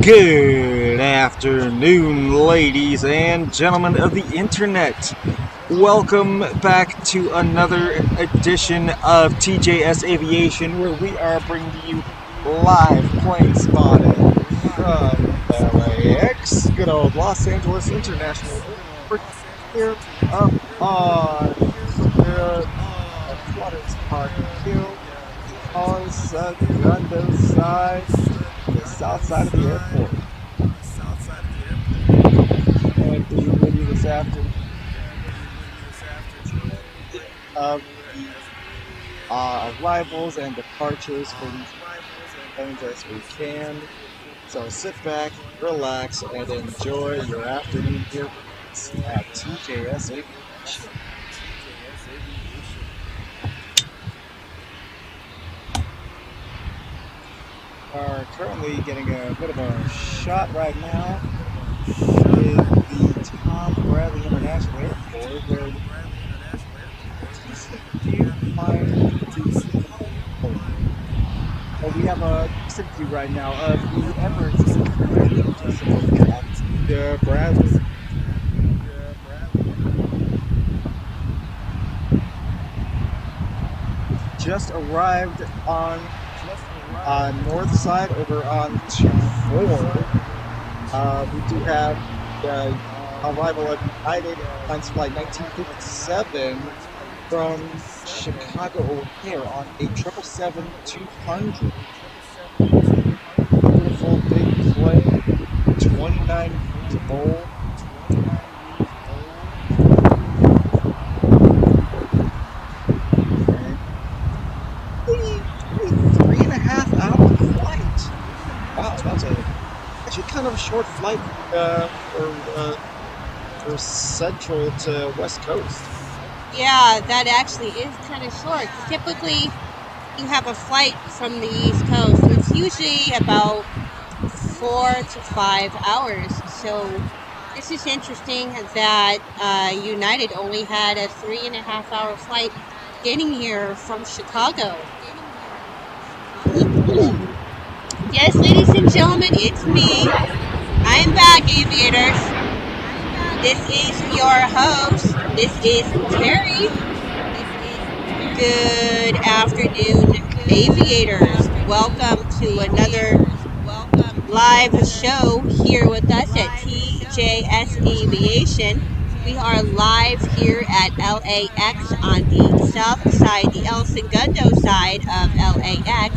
Good afternoon, ladies and gentlemen of the internet. Welcome back to another edition of TJS Aviation, where we are bringing you live plane spotting from LAX, good old Los Angeles International Airport, here up on the Flutters Park Hill, on Segundo side, the south side of the airport. And we will you this afternoon of the arrivals and departures for these planes as we can. So sit back, relax, and enjoy your afternoon here with us at TJS Aviation. Are currently getting a bit of a shot right now with the Tom Bradley International Airport, where we have a decent view right now of the Emirates A380 at the Bradley. Just arrived on north side over on 24. We do have the arrival of United Airlines Flight 1957 from Chicago O'Hare on a 777-200. Beautiful big plane, 29 feet old. Kind of a short flight for central to west coast. Yeah, that actually is kind of short. Typically, you have a flight from the East Coast, so it's usually about 4 to 5 hours. So this is interesting that United only had a 3.5-hour flight getting here from Chicago. Yes, ladies and gentlemen, it's me. I am back, aviators. This is your host. This is Terry. Good afternoon, aviators. Welcome to another live show here with us at TJS Aviation. We are live here at LAX on the south side, the El Segundo side of LAX.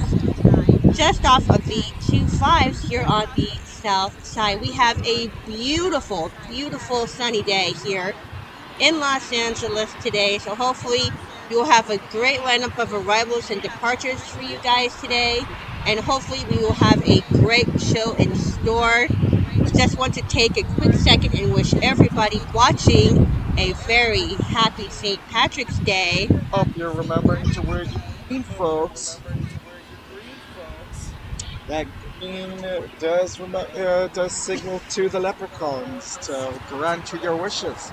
Just off of the 25s here on the south side. We have a beautiful, beautiful sunny day here in Los Angeles today. So hopefully you'll have a great lineup of arrivals and departures for you guys today. And hopefully we will have a great show in store. We just want to take a quick second and wish everybody watching a very happy St. Patrick's Day. Hope you're remembering to wear your green, folks. That green does signal to the leprechauns to grant you your wishes.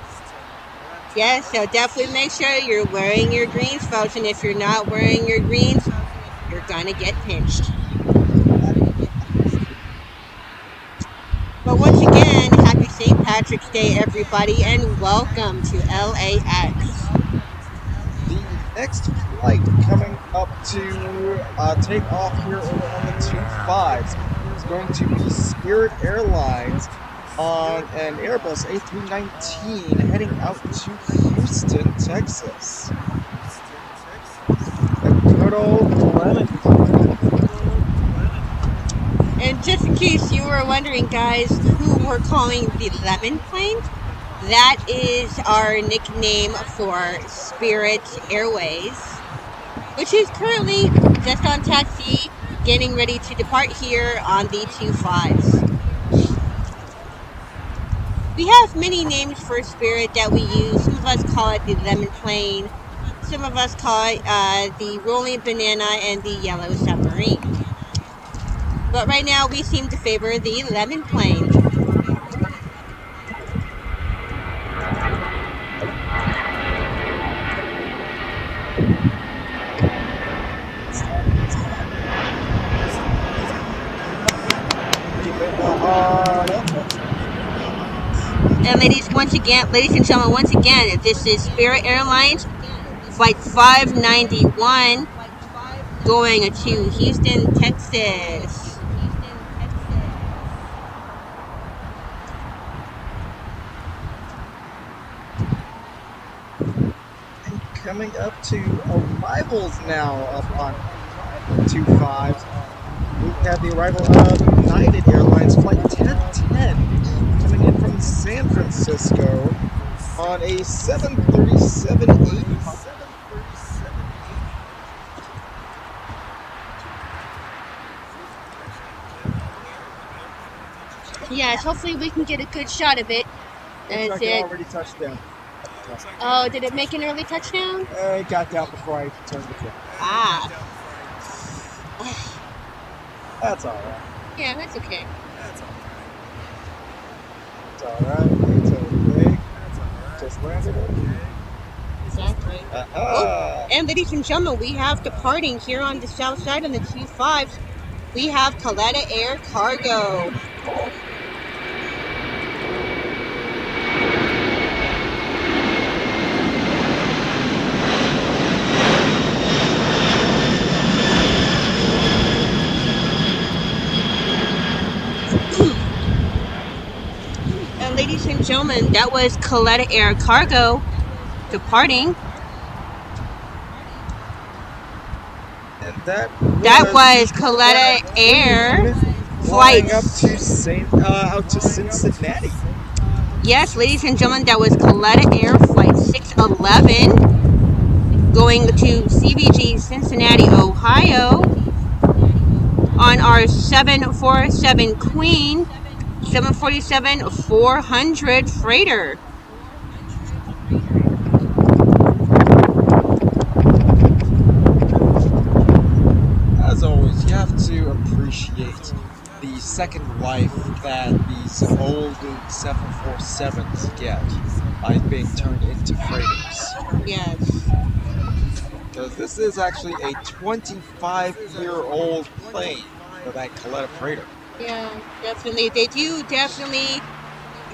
Yes, so definitely make sure you're wearing your greens, folks. And if you're not wearing your greens, you're gonna get pinched. But once again, happy St. Patrick's Day, everybody, and welcome to LAX. The next flight coming up to take off here over on the 25s is going to be Spirit Airlines on an Airbus A319 heading out to Houston, Texas. A good old lemon. And just in case you were wondering, guys, who we're calling the Lemon Plane, that is our nickname for Spirit Airways, which is currently just on taxi, getting ready to depart here on the 25s. We have many names for Spirit that we use. Some of us call it the Lemon Plane. Some of us call it the Rolling Banana and the Yellow Submarine. But right now we seem to favor the Lemon Plane. And ladies and gentlemen, once again, this is Spirit Airlines flight 591 going to Houston, Texas. And coming up to arrivals now up on 25. We have the arrival of United Airlines flight 1010 coming in from San Francisco on a 737-800. Yes, hopefully we can get a good shot of it. Looks like it already touched down. Oh, did it make an early touchdown? It got down before I turned the camera. Ah. That's alright. Yeah, that's okay. It's alright. It's okay. Just landed it. Exactly. Oh, and ladies and gentlemen, we have departing here on the south side on the 25s. We have Kaleta Air Cargo. And ladies and gentlemen, that was Kaleta Air Cargo departing. And that was Kaleta Air flight up to Cincinnati. Yes, ladies and gentlemen, that was Kaleta Air flight 611 going to CVG Cincinnati, Ohio on our 747 Queen 747-400 freighter. As always, you have to appreciate the second life that these old 747s get by being turned into freighters. Yes. Because this is actually a 25-year-old plane for that Kaleta freighter. Yeah, definitely. They do definitely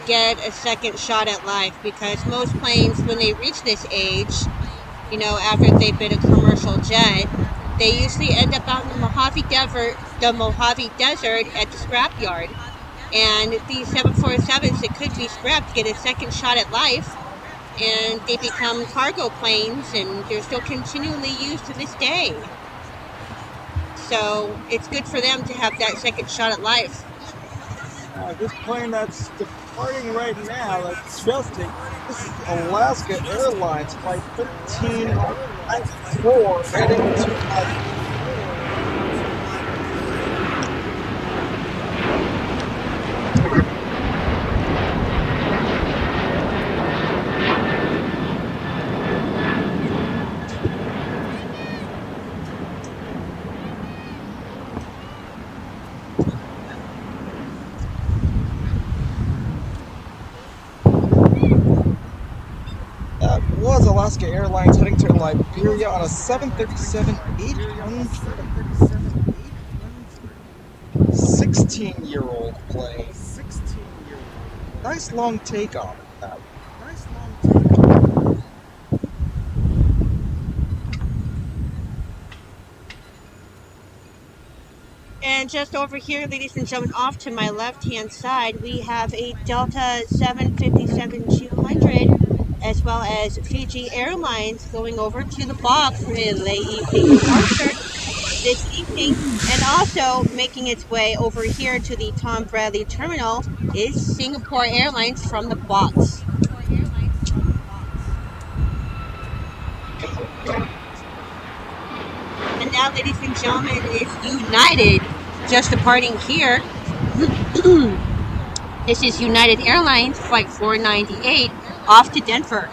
get a second shot at life, because most planes, when they reach this age, you know, after they've been a commercial jet, they usually end up out in the Mojave Desert at the scrapyard. And these 747s that could be scrapped get a second shot at life, and they become cargo planes, and they're still continually used to this day. So it's good for them to have that second shot at life. This plane that's departing right now, that's trusting, this is Alaska Airlines flight 1394 heading to was Alaska Airlines heading to Liberia on a 737-800. 16-year-old plane. Nice long takeoff. And just over here, ladies and gentlemen, off to my left-hand side, we have a Delta 757-200, as well as Fiji Airlines going over to the box for a late evening departure this evening. And also making its way over here to the Tom Bradley Terminal is Singapore Airlines from the box. And now, ladies and gentlemen, is United just departing here. This is United Airlines flight 498 off to Denver.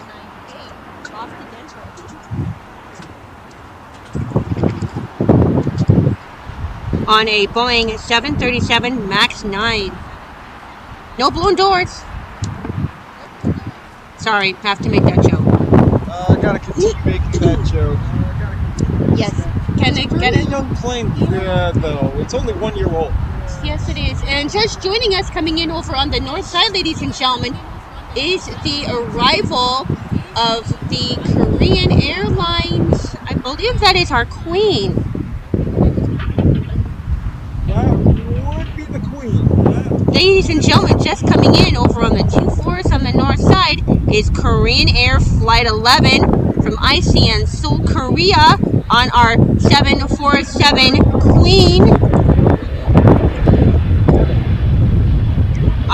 On a Boeing 737 MAX 9. No blown doors. Sorry, have to make that joke. I gotta continue making that joke. Yes. It's a pretty young plane, though. It's only 1 year old. Yes, it is. And just joining us, coming in over on the north side, ladies and gentlemen, is the arrival of the Korean Airlines. I believe that is our queen. That would be the queen. Ladies and gentlemen, just coming in over on the two floors on the north side is Korean Air Flight 11 from ICN Seoul, Korea on our 747 Queen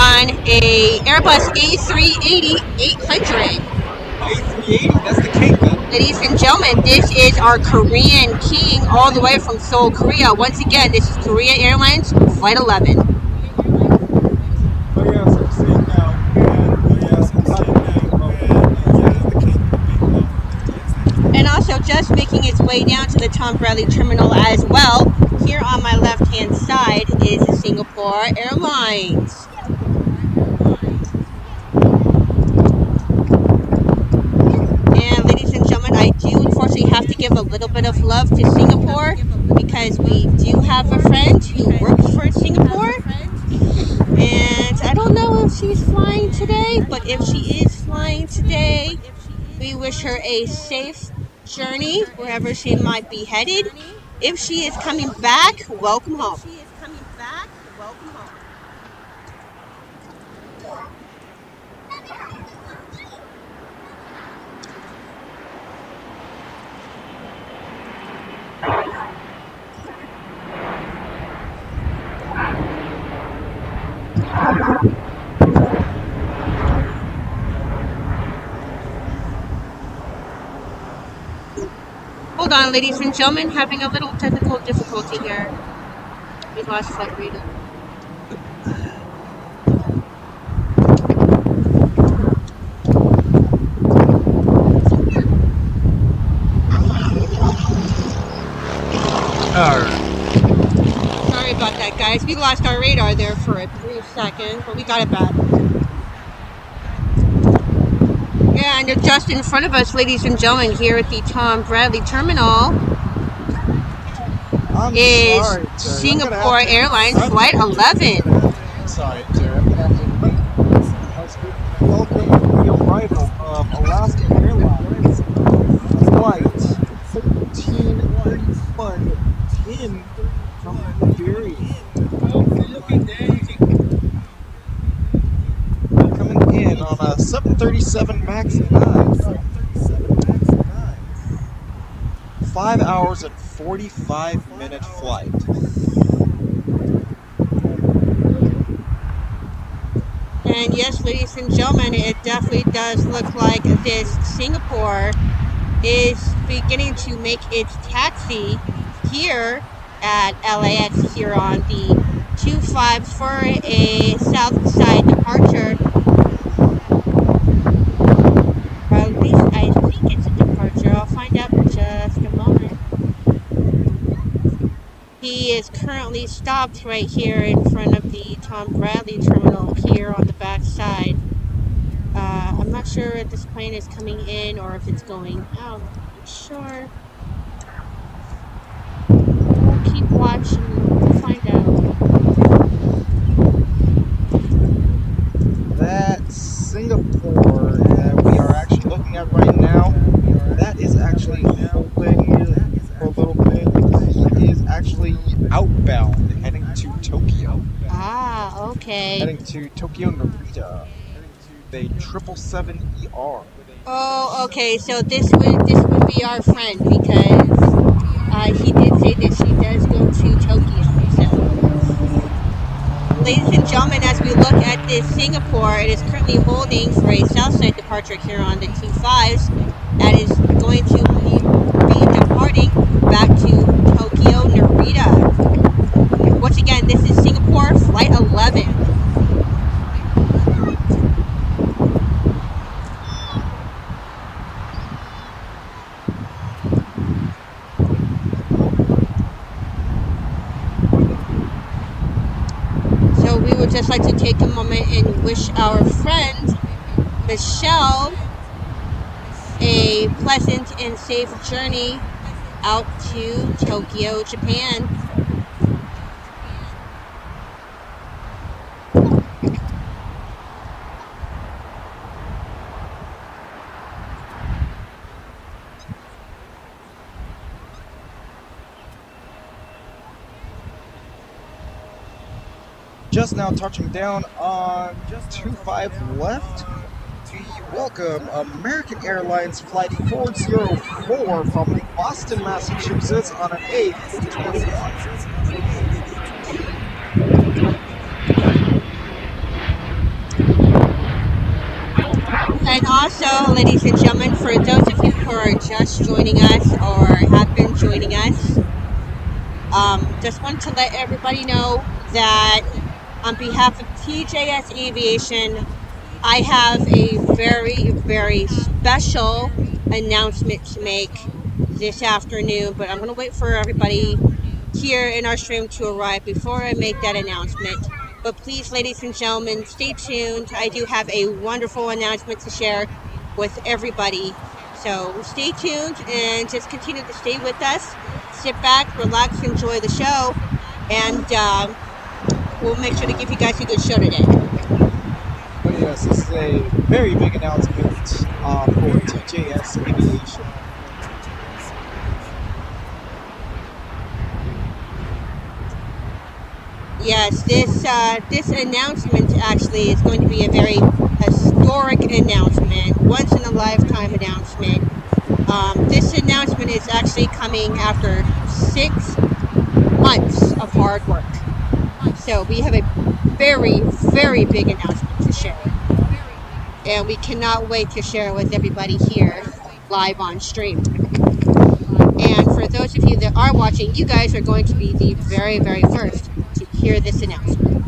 on a Airbus A380 800. A380, that's the king, man. Ladies and gentlemen, this is our Korean king all the way from Seoul, Korea. Once again, this is Korea Airlines Flight 11. Oh yes, I'm seeing now. And also just making its way down to the Tom Bradley Terminal as well. Here on my left-hand side is Singapore Airlines. And ladies and gentlemen, I do unfortunately have to give a little bit of love to Singapore because we do have a friend who works for Singapore. And I don't know if she's flying today, but if she is flying today, we wish her a safe journey wherever she might be headed. If she is coming back, welcome home. Hold on, ladies and gentlemen, having a little technical difficulty here. We lost flight reader. Sorry about that, guys. We lost our radar there for a brief second, but we got it back. Yeah, and just in front of us, ladies and gentlemen, here at the Tom Bradley Terminal is Singapore Airlines Flight 11. Sorry, I'm going to have to welcome the arrival of Alaska Airlines Flight 1331 in from Liberia. Coming in on a 737 MAX 9. 5 hours and 45-minute flight. And yes, ladies and gentlemen, it definitely does look like this Singapore is beginning to make its taxi here at LAX here on the 25 for a south side departure. Or at least I think it's a departure. I'll find out in just a moment. He is currently stopped right here in front of the Tom Bradley Terminal here on the back side. I'm not sure if this plane is coming in or if it's going out. I'm not sure. We'll keep watching to find out. That Singapore that we are actually looking at right now, that is actually holding for a little bit. It is actually outbound, heading to Tokyo. Ah, okay. Heading to Tokyo Narita. The 777ER. Oh, okay. So this would be our friend because he did say that she does go to Tokyo. So, ladies and gentlemen, as we look at this Singapore, it is currently holding for a southside departure here on the 25s. That is going to be departing back to Tokyo Narita. Once again, this is Singapore Flight 11. We would just like to take a moment and wish our friend Michelle a pleasant and safe journey out to Tokyo, Japan. just now touching down on 25 left. We welcome American Airlines Flight 404 from Boston, Massachusetts on an A321. And also, ladies and gentlemen, for those of you who are just joining us or have been joining us, just want to let everybody know that on behalf of TJS Aviation, I have a very, very special announcement to make this afternoon, but I'm going to wait for everybody here in our stream to arrive before I make that announcement. But please, ladies and gentlemen, stay tuned. I do have a wonderful announcement to share with everybody. So stay tuned and just continue to stay with us. Sit back, relax, enjoy the show, and we'll make sure to give you guys a good show today. But yes, this is a very big announcement for TJS Aviation. Yes, this announcement actually is going to be a very historic announcement, once in a lifetime announcement. This announcement is actually coming after 6 months of hard work. So we have a very, very big announcement to share. And we cannot wait to share it with everybody here live on stream. And for those of you that are watching, you guys are going to be the very, very first to hear this announcement.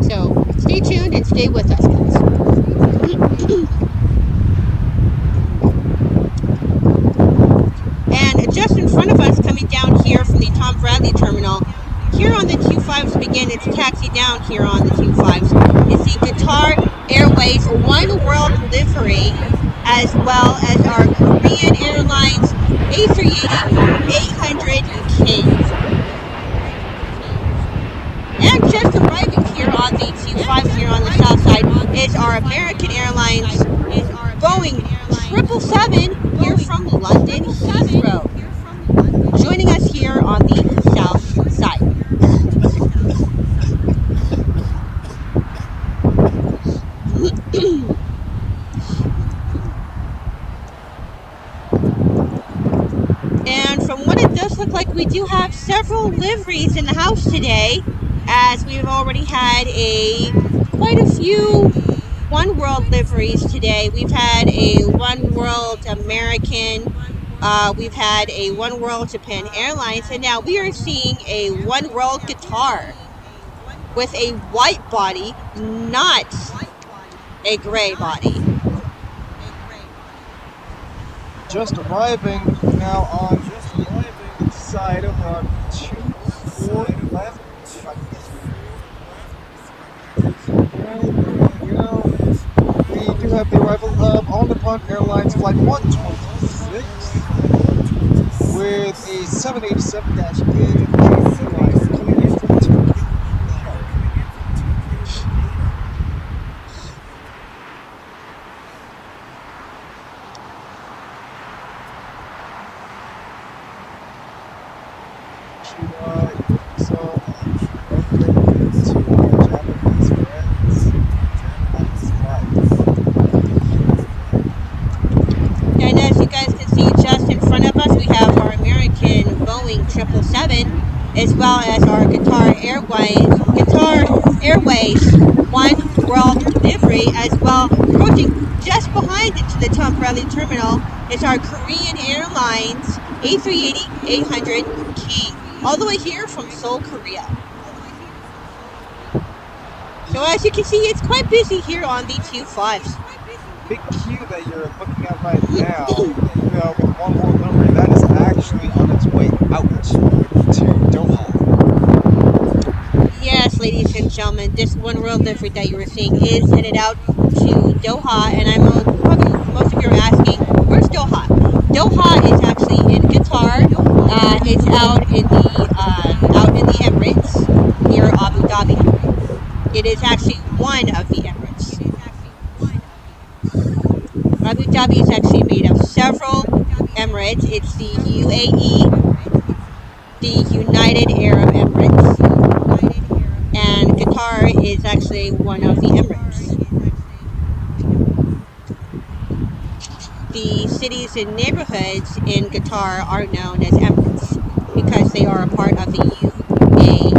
So stay tuned and stay with us, guys. And just in front of us, coming down here from the Tom Bradley terminal, here on the 25s begin its taxi down here on the 25s is the Qatar Airways One World livery, as well as our Korean Airlines A380 800 King. And just arriving here on the 25s here on the south side is our American Airlines Boeing 777 here from London Heathrow, joining us here on the south side. And from what it does look like, we do have several liveries in the house today, as we've already had quite a few One World liveries today. We've had a One World American, we've had a One World Japan Airlines, and now we are seeing a One World Qatar with a white body, not a gray body. Just arriving now on the side over on 24 left. We do have the arrival of All Nippon Airlines Flight 126 with a 787-8 airliner coming in from Tokyo. And as you guys can see just in front of us, we have our American Boeing 777, as well as our Qatar Airways One World livery, as well. Approaching just behind it to the Tom Bradley terminal is our Korean Airlines A380 800 King, all the way here from Seoul, Korea. So as you can see, it's quite busy here on the 25s. Big queue that you're looking at right now, with One World livery, that is actually on its way out to Doha. Yes, ladies and gentlemen, this One World livery that you were seeing is headed out to Doha, and I'm probably most of you are asking, where's Doha? Doha is actually in Qatar. It's out in the Emirates near Abu Dhabi. It is actually one of the Emirates. Abu Dhabi is actually made of several Emirates. It's the UAE, the United Arab Emirates, and Qatar is actually one of the Emirates. The cities and neighborhoods in Qatar are known as Emirates because they are a part of the UAE.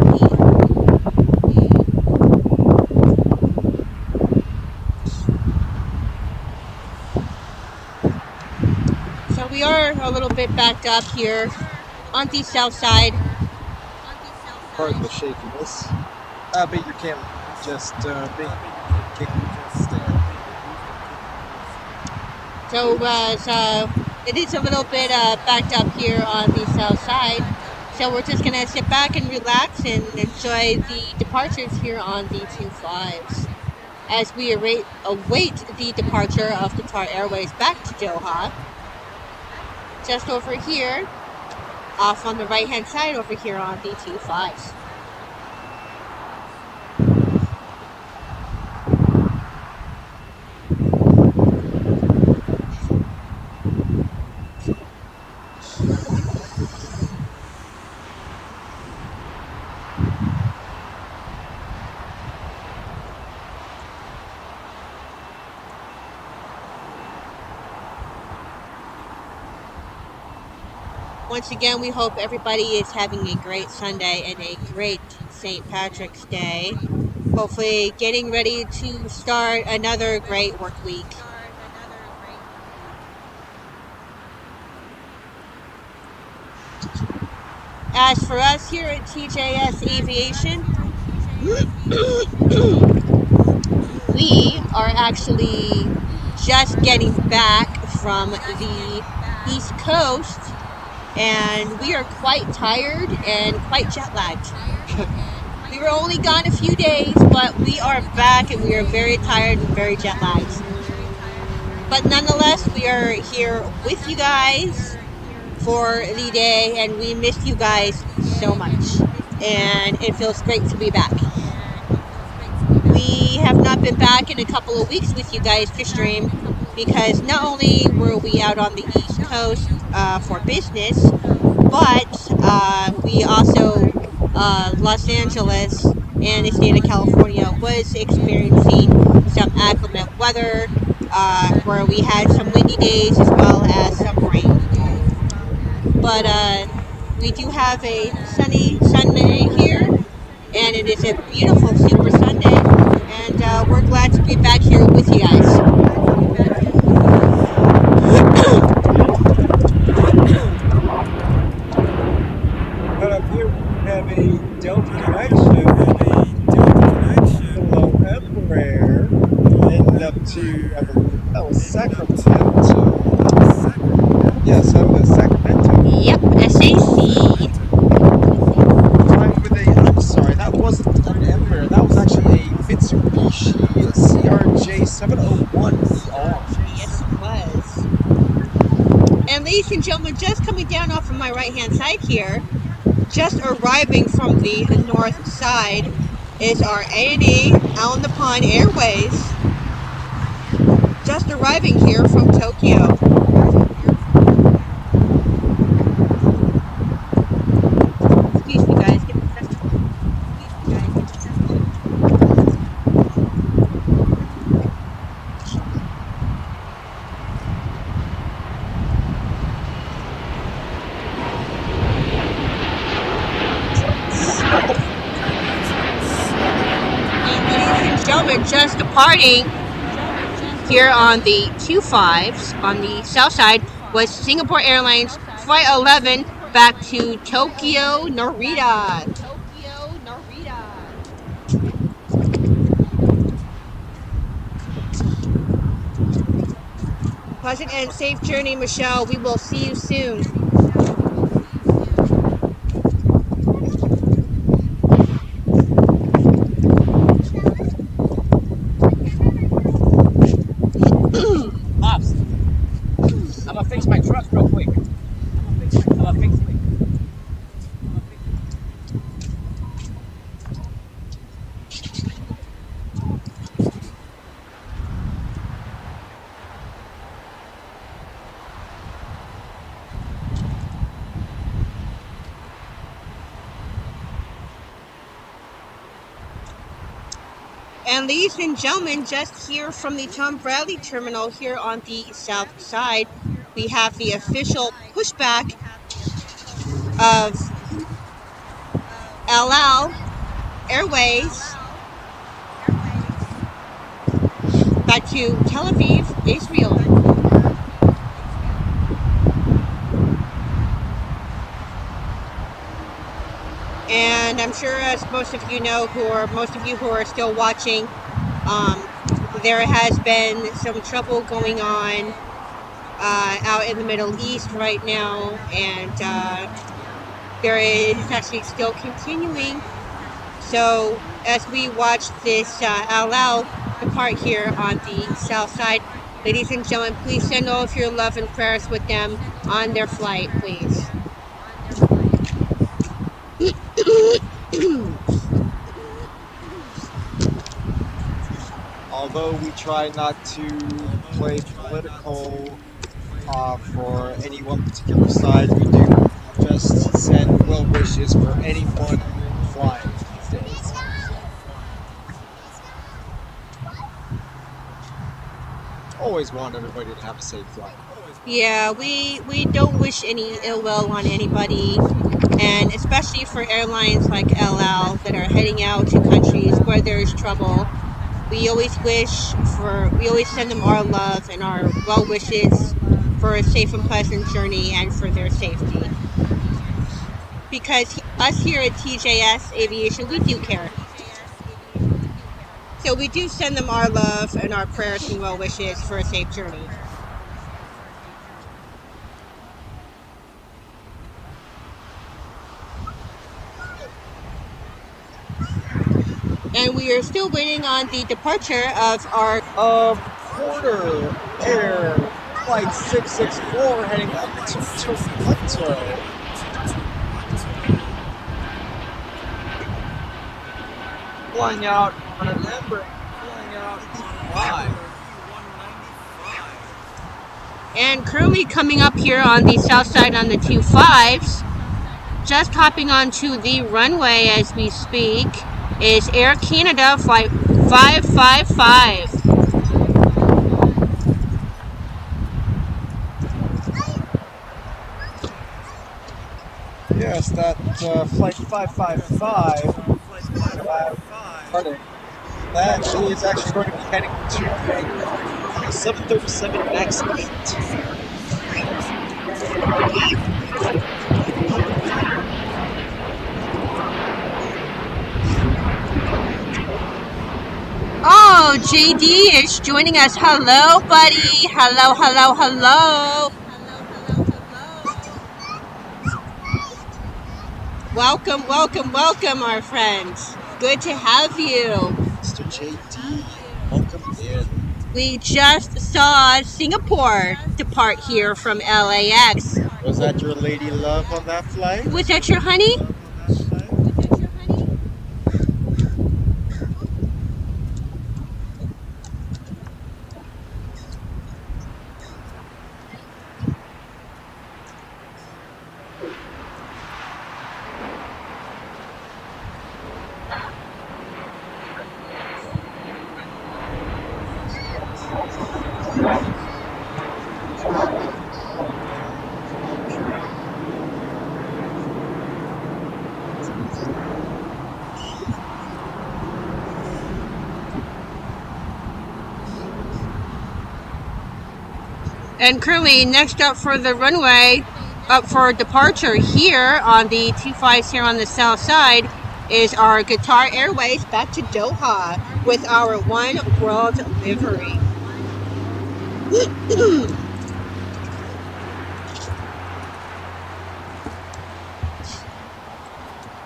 So we are a little bit backed up here on the south side. Pardon the shakiness. But you can just So it is a little bit backed up here on the south side. So we're just going to sit back and relax and enjoy the departures here on the 25s. As we await the departure of Qatar Airways back to Doha. Just over here, off on the right hand side over here on the 25s. Once again, we hope everybody is having a great Sunday and a great St. Patrick's Day. Hopefully getting ready to start another great work week. As for us here at TJS Aviation, we are actually just getting back from the East Coast, and we are quite tired and quite jet lagged. We were only gone a few days, but we are back and we are very tired and very jet lagged. But nonetheless, we are here with you guys for the day, and we missed you guys so much. And it feels great to be back. We have not been back in a couple of weeks with you guys to stream because not only were we out on the East Coast for business, but we also, Los Angeles and the state of California was experiencing some inclement weather where we had some windy days as well as some rain. But we do have a sunny Sunday here, and it is a beautiful Super Sunday, and we're glad to be back here with you guys. But up here we have a Delta connection. Below Embraer, heading up to, I believe that was Sacramento. Yes, that was Sacramento. Yep, SAC. I'm sorry, that wasn't an Embraer. That was actually a Mitsubishi CRJ 701ER. Yes, it was. And ladies and gentlemen, just coming down off of my right-hand side here, just arriving from the north side, is our A&E Out in the Pond Airways. Just arriving here from Tokyo. Excuse me, guys. Get the festival. Gentlemen, just departing here on the 25s on the south side was Singapore Airlines Flight 11 back to Tokyo Narita. Pleasant and safe journey, Michelle. We will see you soon. I'm gonna fix my truck real quick. I'm gonna fix it. And ladies and gentlemen, just here from the Tom Bradley terminal here on the south side, we have the official pushback of El Airways back to Tel Aviv, Israel. And I'm sure, as most of you know, most of you who are still watching, there has been some trouble going on out in the Middle East right now, and there is actually still continuing. So as we watch this El Al depart here on the south side, ladies and gentlemen, please send all of your love and prayers with them on their flight, please. Although we try not to play political for any one particular side, we do just send well wishes for anyone flying these days. Always want everybody to have a safe flight. Yeah, we don't wish any ill will on anybody, and especially for airlines like El Al that are heading out to countries where there's trouble. We always send them our love and our well wishes for a safe and pleasant journey and for their safety. Because us here at TJS Aviation, we do care. So we do send them our love and our prayers and well wishes for a safe journey. And we are still waiting on the departure of our Porter Air Flight 664 heading up to Toronto. Flying out on an Emirates, flying out 5. And currently coming up here on the south side on the 25s, just hopping onto the runway as we speak, is Air Canada Flight 555. Yes, that Flight 555, that is actually going to be heading to a 737 MAX 8. Oh, JD is joining us. Hello, buddy. Hello, hello, hello. Welcome, welcome, welcome, our friends. Good to have you. Mr. JD, welcome in. We just saw Singapore depart here from LAX. Was that your lady love on that flight? Was that your honey? And currently, next up for the runway, up for departure here on the 25s here on the south side, is our Qatar Airways back to Doha with our One World livery.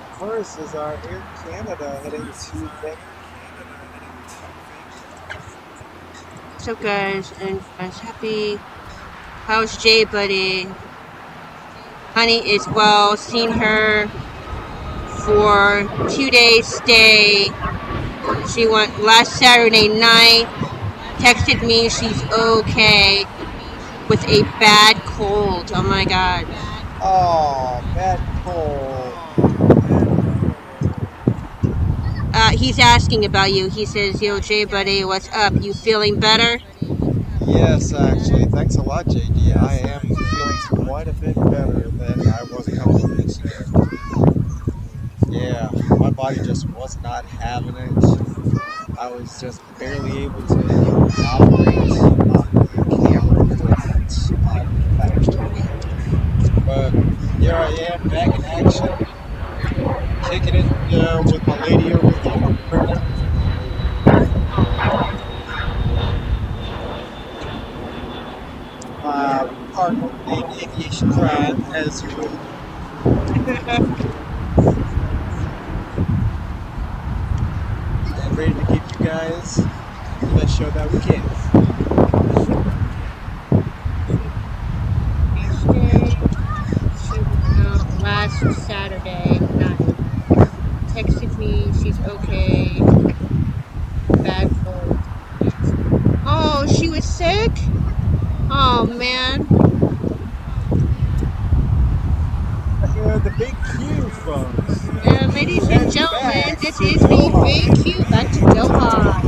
Of course, is our Air Canada heading to Vancouver. What's up, guys? And friends, happy. How's Jay, buddy? Honey is well. Seen her for 2 days stay. She went last Saturday night. Texted me she's okay with a bad cold. Oh my god. Oh, bad cold. he's asking about you. He says, "Yo, Jay, buddy, what's up? You feeling better?" Yes, actually, thanks a lot, JD. I am feeling quite a bit better than I was a couple of weeks ago. Yeah, my body just was not having it. I was just barely able to operate the camera equipment on the factory. But here I am, back in action, kicking it with my lady over here. Partner in aviation crime, as you will. And ready to give you guys the best show that we can. Last Saturday night, texted me, she's okay, bad cold. Oh, she was sick? Oh, man. The big Q, folks. Ladies and gentlemen, this is the Big Q back to Doha.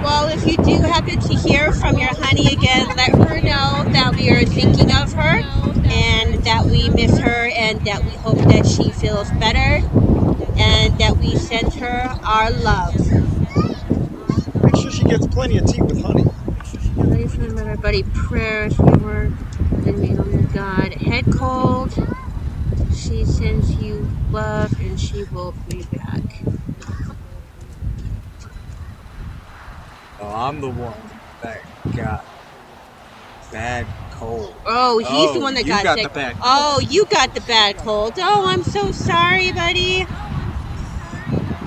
Well, if you do happen to hear from your honey again, let her know that we are thinking of her and that we miss her and that we hope that she feels better and that we send her our love. Make sure she gets plenty of tea with honey. Please remember, everybody, prayers for her. Oh God, head cold. She sends you love and she will be back. Oh, I'm the one that got bad cold. Oh, he's the one that got sick. The bad cold. Oh, you got the bad cold. Oh, I'm so sorry, buddy.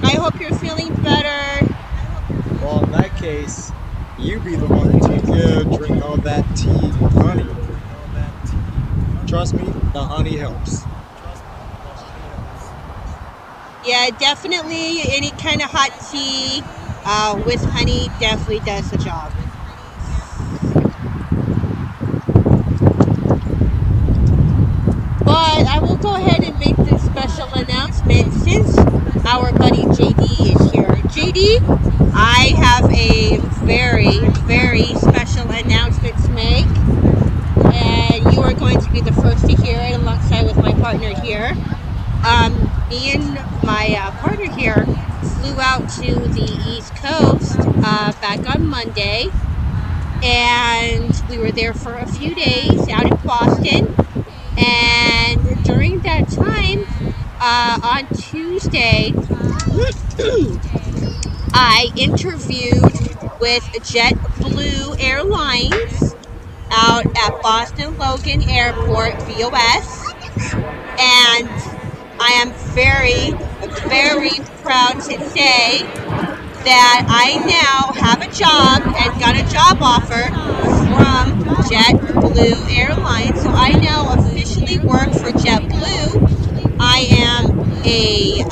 I hope you're feeling better. Well, in that case, you be the one to drink all that tea with honey. Trust me, the honey helps. Yeah, definitely any kind of hot tea with honey definitely does the job. But I will go ahead and make this special announcement since our buddy JD is here. JD, I have a very, very special announcement to make. And you are going to be the first to hear it alongside with my partner here. Me and my partner here flew out to the East Coast back on Monday. And we were there for a few days out in Boston. And during that time, on Tuesday, I interviewed with JetBlue Airlines out at Boston Logan Airport, BOS. And I am very, very proud to say that I now have a job and got a job offer from JetBlue Airlines. So I now officially work for JetBlue. I am a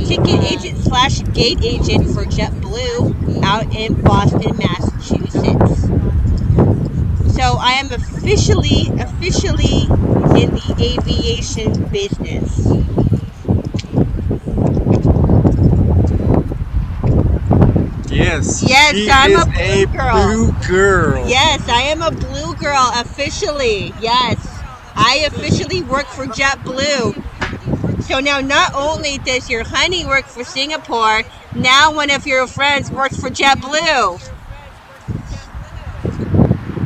ticket agent / gate agent for JetBlue out in Boston, Massachusetts. So I am officially in the aviation business. Yes, I'm a blue girl. Yes, I am a blue girl officially. Yes, I officially work for JetBlue. So now not only does your honey work for Singapore, now one of your friends works for JetBlue.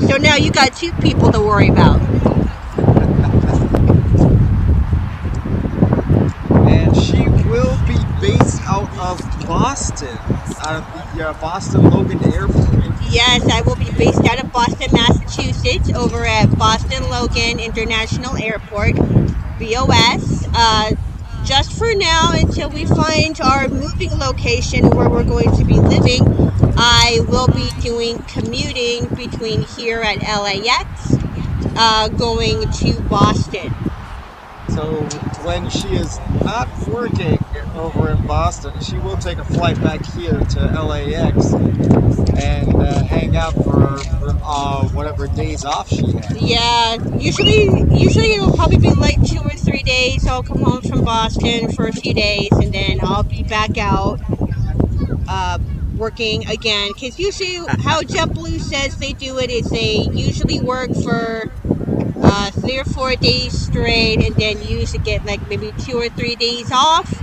So now you got two people to worry about. And she will be based out of Boston, out of the Boston Logan Airport. Yes, I will be based out of Boston, Massachusetts, over at Boston Logan International Airport, BOS. Just for now, until we find our moving location where we're going to be living, I will be doing commuting between here at LAX, going to Boston. So when she is not working over in Boston, she will take a flight back here to LAX and hang out for whatever days off she has. Yeah, usually it'll probably be like 2 or 3 days. I'll come home from Boston for a few days, and then I'll be back out uh, working again. Because usually, how JetBlue says they do it is they usually work for 3 or 4 days straight, and then you usually get like maybe 2 or 3 days off.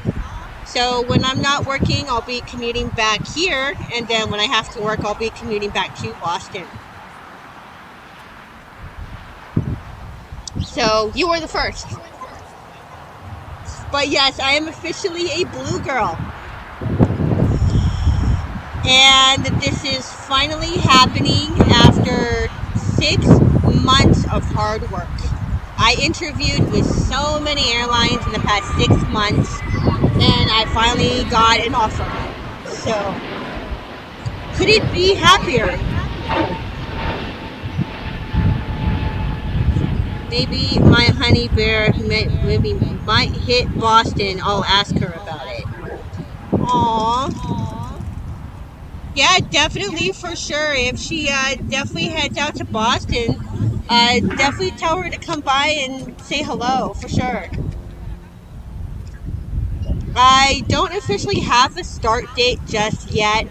So when I'm not working, I'll be commuting back here, and then when I have to work, I'll be commuting back to Boston. So you were the first. But yes, I am officially a blue girl. And this is finally happening after 6 months of hard work. I interviewed with so many airlines in the past 6 months, and I finally got an offer. So, couldn't be happier. Maybe my honey bear maybe might hit Boston. I'll ask her about it. Aww. Yeah, definitely for sure. If she definitely heads out to Boston, definitely tell her to come by and say hello for sure. I don't officially have a start date just yet,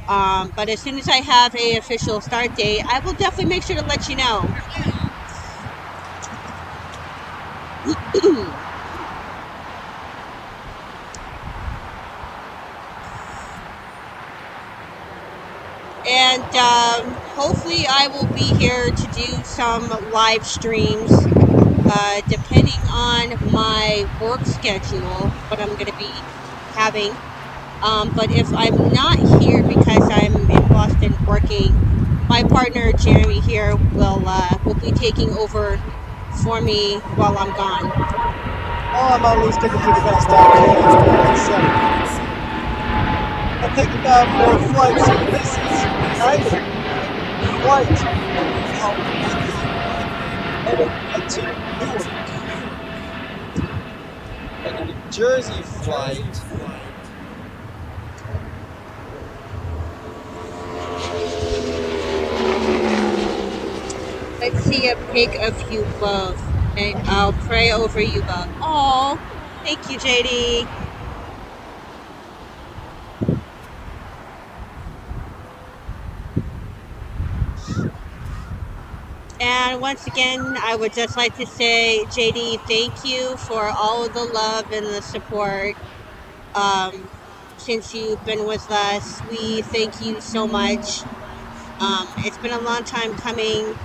but as soon as I have a official start date, I will definitely make sure to let you know. And hopefully I will be here to do some live streams, depending on my work schedule, what I'm going to be having. But if I'm not here because I'm in Boston working, my partner Jeremy here will be taking over for me while I'm gone. Oh, I'm always taking to the best time. I'm taking down more flights. This is nice flight to Newark. And a New Jersey flight. Let's see a pic of you both. Okay, I'll pray over you both. Oh, thank you, JD. And once again, I would just like to say, JD, thank you for all of the love and the support. Since you've been with us, we thank you so much. It's been a long time coming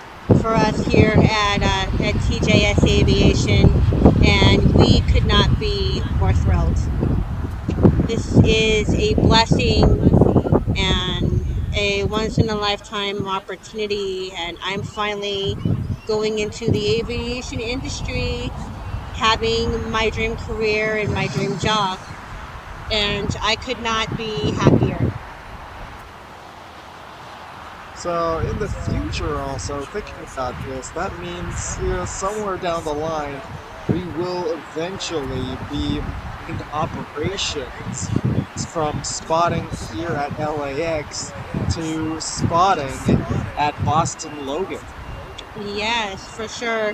for us here at TJS Aviation, and we could not be more thrilled. This is a blessing and a once-in-a-lifetime opportunity, and I'm finally going into the aviation industry, having my dream career and my dream job, and I could not be happier. So in the future also, thinking about this, that means somewhere down the line, we will eventually be in operations from spotting here at LAX to spotting at Boston Logan. Yes, for sure.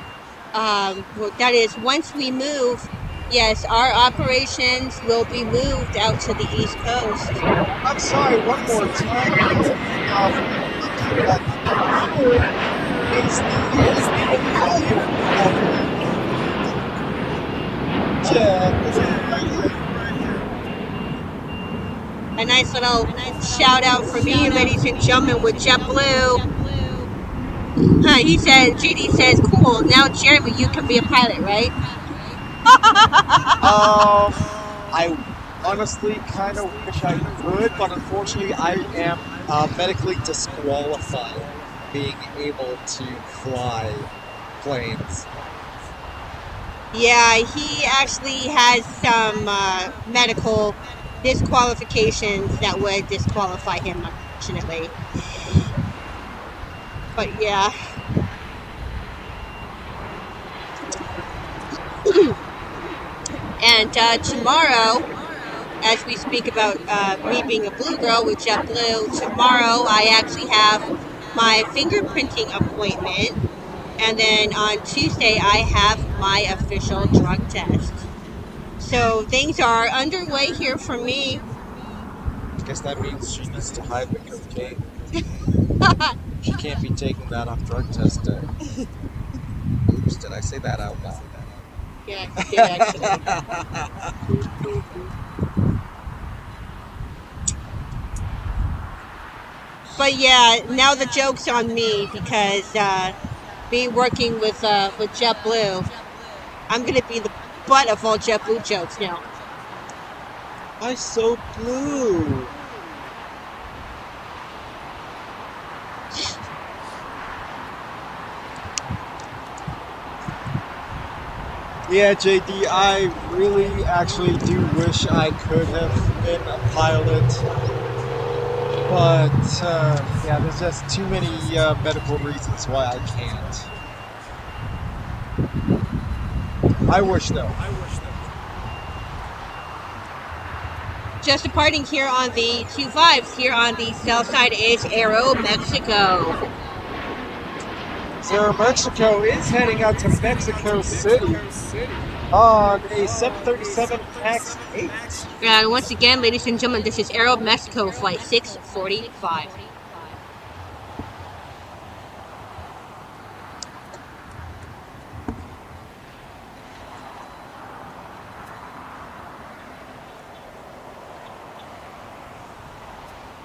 That is, once we move, yes, our operations will be moved out to the East Coast. I'm sorry, one more time. A nice little shout out for me, ladies and gentlemen, with JetBlue. JD says, cool, now Jeremy, you can be a pilot, right? I honestly kind of wish I could, but unfortunately I am medically disqualified being able to fly planes. Yeah, he actually has some medical disqualifications that would disqualify him, unfortunately. But yeah. And tomorrow, as we speak about me being a blue girl with JetBlue, tomorrow I actually have my fingerprinting appointment. And then on Tuesday, I have my official drug test. So things are underway here for me. I guess that means she needs to hide the cocaine. She can't be taking that on drug test day. Oops, did I say that out loud? Yeah, you did actually. But yeah, now the joke's on me because me working with JetBlue, I'm gonna be the butt of all JetBlue jokes now. I'm so blue. Yeah, JD, I really actually do wish I could have been a pilot. But, yeah, there's just too many medical reasons why I can't. I wish, though. Just departing here on the 25s, here on the south side is Aero Mexico. So Mexico is heading out to Mexico City on a 737 MAX 8. And once again, ladies and gentlemen, this is Aero Mexico flight 645.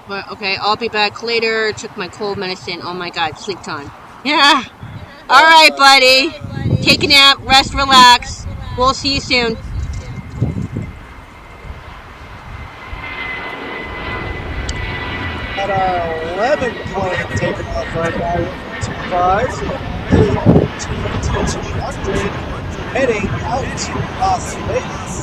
But okay, I'll be back later. Took my cold medicine. Oh my god, sleep time. Yeah. All right, buddy. Take a nap, rest, relax. We'll see you soon. At our 11 plane taking off right now with 25, A200 heading out to Las Vegas.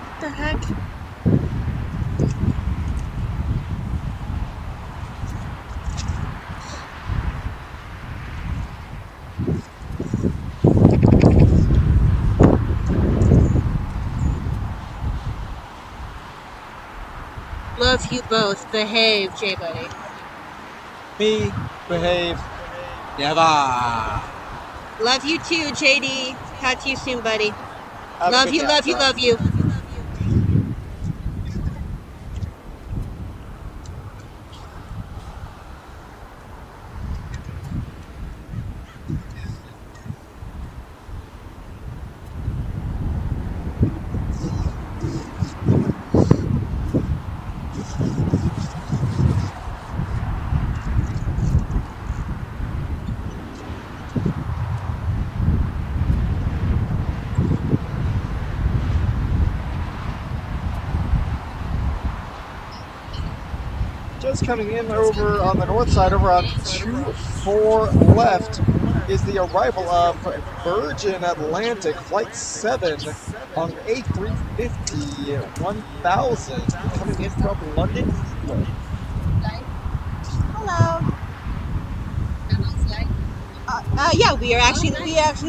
What the heck? Love you both. Behave, J Buddy. Me, behave, never. Love you too, JD. Talk to you soon, buddy. Have a Love good you, nap, love you, bro. love you. Just coming in over on the north side, over on 24 left, is the arrival of Virgin Atlantic Flight 7 on A350 1000, coming in from London, England. Hello. Yeah, we are actually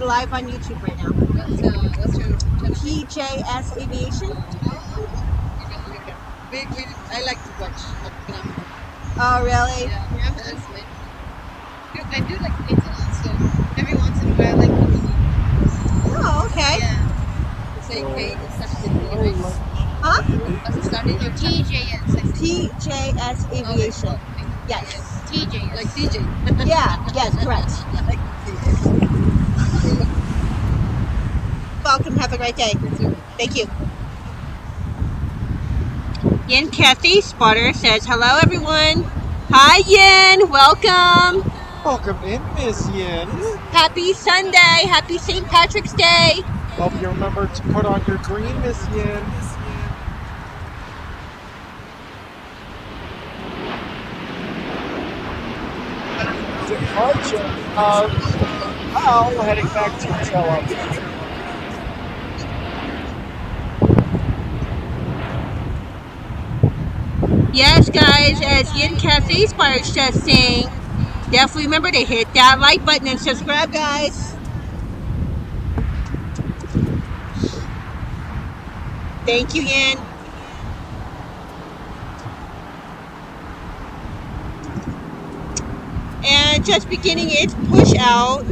live on YouTube right now. What's your TJS Aviation. I like to watch. Oh, really? Yeah, that's me. I do like maintenance, so every once in a while I like to see. Oh, okay. Yeah. It's like, hey, it's such a good Huh? Does it start in your TJS? TJS Aviation. Yes. TJ. Like DJ. Yeah, yes, correct. I like DJ. Welcome, have a great day. Thank you. Yin Kathy Spotter says, hello everyone. Hi Yin, welcome. Welcome in, Miss Yin. Happy Sunday, happy St. Patrick's Day. Hope you remember to put on your green, Miss Yin. Departure of Al heading back to Tel Aviv. Yes, guys, as Yin Cafe Spires just saying, definitely remember to hit that like button and subscribe, guys. Thank you, Yin. And just beginning its push out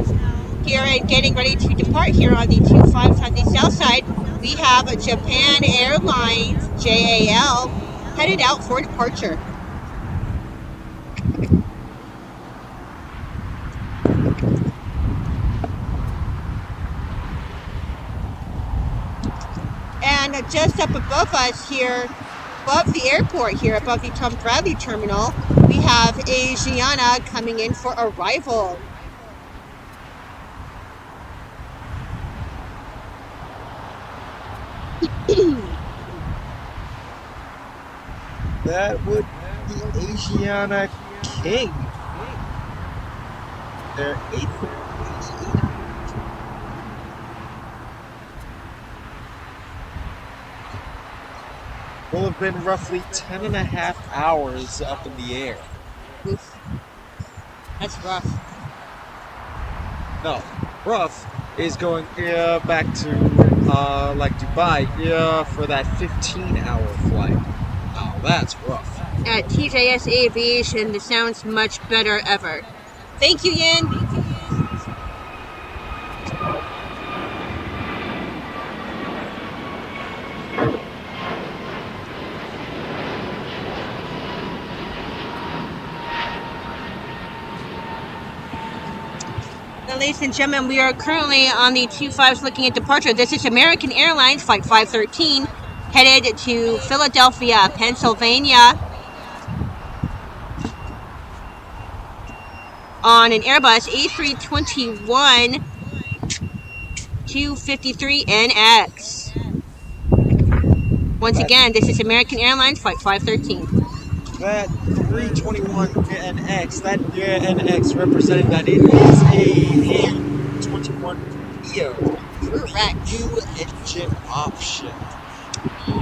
here and getting ready to depart here on the 25 on the south side, we have a Japan Airlines JAL headed out for departure. And just up above us here, above the airport here, above the Tom Bradley terminal, we have Asiana coming in for arrival. That would be Asiana King. Their A380. Will have been roughly 10 and a half hours up in the air. Oof. That's rough. No, rough is going back to like Dubai for that 15-hour flight. Oh, that's rough. At TJS Aviation, this sounds much better ever. Thank you, Yin. Ladies and gentlemen, we are currently on the 25s looking at departure. This is American Airlines Flight 513 headed to Philadelphia, Pennsylvania on an Airbus A321 253NX. Once again, this is American Airlines Flight 513. That 321NX, that NX representing that it is a 21 Neo. Correct. New engine option.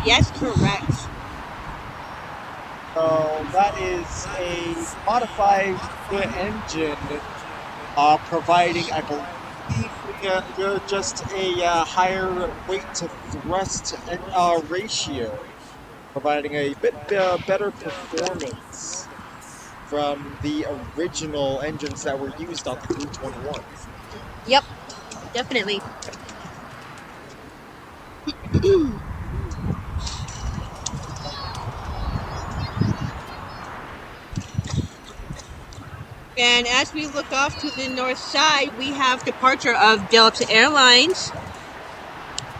Yes, correct. So that is a modified engine, providing, I believe, just a higher weight to thrust ratio, providing a bit better performance from the original engines that were used on the 321. Yep, definitely. And as we look off to the north side, we have departure of Delta Airlines.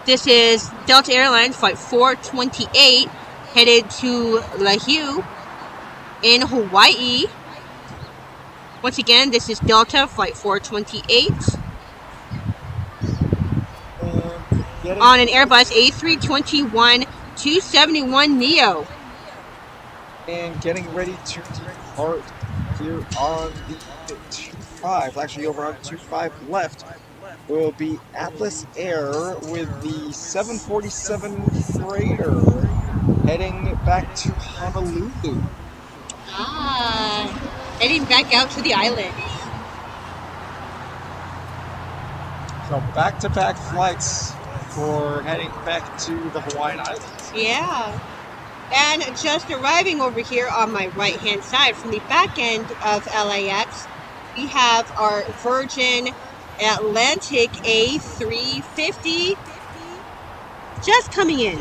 This is Delta Airlines Flight 428 headed to Lahue in Hawaii. Once again, this is Delta Flight 428 on an Airbus A321 271 Neo. And getting ready to depart here on the 25, actually over on 25 left, will be Atlas Air with the 747 freighter heading back to Honolulu. Heading back out to the island. So back-to-back flights for heading back to the Hawaiian Islands. Yeah. And just arriving over here on my right-hand side from the back end of LAX, we have our Virgin Atlantic A350 just coming in.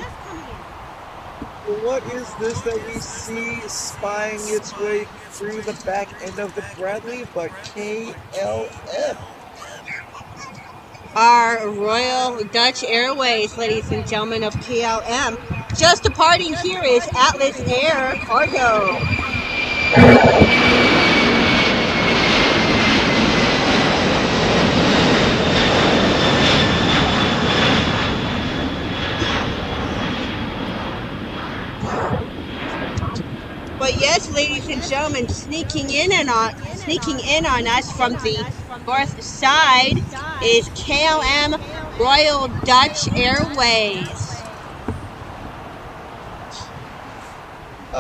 What is this that we see spying its way through the back end of the Bradley but KLM? Our Royal Dutch Airways, ladies and gentlemen, of KLM. Just departing here is Atlas Air Cargo. But yes, ladies and gentlemen, sneaking in on us from the north side is KLM Royal Dutch Airways.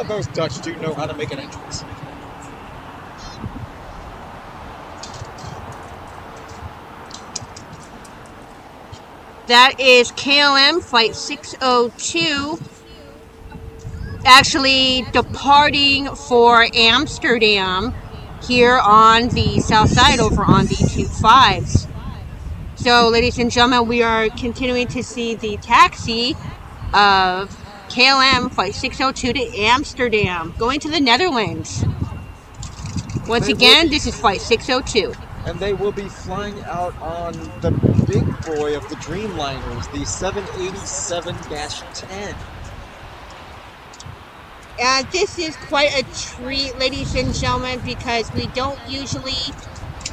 Those Dutch do know how to make an entrance. That is KLM Flight 602, actually departing for Amsterdam here on the south side over on the 25s. So, ladies and gentlemen, we are continuing to see the taxi of KLM Flight 602 to Amsterdam, going to the Netherlands. Once again, this is Flight 602. And they will be flying out on the big boy of the Dreamliners, the 787-10. And this is quite a treat, ladies and gentlemen, because we don't usually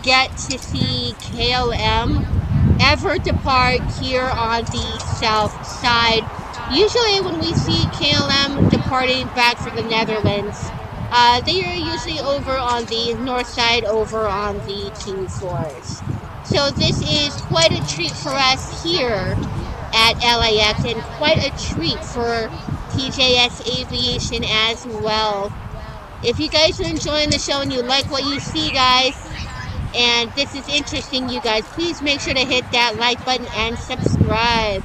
get to see KLM ever depart here on the south side. Usually when we see KLM departing back for the Netherlands, they are usually over on the north side, over on the 24s. So this is quite a treat for us here at LAX, and quite a treat for TJS Aviation as well. If you guys are enjoying the show and you like what you see, guys, and this is interesting, you guys, please make sure to hit that like button and subscribe.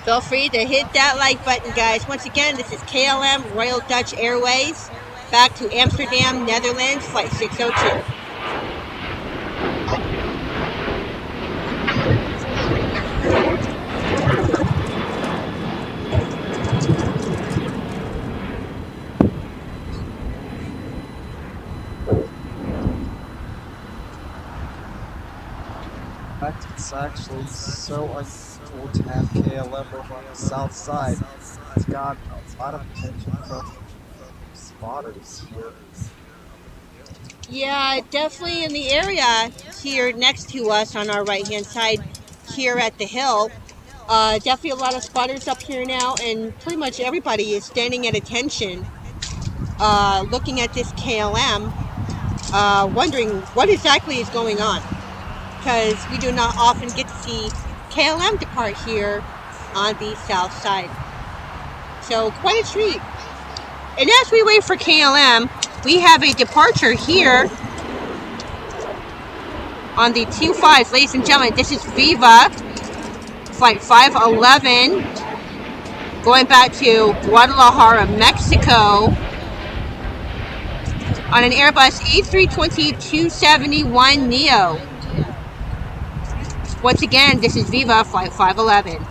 Feel free to hit that like button, guys. Once again, this is KLM Royal Dutch Airways, back to Amsterdam, Netherlands, Flight 602. It's actually so unusual to have KLM over on the south side. It's got a lot of attention from spotters here. Yeah, definitely in the area here next to us on our right-hand side here at the hill. Definitely a lot of spotters up here now, and pretty much everybody is standing at attention, looking at this KLM, wondering what exactly is going on, because we do not often get to see KLM depart here on the south side. So quite a treat. And as we wait for KLM, we have a departure here on the 25s. Ladies and gentlemen, this is Viva Flight 511 going back to Guadalajara, Mexico on an Airbus A320-271neo. Once again, this is Viva Flight 511.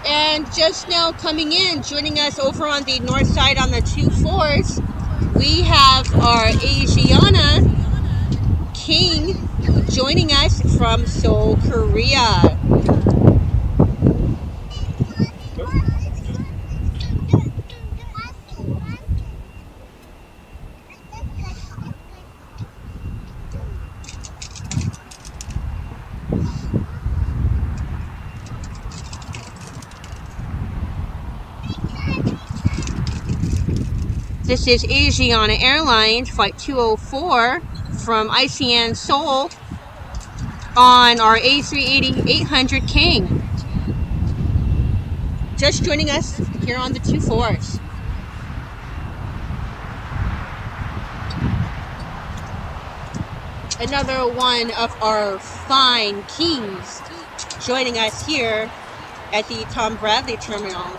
And just now coming in, joining us over on the north side on the 24s, we have our Asiana King joining us from Seoul, Korea. This is Asiana Airlines Flight 204 from ICN Seoul on our A380-800 King. Just joining us here on the 24s. Another one of our fine Kings joining us here at the Tom Bradley Terminal.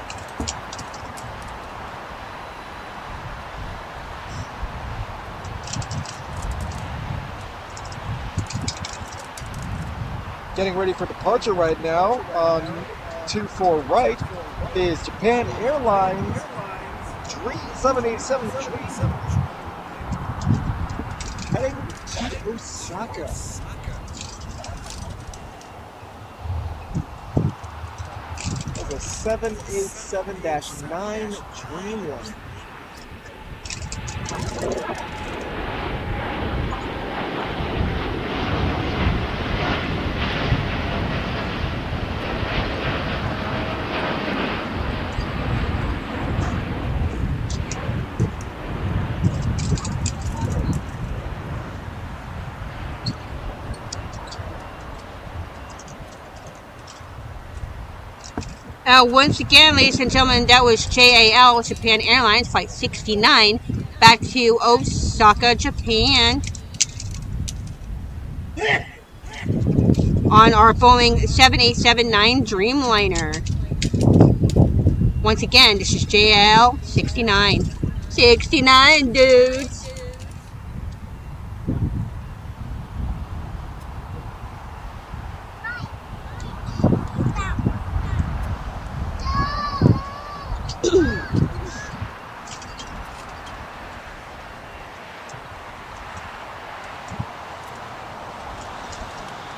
Getting ready for departure right now on 24 right is Japan Airlines 787 heading to Osaka. That's a 787-9 Dreamliner. Once again, ladies and gentlemen, that was JAL, Japan Airlines, Flight 69, back to Osaka, Japan, on our Boeing 7879 Dreamliner. Once again, this is JAL 69. 69, dudes.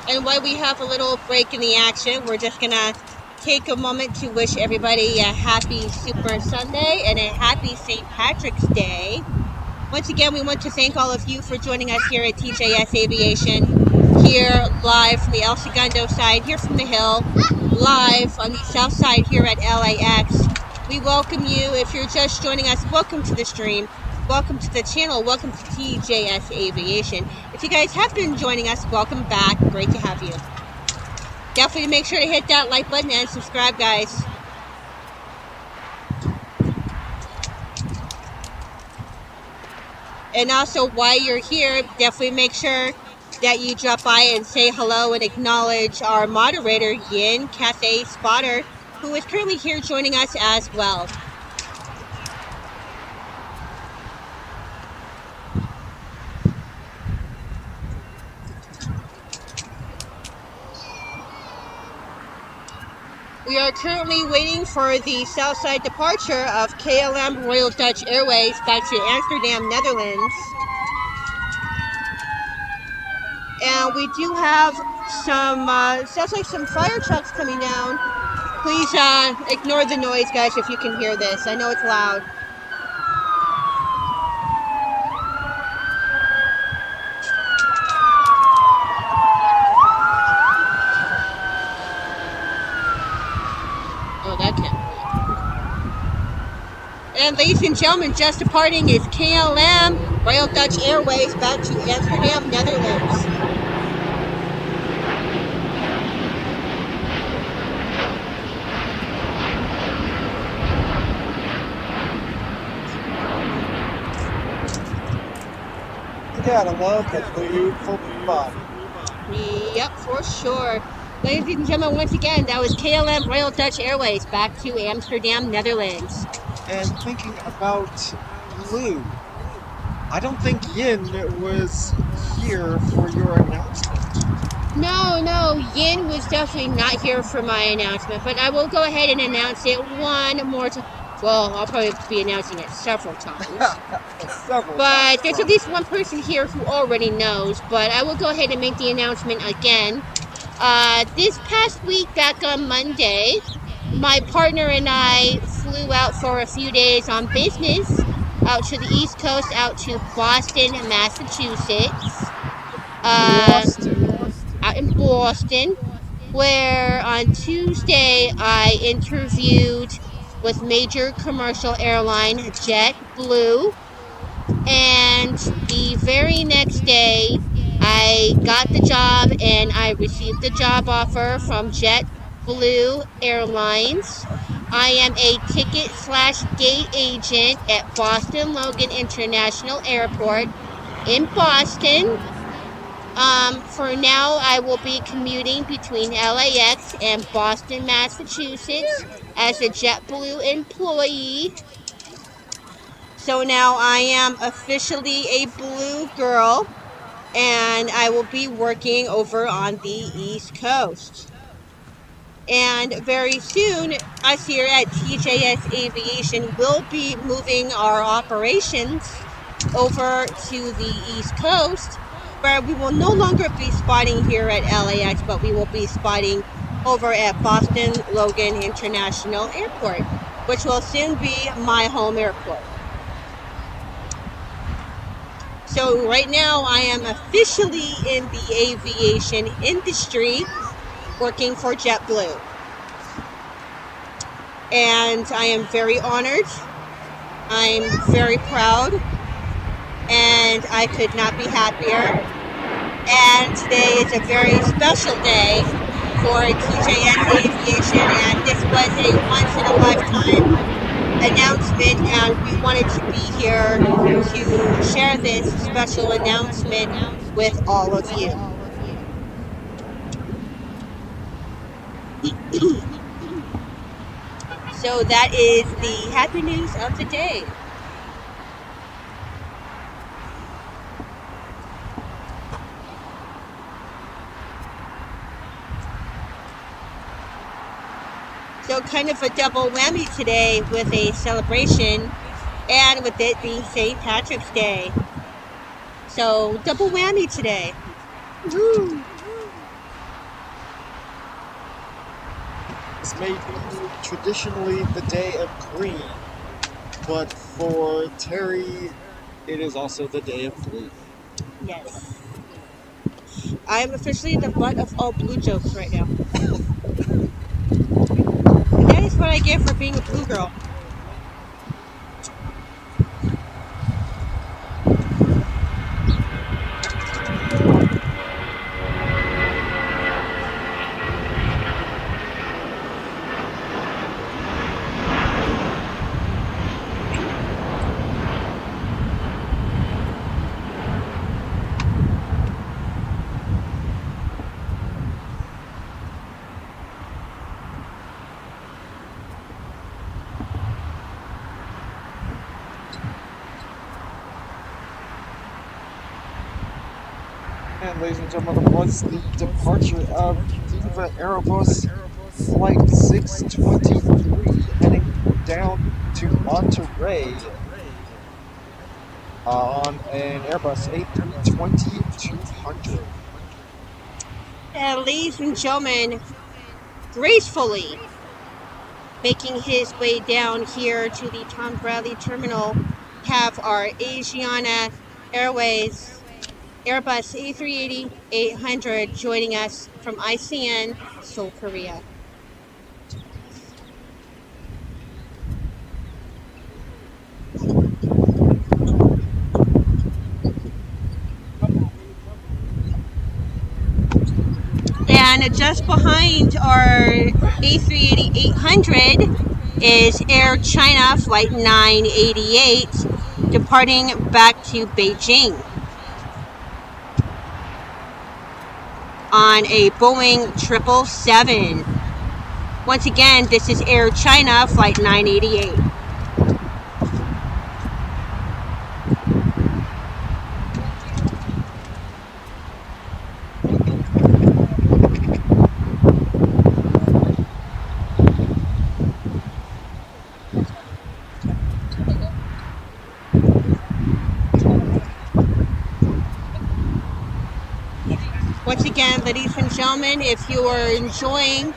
And while we have a little break in the action, we're just gonna take a moment to wish everybody a happy Super Sunday and a happy St. Patrick's Day. Once again, we want to thank all of you for joining us here at TJS Aviation, here live from the El Segundo side, here from the hill, live on the south side here at LAX. We welcome you. If you're just joining us, welcome to the stream. Welcome to the channel. Welcome to TJS Aviation. If you guys have been joining us, welcome back. Great to have you. Definitely make sure to hit that like button and subscribe, guys. And also, while you're here, definitely make sure that you drop by and say hello and acknowledge our moderator, Yin Cathay Spotter, who is currently here joining us as well. We are currently waiting for the Southside departure of KLM Royal Dutch Airways back to Amsterdam, Netherlands. And we do have some, sounds like some fire trucks coming down. Please ignore the noise, guys, if you can hear this. I know it's loud. Oh, that can't be. And ladies and gentlemen, just departing is KLM Royal Dutch Airways back to Amsterdam, Netherlands. Gotta love the beautiful body. Yep, for sure. Ladies and gentlemen, once again, that was KLM Royal Dutch Airways back to Amsterdam, Netherlands. And thinking about Blue, I don't think Yin was here for your announcement. No, Yin was definitely not here for my announcement, but I will go ahead and announce it one more time. Well, I'll probably be announcing it several times. But there's at least one person here who already knows, but I will go ahead and make the announcement again. This past week, back on Monday, my partner and I flew out for a few days on business out to the East Coast, out to Boston, Massachusetts. Out in Boston, where on Tuesday I interviewed with major commercial airline JetBlue, and the very next day I got the job and I received the job offer from JetBlue Airlines. I am a ticket/gate agent at Boston Logan International Airport in Boston. For now, I will be commuting between LAX and Boston, Massachusetts as a JetBlue employee. So now I am officially a Blue girl, and I will be working over on the East Coast. And very soon, us here at TJS Aviation will be moving our operations over to the East Coast, where we will no longer be spotting here at LAX, but we will be spotting over at Boston Logan International Airport, which will soon be my home airport. So right now I am officially in the aviation industry working for JetBlue. And I am very honored. I'm very proud. And I could not be happier. And today is a very special day for TJS Aviation, and this was a once in a lifetime announcement, and we wanted to be here to share this special announcement with all of you. So that is the happy news of the day. So kind of a double whammy today with a celebration and with it being St. Patrick's Day. So double whammy today. Woo! This may be traditionally the day of green, but for Terry, it is also the day of blue. Yes. I'm officially the butt of all blue jokes right now. And that is what I get for being a blue girl. And ladies and gentlemen, was the departure of Viva Aerobus Flight 623 heading down to Monterey on an Airbus A320-200. And ladies and gentlemen, gracefully making his way down here to the Tom Bradley Terminal have our Asiana Airways Airbus A380-800 joining us from ICN, Seoul, Korea. And just behind our A380-800 is Air China Flight 988 departing back to Beijing on a Boeing 777. Once again, this is Air China Flight 988. Once again, ladies and gentlemen, if you are enjoying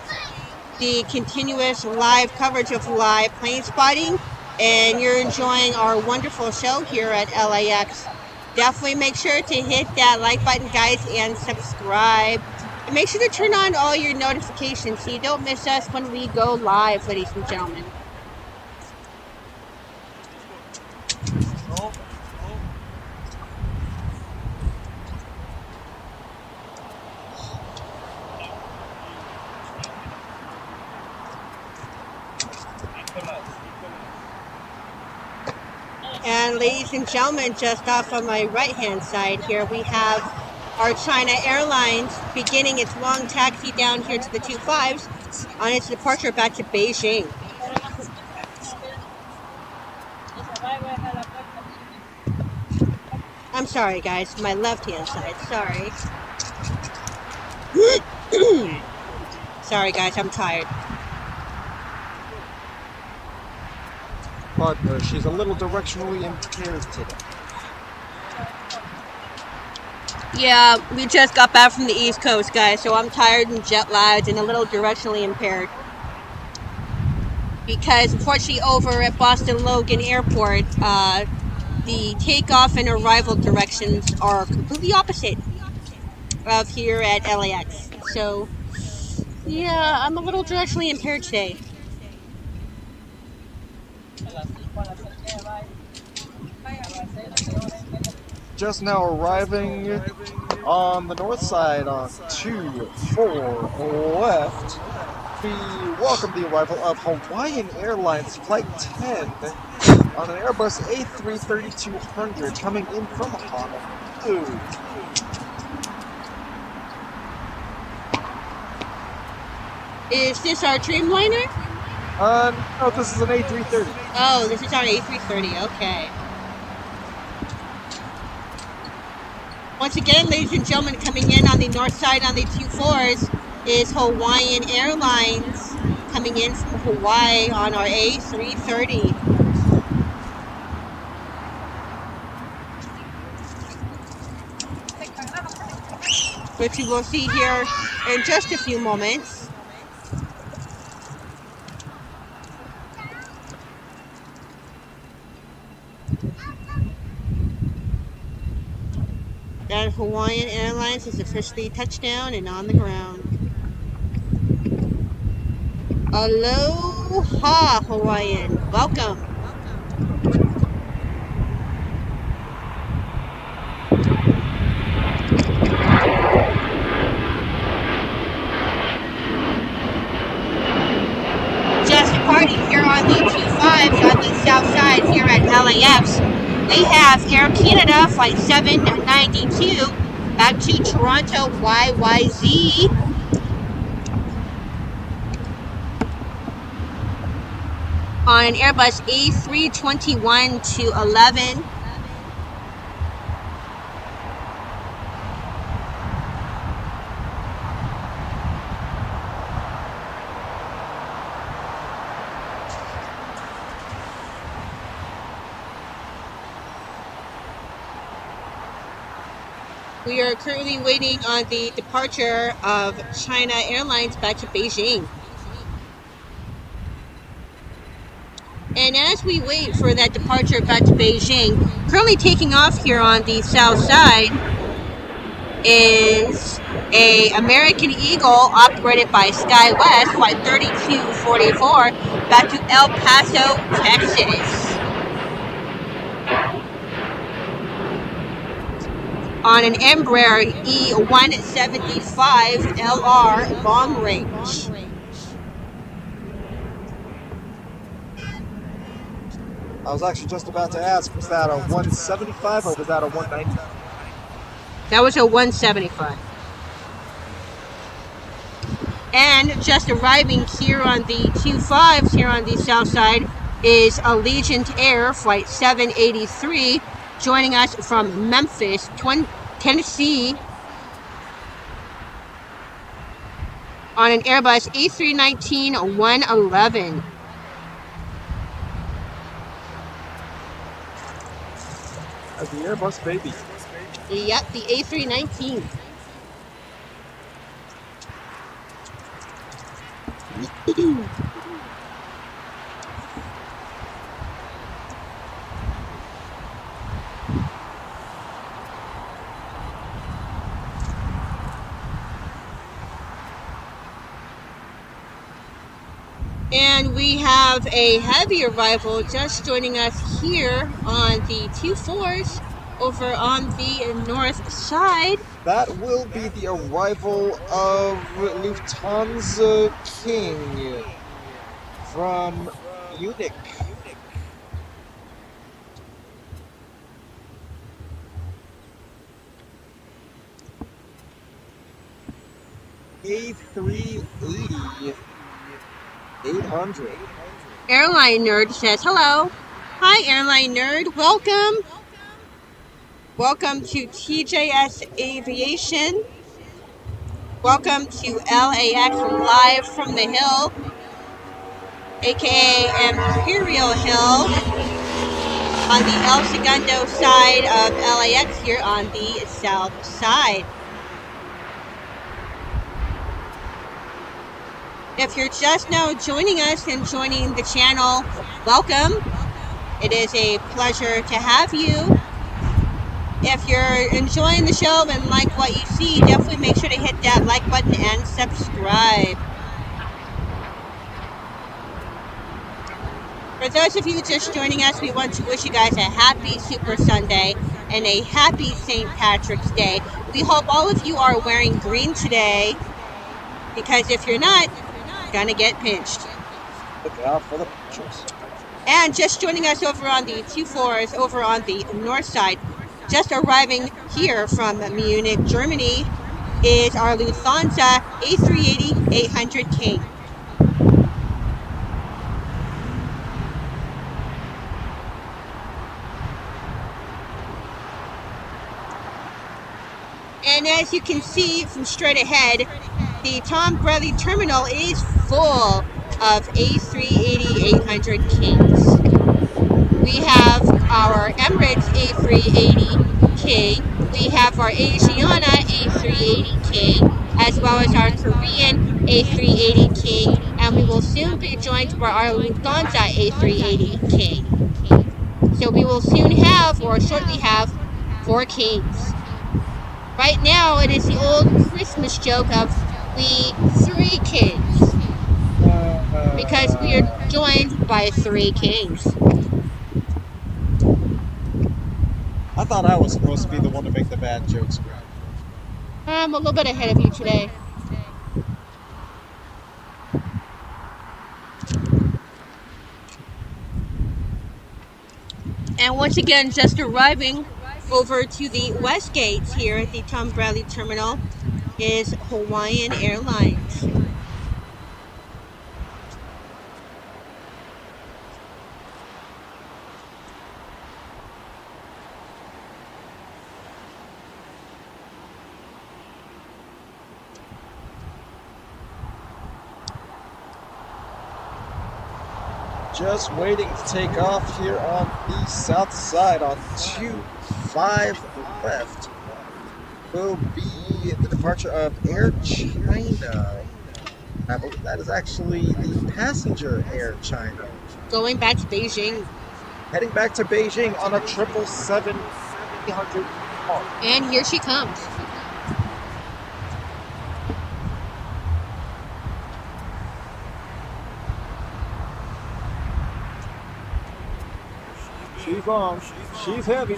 the continuous live coverage of live plane spotting and you're enjoying our wonderful show here at LAX, definitely make sure to hit that like button, guys, and subscribe. And make sure to turn on all your notifications so you don't miss us when we go live, ladies and gentlemen. And ladies and gentlemen, just off on my right-hand side here, we have our China Airlines beginning its long taxi down here to the 25s on its departure back to Beijing. I'm sorry, guys, my left-hand side, sorry. Sorry, guys, I'm tired. But she's a little directionally impaired today. Yeah, we just got back from the East Coast, guys, so I'm tired and jet lagged and a little directionally impaired. Because unfortunately over at Boston Logan Airport, the takeoff and arrival directions are completely opposite of here at LAX. So, yeah, I'm a little directionally impaired today. Just now arriving On the north side on 24 left, we welcome the arrival of Hawaiian Airlines Flight 10 on an Airbus A330-200 coming in from Honolulu. Is this our Dreamliner? No, this is an A330. Oh, this is our A330. Okay. Once again, ladies and gentlemen, coming in on the north side on the 24s is Hawaiian Airlines coming in from Hawaii on our A330. Which we will see here in just a few moments. That Hawaiian Airlines is officially touchdown and on the ground. Aloha, Hawaiian. Welcome. Just departing here on the 25s on the south side here at LAX. We have Air Canada Flight 792 back to Toronto YYZ. On an Airbus A321-11. We are currently waiting on the departure of China Airlines back to Beijing. And as we wait for that departure back to Beijing, currently taking off here on the south side is a American Eagle operated by SkyWest Flight 3244 back to El Paso, Texas. On an Embraer E175 LR long range. I was actually just about to ask, was that a 175 or was that a 190? That was a 175. And just arriving here on the 25s here on the south side is Allegiant Air Flight 783 joining us from Memphis, Tennessee on an Airbus A319-111. That's the Airbus baby. Yep, the A319. And we have a heavy arrival just joining us here on the 24s over on the north side. That will be the arrival of Lufthansa King from Munich. A380 800. Airline Nerd says hello. Hi, Airline Nerd. Welcome. Welcome to TJS Aviation. Welcome to LAX Live from the Hill, aka Imperial Hill, on the El Segundo side of LAX here on the south side. If you're just now joining us and joining the channel, welcome. It is a pleasure to have you. If you're enjoying the show and like what you see, definitely make sure to hit that like button and subscribe. For those of you just joining us, we want to wish you guys a happy Super Sunday and a happy St. Patrick's Day. We hope all of you are wearing green today, because if you're not, gonna get pinched. Look out for the pictures. And just joining us over on the 2 floors over on the north side, just arriving here from Munich, Germany, is our Lufthansa A380 800K. And as you can see from straight ahead, the Tom Bradley terminal is full of A380 800Ks. We have our Emirates A380K, we have our Asiana A380K, as well as our Korean A380K, and we will soon be joined by our Lufthansa A380K. So we will soon have, or shortly have, 4 Ks. Right now, it is the old Christmas joke of we 3 kids, because we are joined by 3 kings. I thought I was supposed to be the one to make the bad jokes. I'm a little bit ahead of you today. And once again, just arriving over to the west gates here at the Tom Bradley Terminal is Hawaiian Airlines. Just waiting to take off here on the south side on 25 left will be the departure of Air China. I believe that is actually the passenger Air China. Going back to Beijing. Heading back to Beijing on a 777-300. And here she comes. She's on. She's heavy.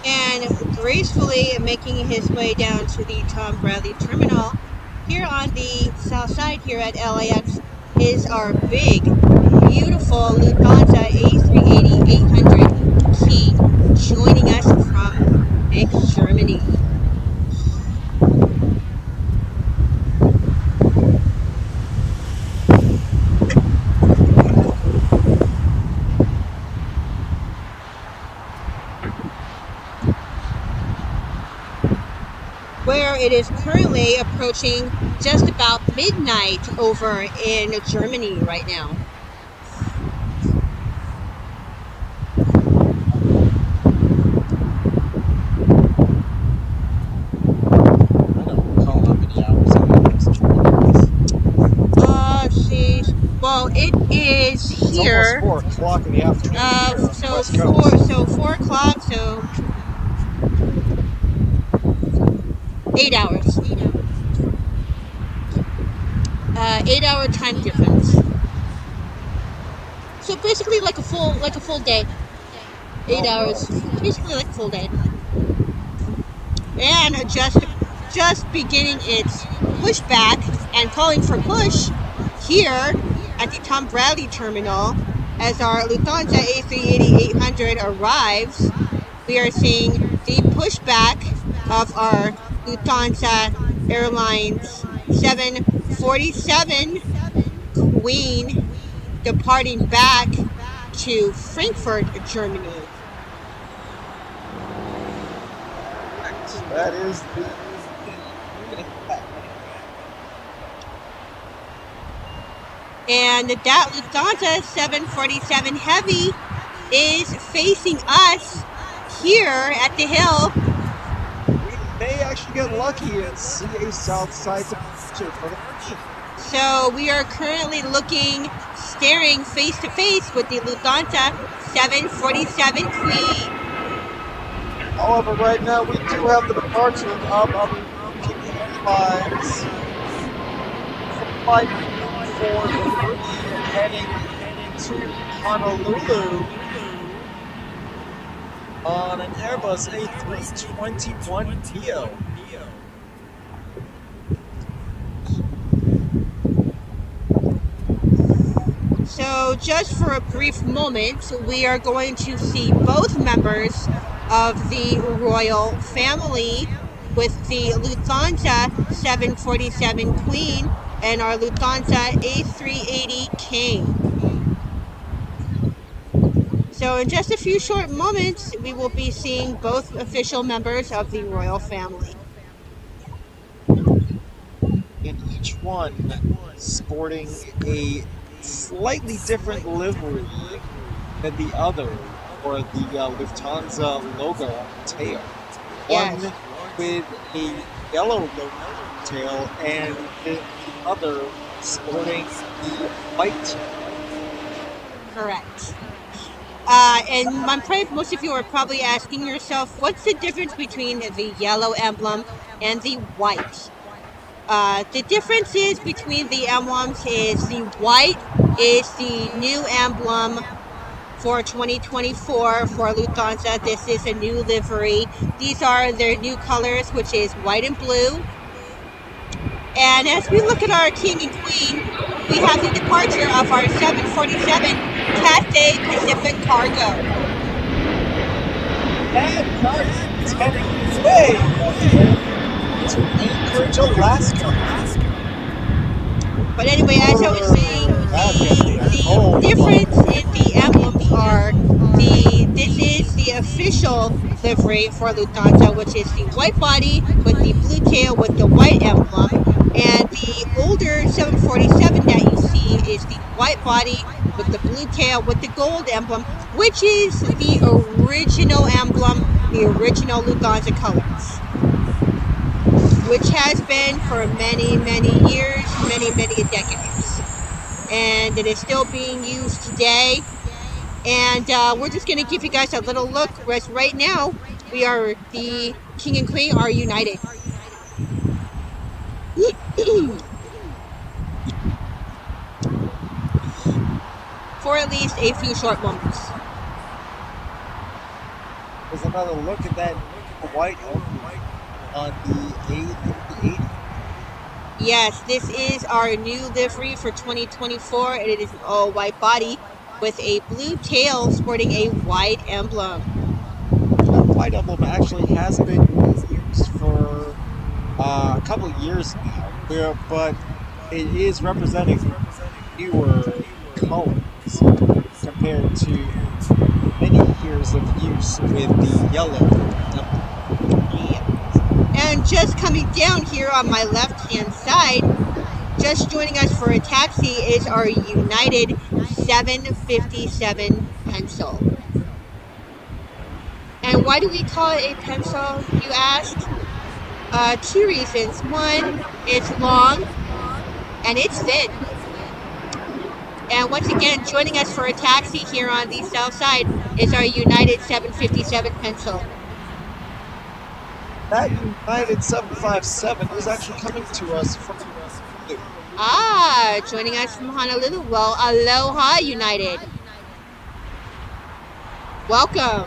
And gracefully making his way down to the Tom Bradley Terminal here on the south side here at LAX is our big, beautiful Lufthansa A380 800K joining us from Munich, Germany. Where it is currently approaching just about midnight over in Germany right now. Geez. Well, it is here. It's almost 4 o'clock in the afternoon. So 4 o'clock, so 8 hours. 8-hour time difference. So basically like a full day. 8 hours. Basically like a full day. And just beginning its pushback and calling for push here at the Tom Bradley Terminal as our Lufthansa A380 800 arrives. We are seeing the pushback of our Lufthansa Airlines 747 Queen departing back to Frankfurt, Germany. That is the and that Lufthansa 747 Heavy is facing us here at the hill. We may actually get lucky and see a south side departure for the team. So we are currently staring face to face with the Lufthansa 747 Queen. However, right now we do have the departure of American Airlines Flight 430 heading to Honolulu on an Airbus A321neo. So just for a brief moment, we are going to see both members of the royal family with the Lufthansa 747 Queen and our Lufthansa A380 King. So in just a few short moments, we will be seeing both official members of the royal family. And each one sporting a slightly different livery than the other, or the Lufthansa logo on the tail. Yes. One with a yellow logo on the tail, and the other sporting the white. Correct. And most of you are probably asking yourself, what's the difference between the yellow emblem and the white? The difference is between the emblems is the white is the new emblem for 2024 for Lufthansa. This is a new livery. These are their new colors, which is white and blue. And as we look at our King and Queen, we have the departure of our 747 Cathay Pacific Cargo. And Cargo is heading way to Anchorage, Alaska. But anyway, as I was saying, the difference in the emblems are this is the official livery for Lufthansa, which is the white body with the blue tail with the white emblem, and the older 747 that you see is the white body with the blue tail with the gold emblem, which is the original emblem, the original Lufthansa colors, which has been for many, many years, many, many decades. And it is still being used today. And we're just going to give you guys a little look. Right now, the King and Queen are united. For at least a few short moments. There's another look at that white emblem on the A380. Yes, this is our new livery for 2024, and it is an all-white body with a blue tail sporting a white emblem. That white emblem actually has been used for a couple of years now, but it is representing newer colors compared to many years of use with the yellow emblem. And just coming down here on my left-hand side, just joining us for a taxi is our United 757 pencil. And why do we call it a pencil, you ask? Two reasons. One, it's long and it's thin. And once again, joining us for a taxi here on the south side is our United 757 pencil. That United 757 is actually coming to us from Honolulu. Ah, joining us from Honolulu. Well, aloha, United. Welcome.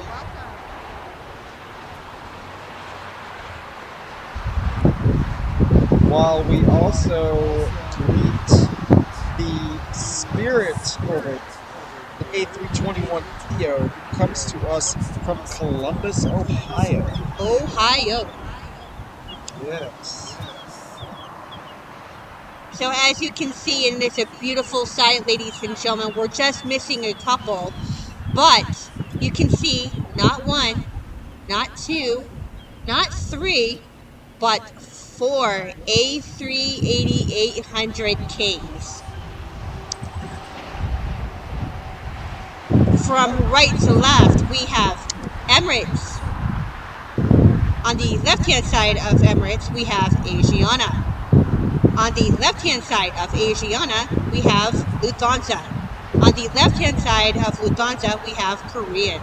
While we also greet the Spirit over the A321neo who comes to us from Columbus, Ohio. Ohio. Yes. So as you can see, and it's a beautiful sight, ladies and gentlemen, we're just missing a couple. But you can see not one, not two, not three, but 4 A380-800 Kings. From right to left, we have Emirates On the left-hand side of Emirates, we have Asiana. On the left-hand side of Asiana, we have Lufthansa. On the left-hand side of Lufthansa, we have Korean.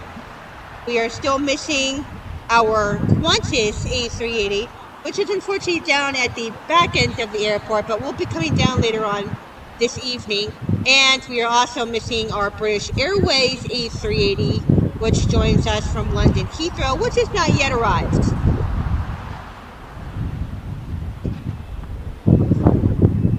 We are still missing our Qantas A380, which is unfortunately down at the back end of the airport, but will be coming down later on this evening. And we are also missing our British Airways A380, which joins us from London Heathrow, which has not yet arrived.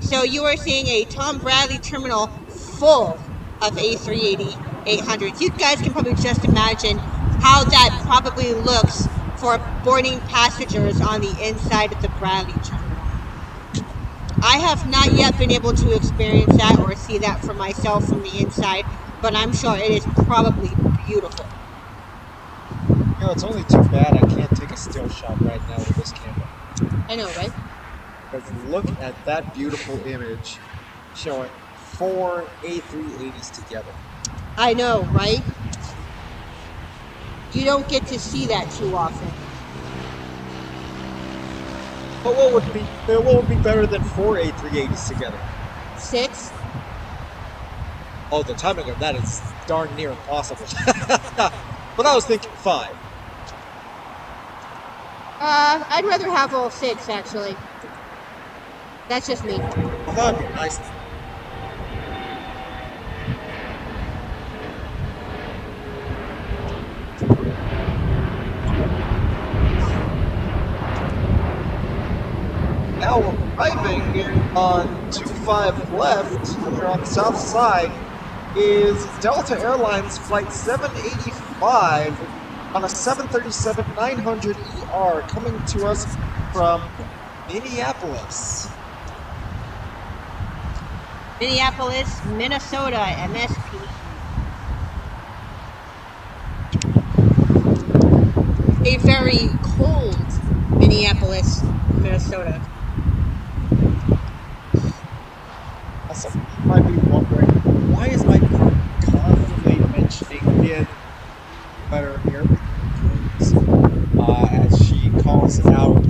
So you are seeing a Tom Bradley terminal full of A380-800s. You guys can probably just imagine how that probably looks for boarding passengers on the inside of the Bradley terminal. I have not yet been able to experience that or see that for myself from the inside, but I'm sure it is probably beautiful. You know, it's only too bad I can't take a still shot right now with this camera. I know, right? Because look at that beautiful image showing 4 A380s together. I know, right? You don't get to see that too often. But what would be better than 4 A380s together? 6? Oh, the timing of that is darn near impossible. But I was thinking 5. I'd rather have all 6, actually. That's just me. Well, that'd be nice. Now arriving on 25 left, here on the south side, is Delta Airlines Flight 785 on a 737-900ER coming to us from Minneapolis. Minneapolis, Minnesota, MSP. A very cold Minneapolis, Minnesota. Also, you might be wondering, why is my crew constantly mentioning the better airplanes as she calls out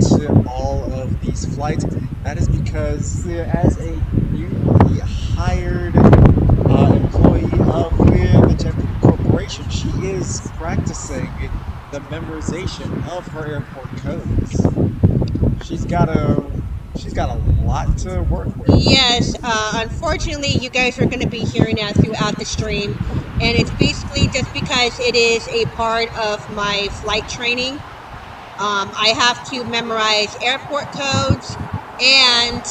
all of these flights? That is because as a newly hired employee of the JetBlue Corporation, she is practicing the memorization of her airport codes. She's got a lot to work with. Yes, unfortunately, you guys are going to be hearing that throughout the stream, and it's basically just because it is a part of my flight training. I have to memorize airport codes and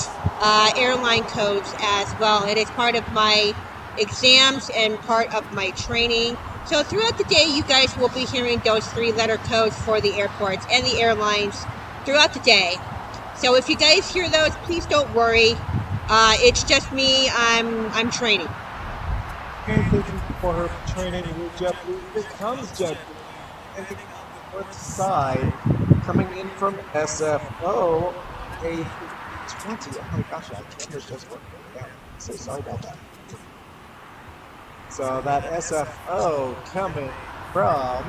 airline codes as well. It is part of my exams and part of my training. So throughout the day, you guys will be hearing those 3-letter codes for the airports and the airlines throughout the day. So if you guys hear those, please don't worry. It's just me. I'm training. And thank you for her training with JetBlue. Here comes JetBlue. And the north side, coming in from SFO, A320. Oh my gosh, I can't hear just working. Yeah, so sorry about that. So that SFO coming from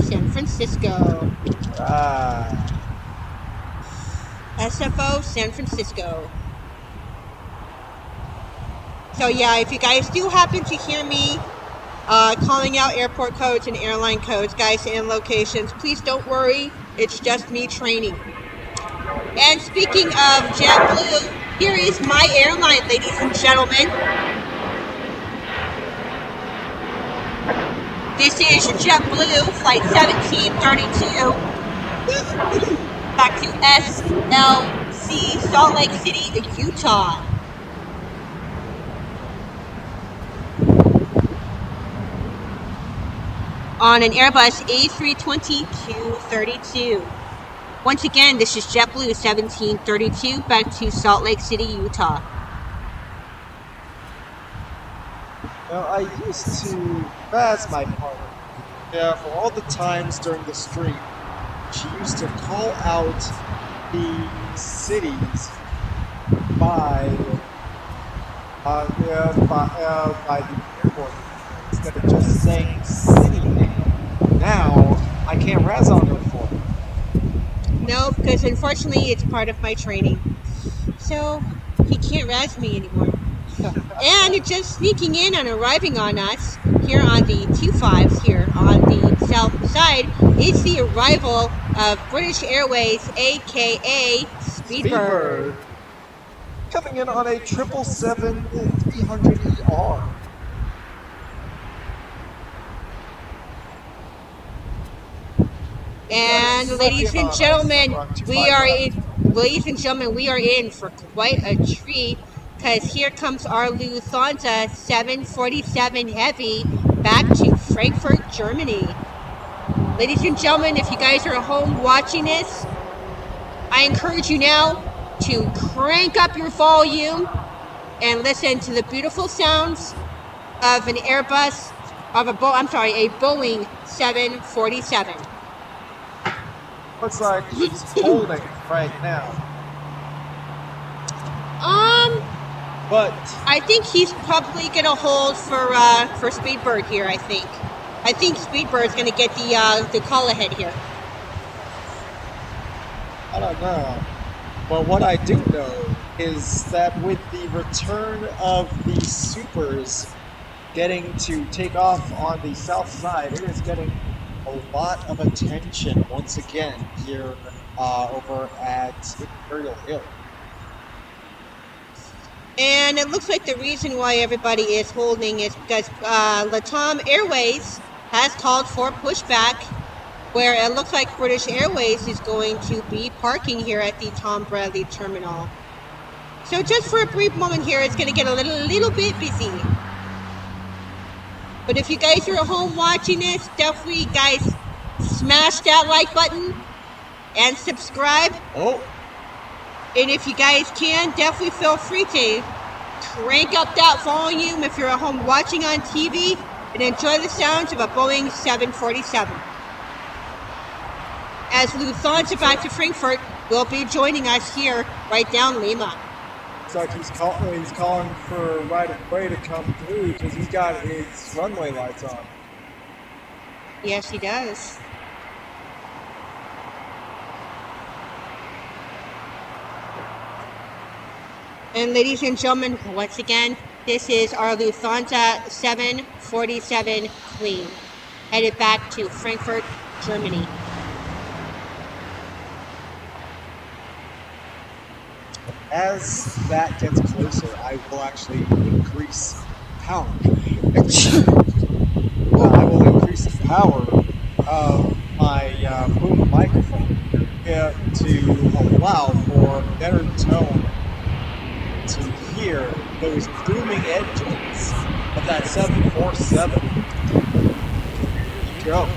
San Francisco. SFO, San Francisco. So yeah, if you guys do happen to hear me calling out airport codes and airline codes, guys, and locations, please don't worry. It's just me training. And speaking of JetBlue, here is my airline, ladies and gentlemen. This is JetBlue Flight 1732. Back to SLC, Salt Lake City, Utah. On an Airbus A320-232. Once again, this is JetBlue 1732, back to Salt Lake City, Utah. Now, I used to, as my partner, for all the times during the stream, she used to call out the cities by the airport instead of just saying city name. Now I can't razz on her for it. Nope, because unfortunately it's part of my training. So he can't razz me anymore. And just sneaking in and arriving on us here on the 25s here on the south side is the arrival of British Airways, aka Speedbird. Coming in on a 777-300ER. And ladies and gentlemen, we are in for quite a treat, because here comes our Lufthansa 747 Heavy back to Frankfurt, Germany. Ladies and gentlemen, if you guys are at home watching this, I encourage you now to crank up your volume and listen to the beautiful sounds of a Boeing 747. Looks like he's holding right now. But I think he's probably gonna hold for Speedbird here. I think Speedbird's gonna get the call ahead here. I don't know. But what I do know is that with the return of the Supers getting to take off on the south side, it is getting a lot of attention once again here over at Imperial Hill. And it looks like the reason why everybody is holding is because Latam Airways has called for pushback, where it looks like British Airways is going to be parking here at the Tom Bradley terminal. So just for a brief moment here, it's going to get a little bit busy. But if you guys are at home watching this, definitely guys smash that like button and subscribe. Oh. And if you guys can, definitely feel free to crank up that volume if you're at home watching on TV and enjoy the sounds of a Boeing 747. As Lufthansa back to Frankfurt will be joining us here right down Lima. Looks like he's calling for right of way to come through because he's got his runway lights on. Yes, he does. And ladies and gentlemen, once again, this is our Lufthansa 747 Queen, headed back to Frankfurt, Germany. As that gets closer, I will actually increase power. I will increase the power of my boom microphone to allow for better tone to hear those booming engines of that 747. Go.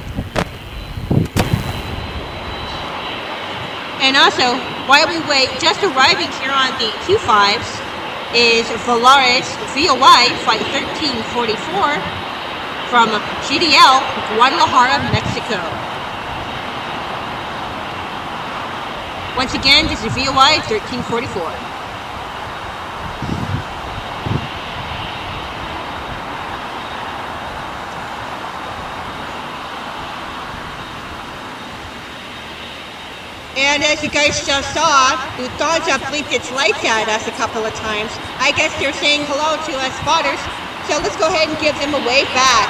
And also, while we wait, just arriving here on the 25s is Volaris VOI Flight 1344 from GDL, Guadalajara, Mexico. Once again, this is VOI 1344. And as you guys just saw, Lufthansa blinked its lights at us a couple of times. I guess they're saying hello to us spotters, so let's go ahead and give them a wave back.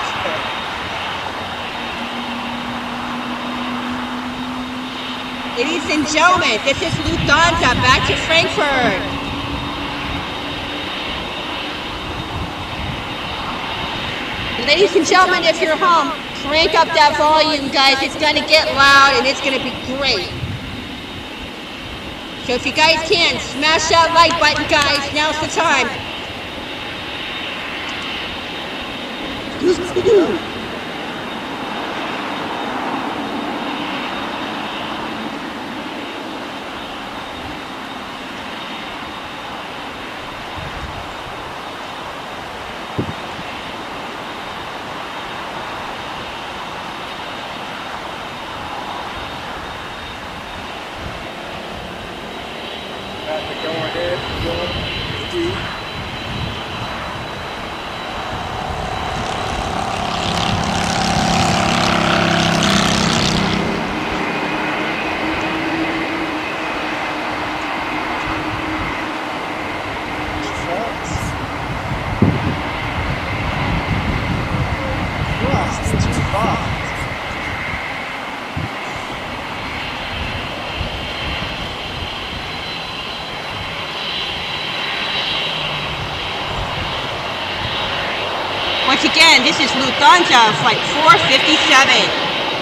Ladies and gentlemen, this is Lufthansa back to Frankfurt. Ladies and gentlemen, if you're home, crank up that volume, guys. It's going to get loud and it's going to be great. So if you guys can, smash that like button, guys. Now's the time. again, this is Lufthansa flight 457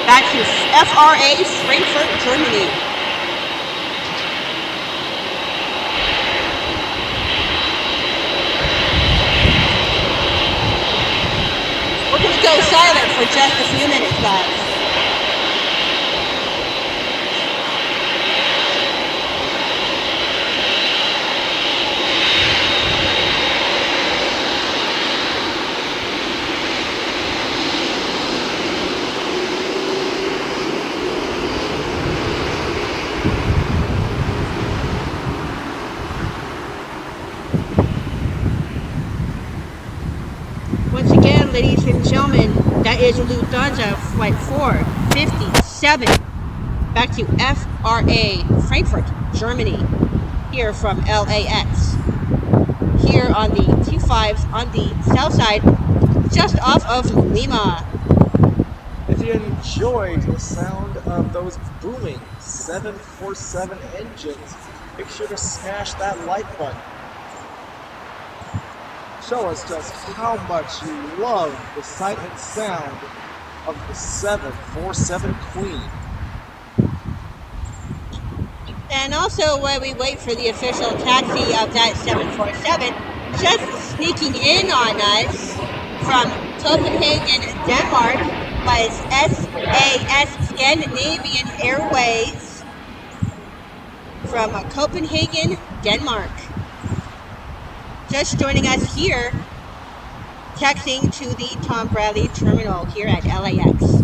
back to FRA Frankfurt, Germany. We're going to go silent for just a few minutes, guys. Once again, ladies and gentlemen, that is Lufthansa flight 457 back to FRA Frankfurt, Germany, here from LAX. Here on the T5s on the south side, just off of Lima. If you enjoyed the sound of those booming 747 engines, make sure to smash that like button. Show us just how much you love the sight and sound of the 747 Queen. And also, while we wait for the official taxi of that 747, just sneaking in on us from Copenhagen, Denmark, was SAS Scandinavian Airways from Copenhagen, Denmark. Just joining us here, taxiing to the Tom Bradley Terminal here at LAX.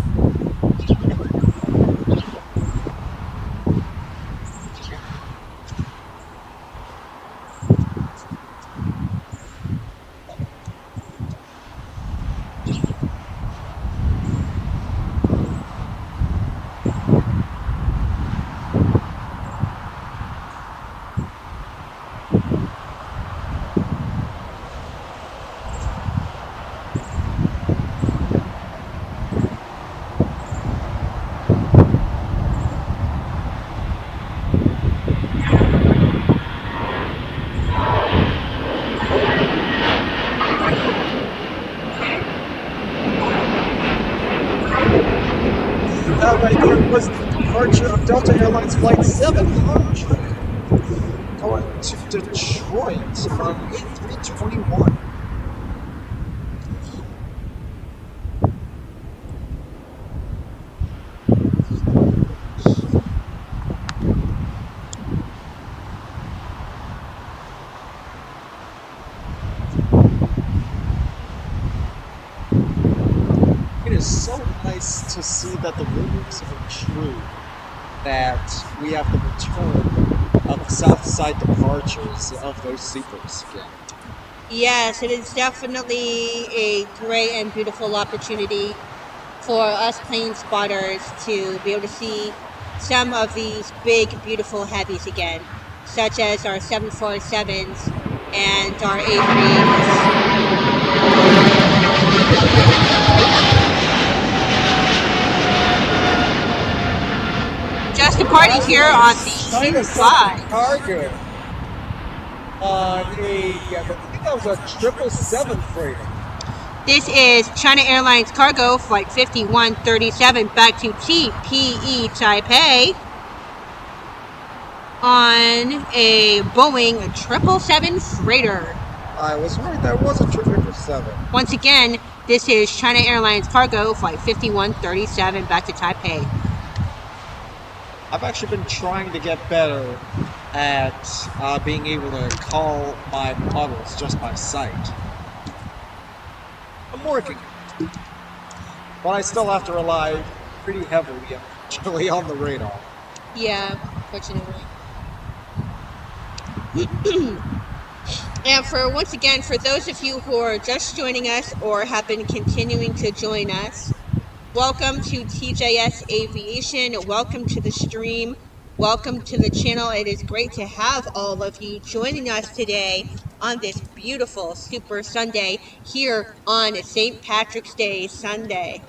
Right there was the departure of Delta Airlines Flight 700 going to Detroit on A321. It is so nice to see that the rumors are true, that we have the return of the south side departures of those sleepers again. Yes, it is definitely a great and beautiful opportunity for us plane spotters to be able to see some of these big, beautiful heavies again, such as our 747s and our A380s. Just departing here on the T5. Cargo on I think that was a 777 freighter. This is China Airlines Cargo Flight 5137 back to TPE Taipei on a Boeing 777 freighter. I was right, that was a 777. Once again, this is China Airlines Cargo Flight 5137 back to Taipei. I've actually been trying to get better at being able to call my models just by sight. I'm working, but I still have to rely pretty heavily, actually, on the radar. Yeah, fortunately. And once again, for those of you who are just joining us or have been continuing to join us, welcome to TJS Aviation. Welcome to the stream. Welcome to the channel. It is great to have all of you joining us today on this beautiful Super Sunday here on St. Patrick's Day Sunday.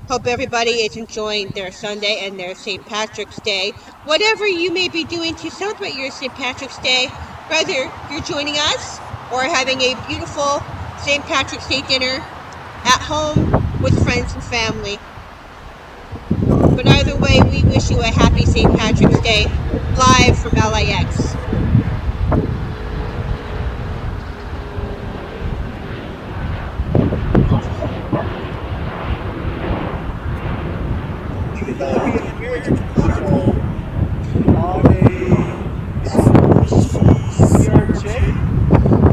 Hope everybody is enjoying their Sunday and their St. Patrick's Day. Whatever you may be doing to celebrate your St. Patrick's Day, whether you're joining us or having a beautiful St. Patrick's Day dinner at home with friends and family. But either way, we wish you a happy St. Patrick's Day live from LAX.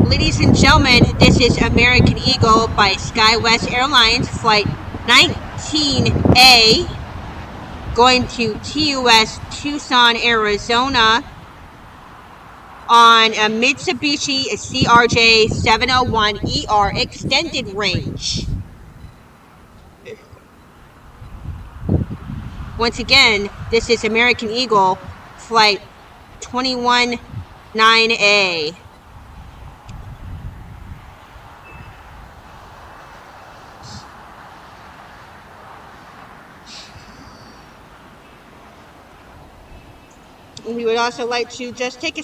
Ladies and gentlemen, this is American Eagle by SkyWest Airlines, flight 19A, going to TUS Tucson, Arizona, on a Mitsubishi CRJ 701ER extended range. Once again, this is American Eagle, flight 219A. We would also like to just take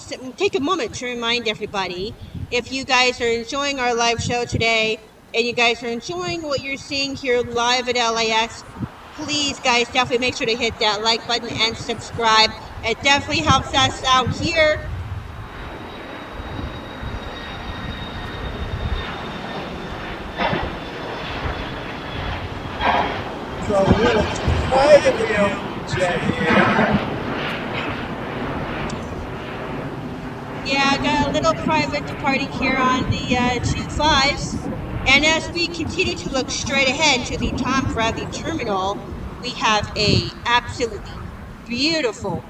a moment to remind everybody, if you guys are enjoying our live show today and you guys are enjoying what you're seeing here live at LAX, please guys definitely make sure to hit that like button and subscribe. It definitely helps us out here. So a little private jet here. Yeah, I got a little private departing here on the 25s. And as we continue to look straight ahead to the Tom Bradley Terminal, we have a absolutely beautiful,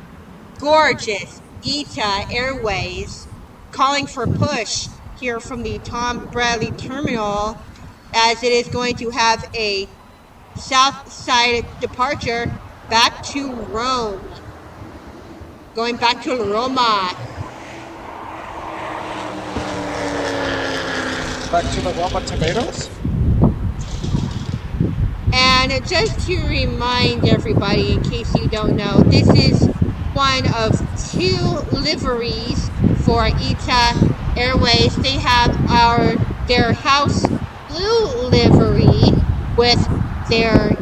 gorgeous ITA Airways calling for push here from the Tom Bradley Terminal, as it is going to have a south side departure back to Rome. Going back to Roma. Back to the Roma Tomatoes. And just to remind everybody, in case you don't know, this is one of two liveries for ITA Airways. They have their house blue livery with their,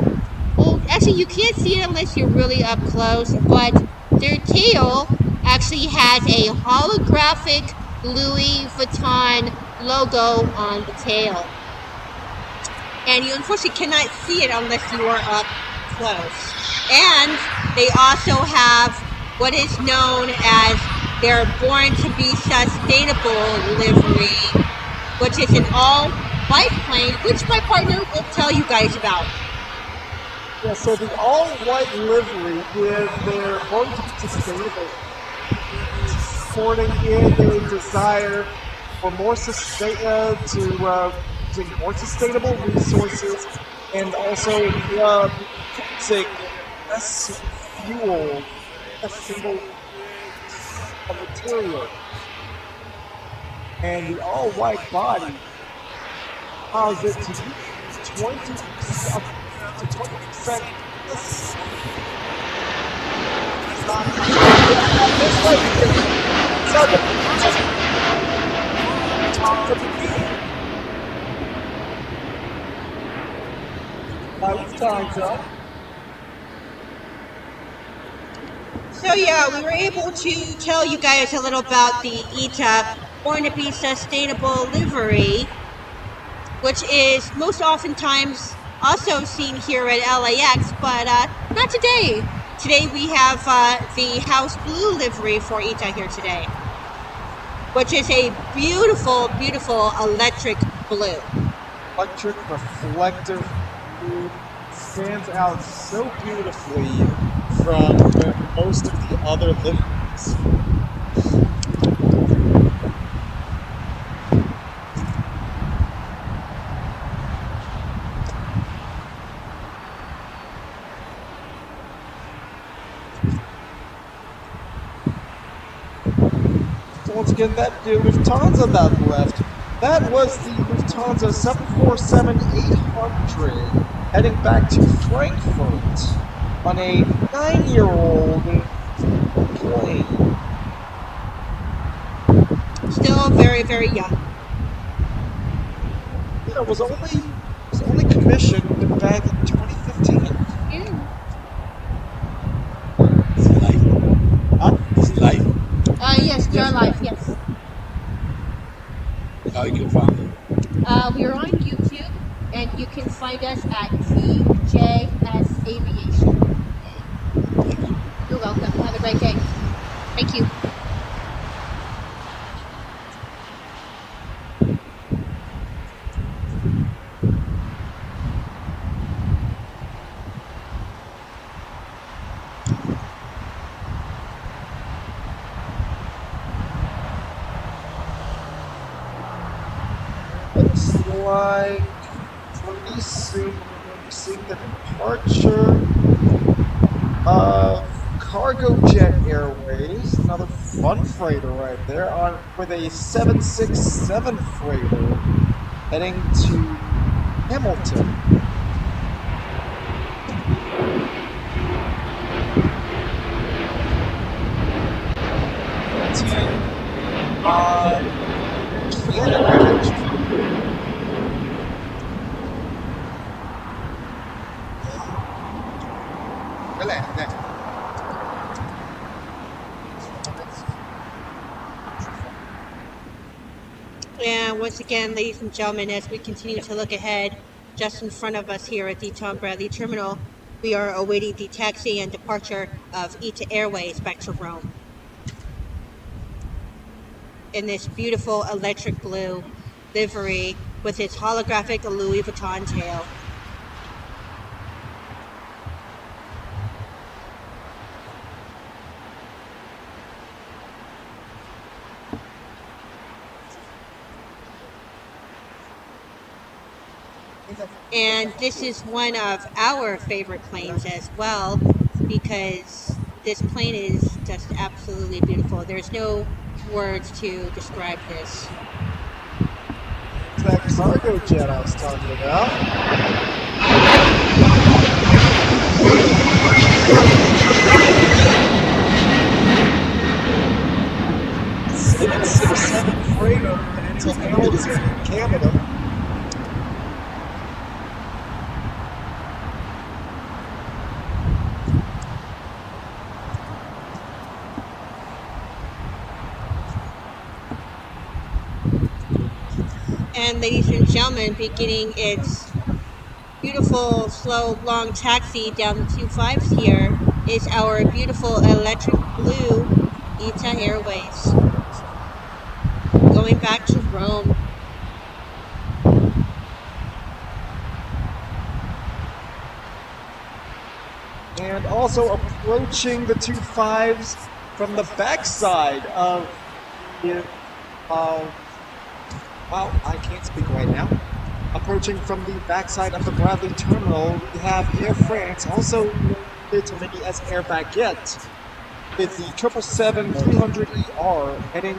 well, actually you can't see it unless you're really up close, but their tail actually has a holographic Louis Vuitton logo on the tail. And you unfortunately cannot see it unless you are up close. And they also have what is known as their Born to be Sustainable livery, which is an all-white plane, which my partner will tell you guys about. Yeah, so the all-white livery with their Born to be Sustainable, supporting in a desire for more more sustainable resources, and also using less fuel, less single material. And the all-white body allows it to use 20% less. Lufthansa. So yeah, we were able to tell you guys a little about the ITA Born to be Sustainable livery, which is most oftentimes also seen here at LAX, but not today. Today we have the house blue livery for ITA here today, which is a beautiful, beautiful electric blue. Electric reflective blue stands out so beautifully from most of the other liveries. So once again, that Lufthansa that left, that was the Lufthansa 747-800 heading back to Frankfurt on a 9-year-old plane. Still very, very young. Cessna was only commissioned back in 2015. Yeah. Is it live? Huh? Is it live? Yes, we are Yes, live. Yes. How you can find it? We are on YouTube, and you can find us at TJS Aviation. Thank you. You're welcome. Have a great day. Thank you. looks like pretty soon we're going to be seeing the departure of Cargo Jet Airways, another fun freighter right there, on with a 767 freighter heading to Hamilton. Canada. And once again, ladies and gentlemen, as we continue to look ahead, just in front of us here at the Tom Bradley Terminal, we are awaiting the taxi and departure of ITA Airways back to Rome. In this beautiful electric blue livery with its holographic Louis Vuitton tail. And this is one of our favorite planes as well, because this plane is just absolutely beautiful. There's no words to describe this. That cargo jet I was talking about. Seven freighter into Hamilton, Canada. And ladies and gentlemen, beginning its beautiful, slow, long taxi down the 25s here is our beautiful electric blue ITA Airways. Going back to Rome. And also approaching the 25s from the backside of the well, I can't speak right now. Approaching from the backside of the Bradley Terminal, we have Air France, also known to many as Air Baguette, with the 777-300ER heading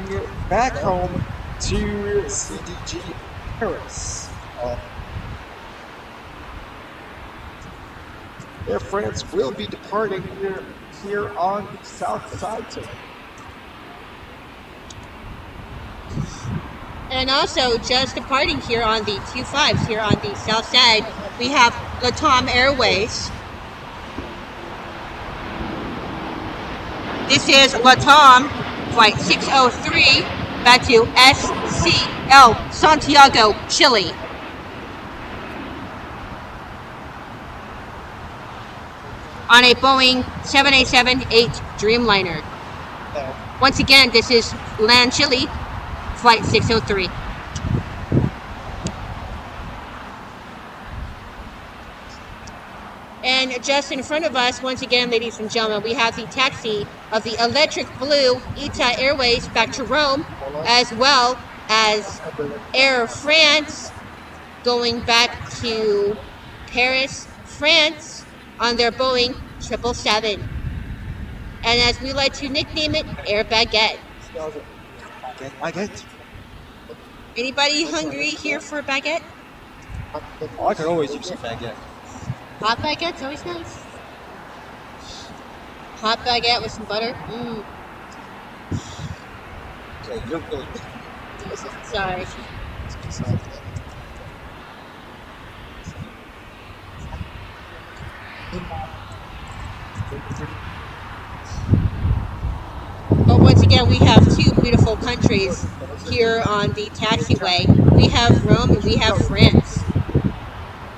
back home to CDG Paris. Air France will be departing here on the south side today. And also, just departing here on the 25s, here on the south side, we have LATAM Airways. This is LATAM Flight 603 back to SCL, Santiago, Chile. On a Boeing 787-8 Dreamliner. Once again, this is LAN Chile, Flight 603. And just in front of us, once again, ladies and gentlemen, we have the taxi of the electric blue ITA Airways back to Rome, as well as Air France going back to Paris, France on their Boeing 777. And as we like to nickname it, Air Baguette. Baguette. Anybody hungry here for a baguette? Oh, I could always use a baguette. Hot baguette's always nice. Hot baguette with some butter. Mmm. Okay, you're really Sorry. But once again, we have two beautiful countries here on the taxiway. We have Rome and we have France.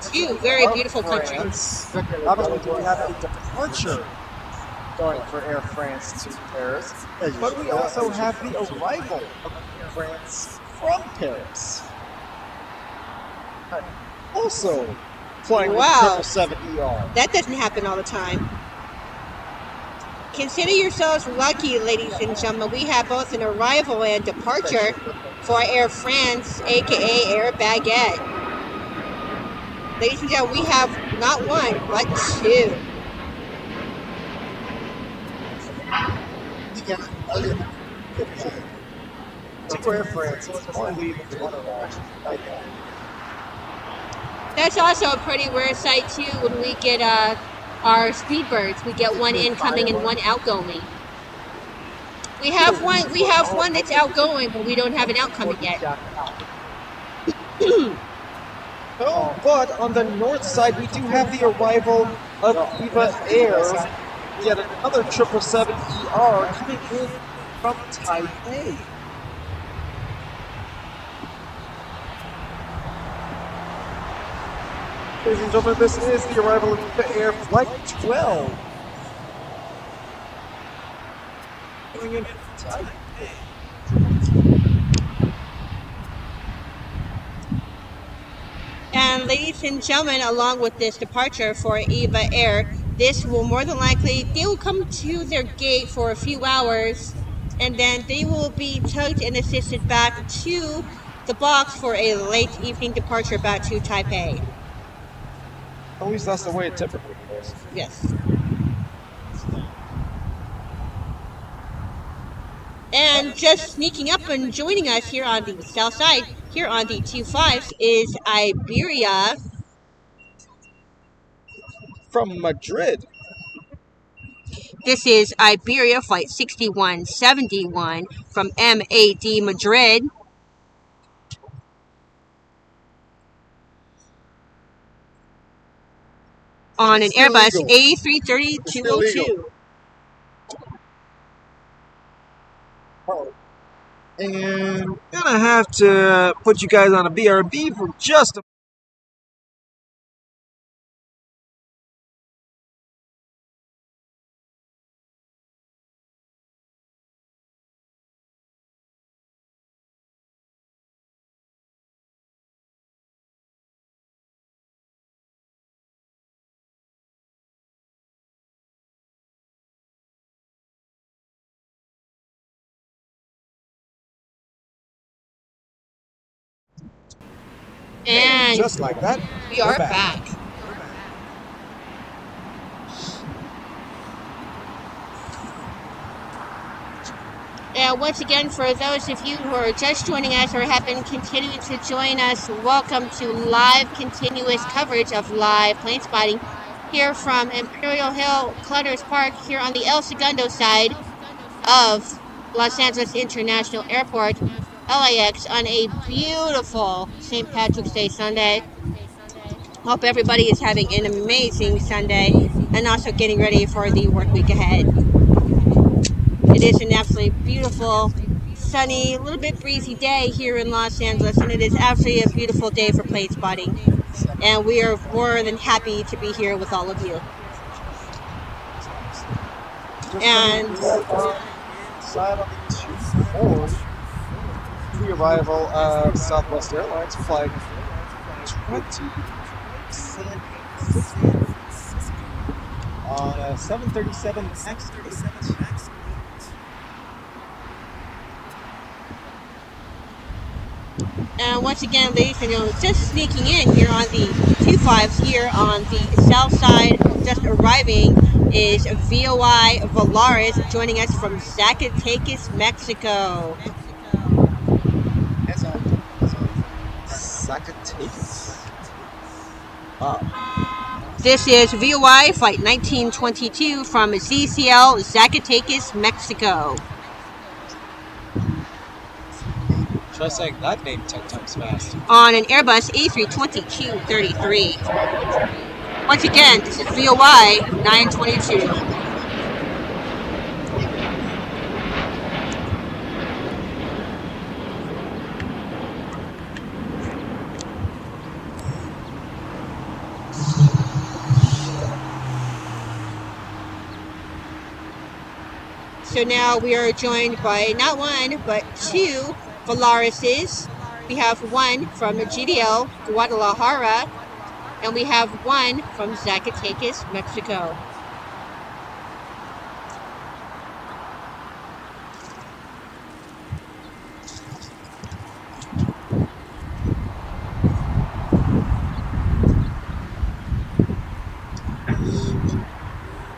Two very beautiful countries. Not only do we have a departure going for Air France to Paris, but we also have the arrival of Air France from Paris. Also flying Wow. with 777ER. That doesn't happen all the time. Consider yourselves lucky, ladies and gentlemen. We have both an arrival and departure for Air France, aka Air Baguette. Ladies and gentlemen, we have not one, but two. To Air France, only leaving one arrival. That's also a pretty rare sight too when we get our Speedbirds. We get one incoming and one outgoing. We have one that's outgoing, but we don't have an outcoming yet. Oh, but on the north side, we do have the arrival of Viva Air, yet another 777ER coming in from Taipei. Ladies and gentlemen, this is the arrival of Viva Air Flight 12. Coming in from Taipei. And ladies and gentlemen, along with this departure for Eva Air, this will more than likely, they will come to their gate for a few hours, and then they will be tugged and assisted back to the box for a late evening departure back to Taipei. At least that's the way it typically goes. Yes. And just sneaking up and joining us here on the south side, here on the 25s, is Iberia. From Madrid. This is Iberia Flight 6171 from MAD Madrid. On an Airbus A330-202. And gonna have to put you guys on a BRB for just a And just like that, we are we're back. And once again, for those of you who are just joining us or have been continuing to join us, welcome to live continuous coverage of live plane spotting here from Imperial Hill Clutters Park here on the El Segundo side of Los Angeles International Airport, LAX, on a beautiful St. Patrick's Day Sunday. Hope everybody is having an amazing Sunday and also getting ready for the work week ahead. It is an absolutely beautiful, sunny, a little bit breezy day here in Los Angeles, and it is absolutely a beautiful day for plane spotting. And we are more than happy to be here with all of you. And side on the 24, the arrival of Southwest Airlines flight 20 on a 737 MAX 8. once again, ladies and gentlemen, just sneaking in here on the 25s here on the south side, just arriving, is VOI Valaris joining us from Zacatecas, Mexico. Zacatecas. This is VOI Flight 1922 from CCL Zacatecas, Mexico. Try saying that name 10 times fast. On an Airbus A320-233. Once again, this is VOY 922. So now we are joined by not one, but two Volarises. We have one from GDL, Guadalajara, and we have one from Zacatecas, Mexico.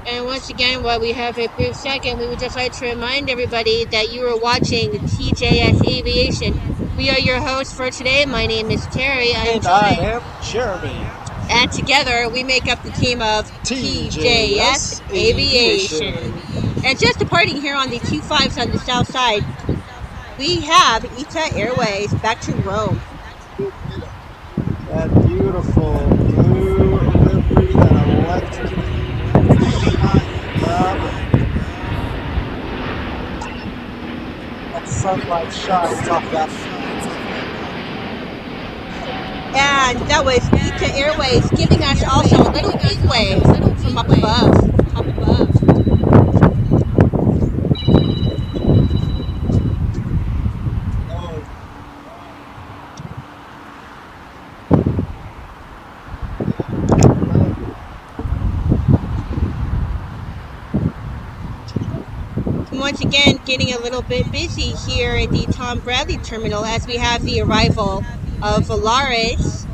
And once again, while we have a brief second, we would just like to remind everybody that you are watching TJS Aviation. We are your hosts for today. My name is Terry. And I am Jeremy. And together we make up the team of TJS Aviation. And just departing here on the 25s on the south side, we have ITA Airways back to Rome. That beautiful blue livery, that electric that sunlight shines off that. And that was ITA Airways giving us also a little heat wave from up above. Once again, getting a little bit busy here at the Tom Bradley terminal as we have the arrival of Volaris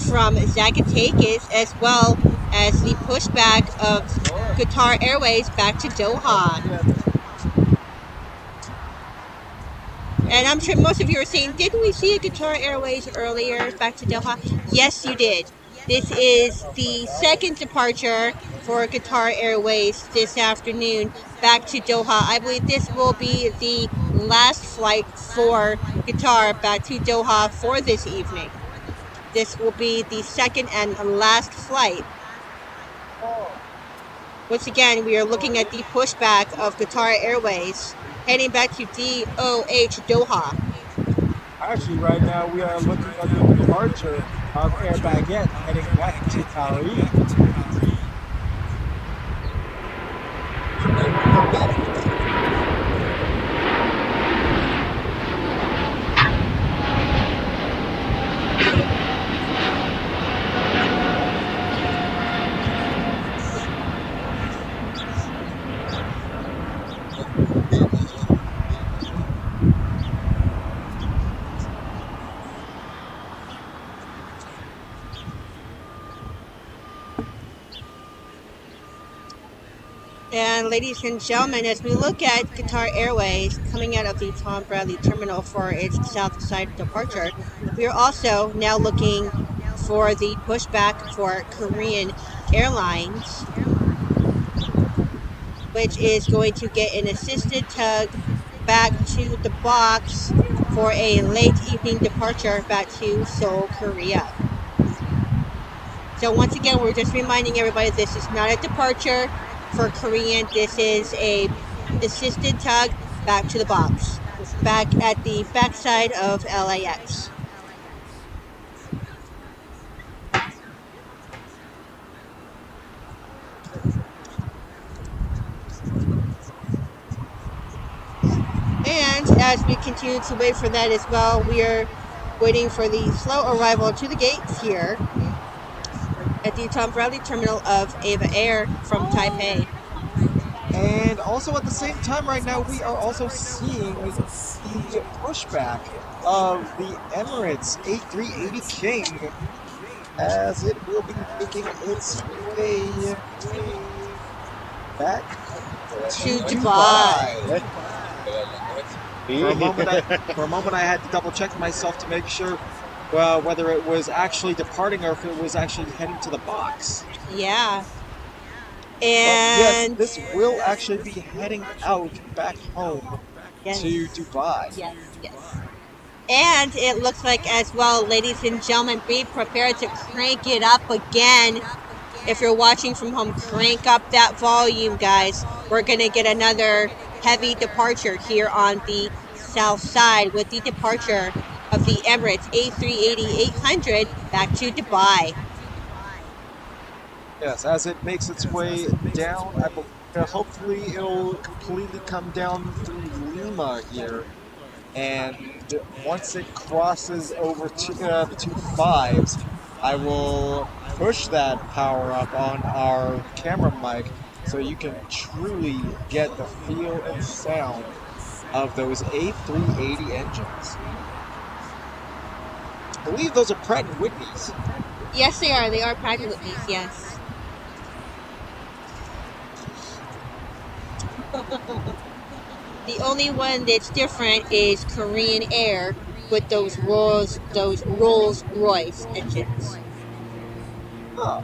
from Zacatecas, as well as the pushback of Qatar Airways back to Doha. And I'm sure most of you are saying, didn't we see a Qatar Airways earlier back to Doha? Yes, you did. This is the second departure for Qatar Airways this afternoon back to Doha. I believe this will be the last flight for Qatar back to Doha for this evening. This will be the second and last flight. Once again, we are looking at the pushback of Qatar Airways heading back to DOH Doha. Actually, right now we are looking at the departure of Air Baguette heading back to Paris. And ladies and gentlemen, as we look at Qatar Airways coming out of the Tom Bradley terminal for its south side departure, we are also now looking for the pushback for Korean Airlines, which is going to get an assisted tug back to the box for a late evening departure back to Seoul, Korea. So once again, we're just reminding everybody this is not a departure for Korean. This is a assisted tug back to the box, back at the backside of LAX. And as we continue to wait for that as well, we are waiting for the slow arrival to the gates here at the Tom Bradley terminal of Ava Air from Taipei. And also at the same time right now, we are also seeing the pushback of the Emirates A380 King as it will be making its way back to Dubai. For a moment, I had to double check myself to make sure whether it was actually departing or if it was actually heading to the box. Yeah. And And yes, this will actually be heading out back home to Dubai. Yes. And it looks like as well, ladies and gentlemen, be prepared to crank it up again If you're watching from home, crank up that volume, guys. We're going to get another heavy departure here on the south side with the departure of the Emirates A380-800 back to Dubai. Yes, as it makes its way down, hopefully it'll completely come down through Lima here. And once it crosses over the two fives, I will push that power up on our camera mic so you can truly get the feel and sound of those A380 engines. I believe those are Pratt & Whitneys. Yes, they are. They are Pratt & Whitneys, yes. The only one that's different is Korean Air with those Rolls-Royce engines. Huh.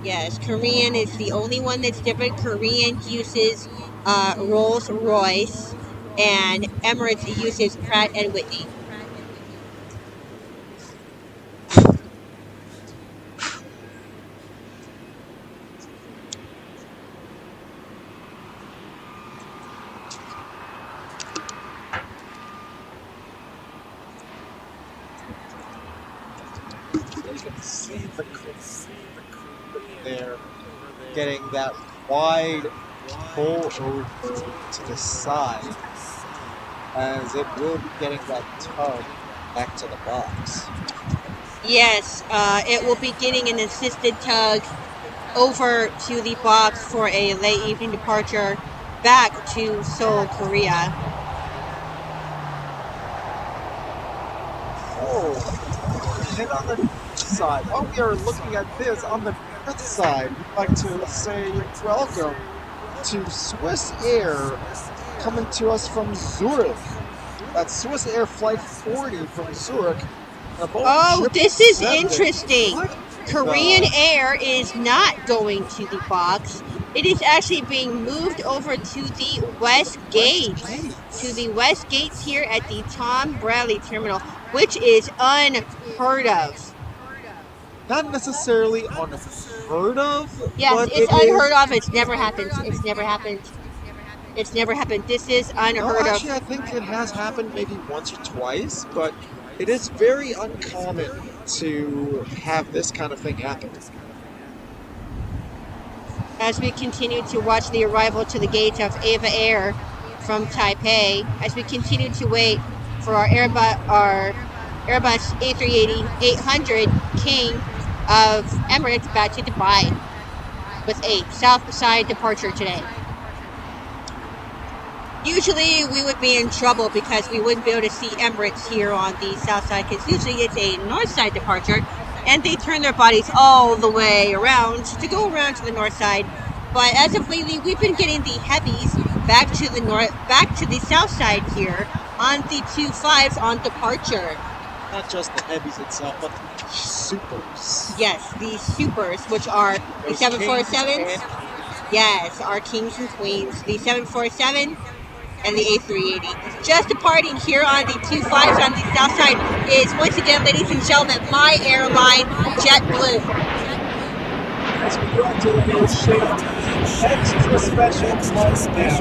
Yes, Korean is the only one that's different. Korean uses Rolls-Royce, and Emirates uses Pratt & Whitney. You can see the there, getting that wide pull over to the side, as it will be getting that tug back to the box. Yes, it will be getting an assisted tug over to the box for a late evening departure back to Seoul, Korea. Oh, and on the side, while we are looking at this, on the north side, we'd like to say welcome to Swiss Air coming to us from Zurich. That's Swiss Air Flight 40 from Zurich. Oh, this is interesting. Korean Air is not going to the box. It is actually being moved over to the West Gates. To the West Gates here at the Tom Bradley Terminal, which is unheard of. Not necessarily unheard of. Yes, but it's unheard of. It's never happened. It's never happened. It's never happened. This is unheard of. Actually, I think it has happened maybe once or twice, but it is very uncommon to have this kind of thing happen. As we continue to watch the arrival to the gate of Ava Air from Taipei, as we continue to wait for our Airbus A380-800 King of Emirates back to Dubai with a south side departure today. Usually we would be in trouble because we wouldn't be able to see Emirates here on the south side, because usually it's a north side departure and they turn their bodies all the way around to go around to the north side. But as of lately, we've been getting the heavies back to the south side here on the 25s on departure. Not just the heavies itself, but the supers. Yes, the supers, which are the 747s. Yes, our kings and queens. The 747 and the A380. Just departing here on the 25s on the south side is, once again, ladies and gentlemen, my airline, JetBlue. As we go to the extra special month now,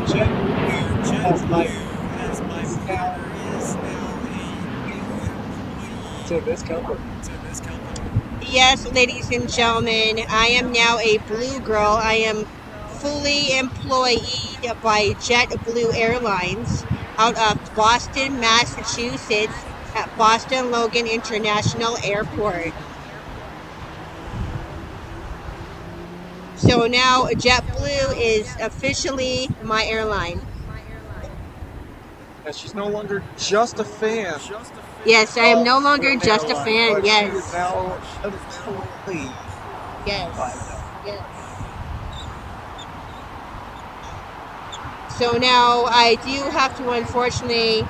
JetBlue has now to this company. Yes, ladies and gentlemen, I am now a blue girl. I am fully employed by JetBlue Airlines out of Boston, Massachusetts at Boston Logan International Airport. So now JetBlue is officially my airline. And she's no longer just a fan. Yes, I am no longer just a fan. But Yes. she is now an employee. Yes. Yes. So now I do have to, unfortunately,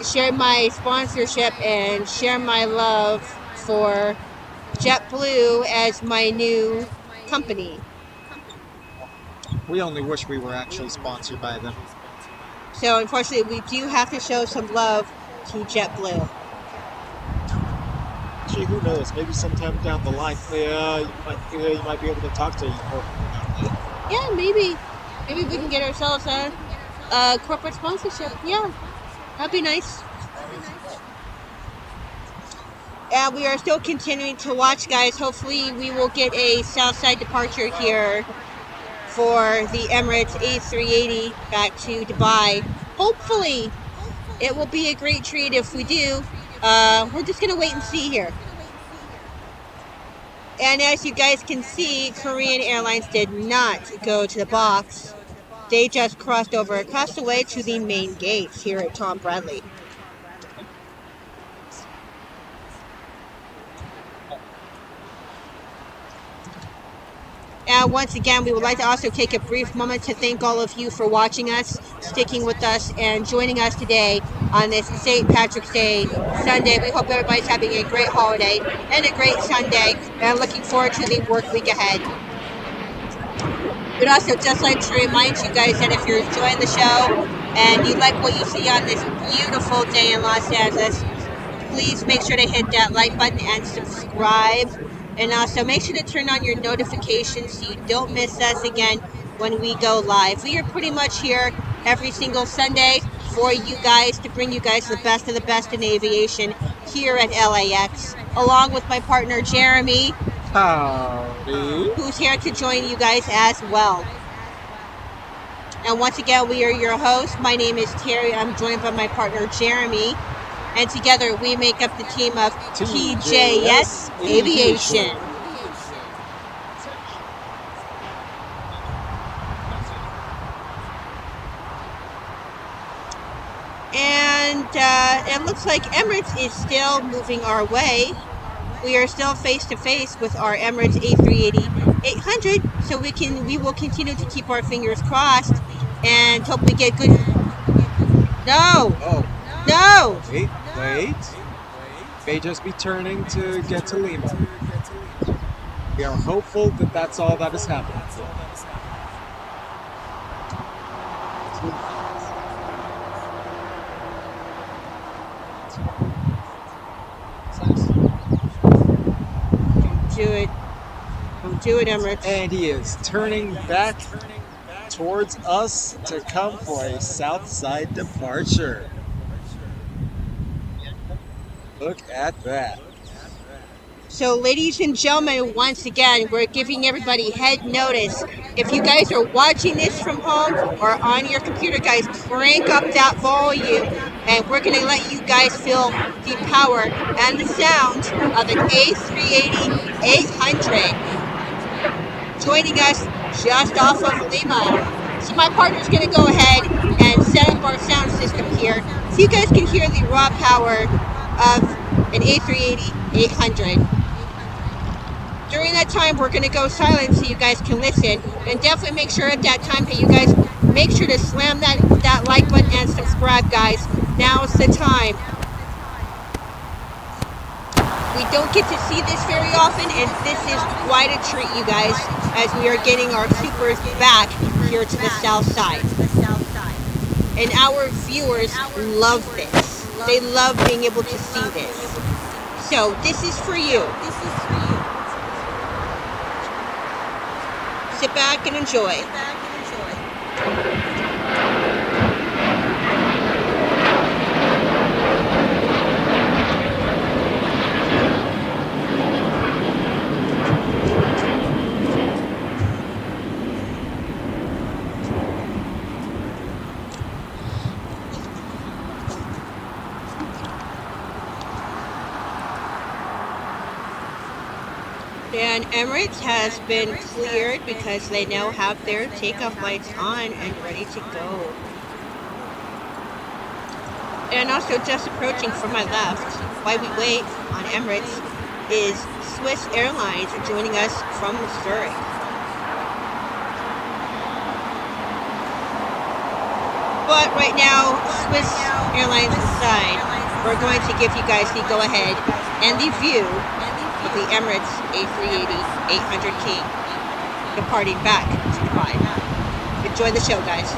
share my sponsorship and share my love for JetBlue as my new company. We only wish we were actually sponsored by them. So unfortunately, we do have to show some love to JetBlue. actually, who knows? Maybe sometime down the line, you might be able to talk to more. Yeah, maybe we can get ourselves a corporate sponsorship. Yeah, that'd be nice. And we are still continuing to watch, guys. Hopefully, we will get a Southside departure here for the Emirates A380 back to Dubai. Hopefully, it will be a great treat if we do. We're just going to wait and see here. And as you guys can see, Korean Airlines did not go to the box. They just crossed the way to the main gates here at Tom Bradley. And once again, we would like to also take a brief moment to thank all of you for watching us, sticking with us, and joining us today on this St. Patrick's Day Sunday. We hope everybody's having a great holiday and a great Sunday, and looking forward to the work week ahead. We'd also just like to remind you guys that if you're enjoying the show and you like what you see on this beautiful day in Los Angeles, please make sure to hit that like button and subscribe. And also make sure to turn on your notifications so you don't miss us again when we go live. We are pretty much here every single Sunday for you guys to bring you guys the best of the best in aviation here at LAX, along with my partner Jeremy, Howdy. who's here to join you guys as well. And once again, we are your hosts. My name is Terry. I'm joined by my partner Jeremy. And together we make up the team of TJS Aviation. And it looks like Emirates is still moving our way. We are still face to face with our Emirates A380-800, so we will continue to keep our fingers crossed and hope we get good. No. Oh. No. Wait. May just be turning to get to Lima. We are hopeful that that's all that is happening. Don't do it, Emirates. And he is turning back towards us to come for a Southside departure. Look at that. So, ladies and gentlemen, once again, we're giving everybody head notice. If you guys are watching this from home or on your computer, guys, crank up that volume, and we're going to let you guys feel the power and the sound of an A380-800 joining us just off of Lima. So my partner's going to go ahead and set up our sound system here so you guys can hear the raw power of an A380-800. During that time, we're going to go silent so you guys can listen, and definitely make sure at that time that you guys make sure to slam that like button and subscribe, guys. Now's the time. We don't get to see this very often, and this is quite a treat, you guys, as we are getting our supers back here to the south side. And our viewers love this. They love being able to see this. So this is for you. Sit back and enjoy. And Emirates has been cleared because they now have their takeoff lights on and ready to go. And also just approaching from my left, while we wait on Emirates, is Swiss Airlines joining us from Zurich. But right now, Swiss Airlines aside, we're going to give you guys the go-ahead and the view of the Emirates A380-800 King departing back to Dubai. Enjoy the show, guys.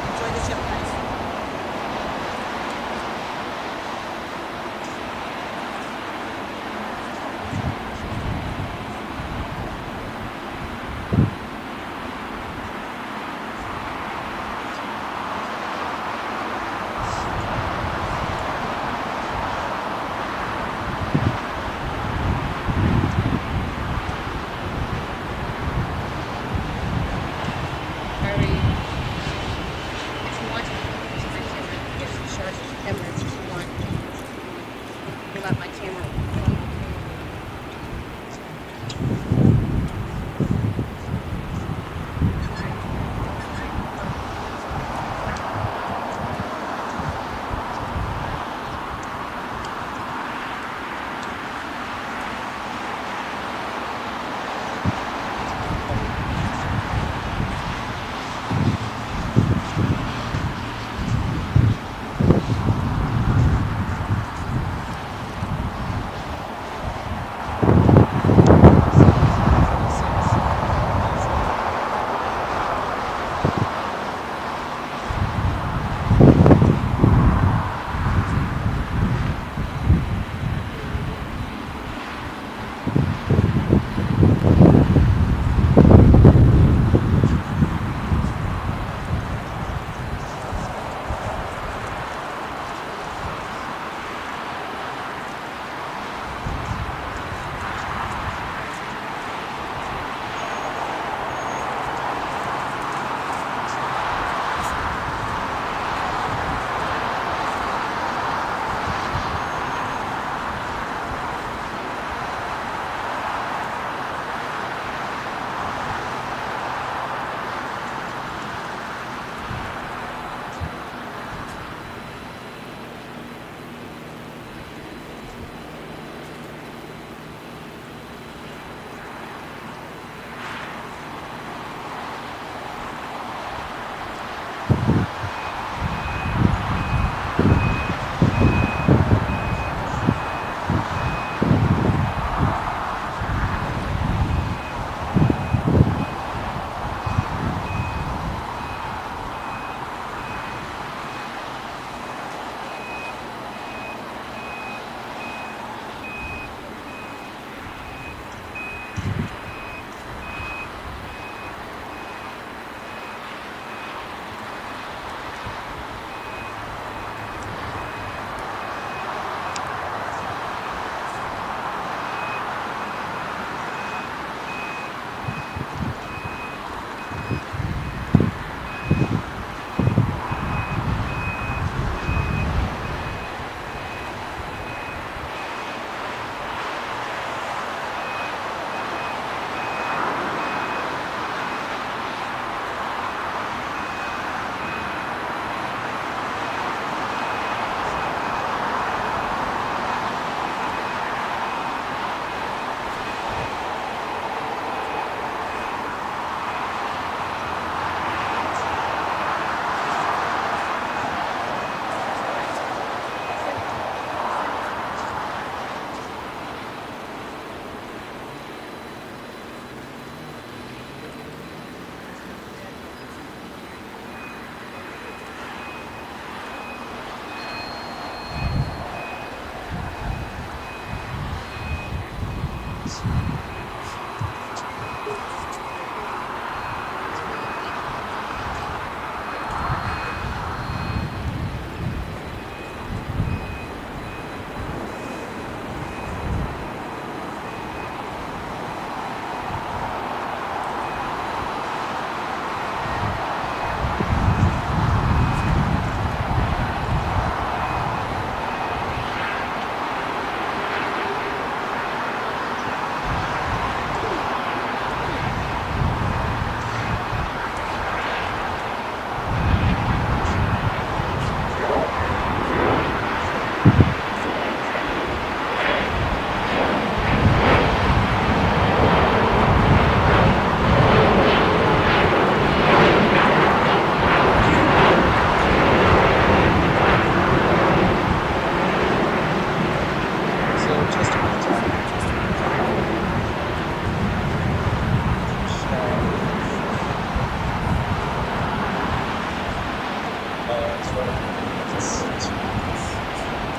Just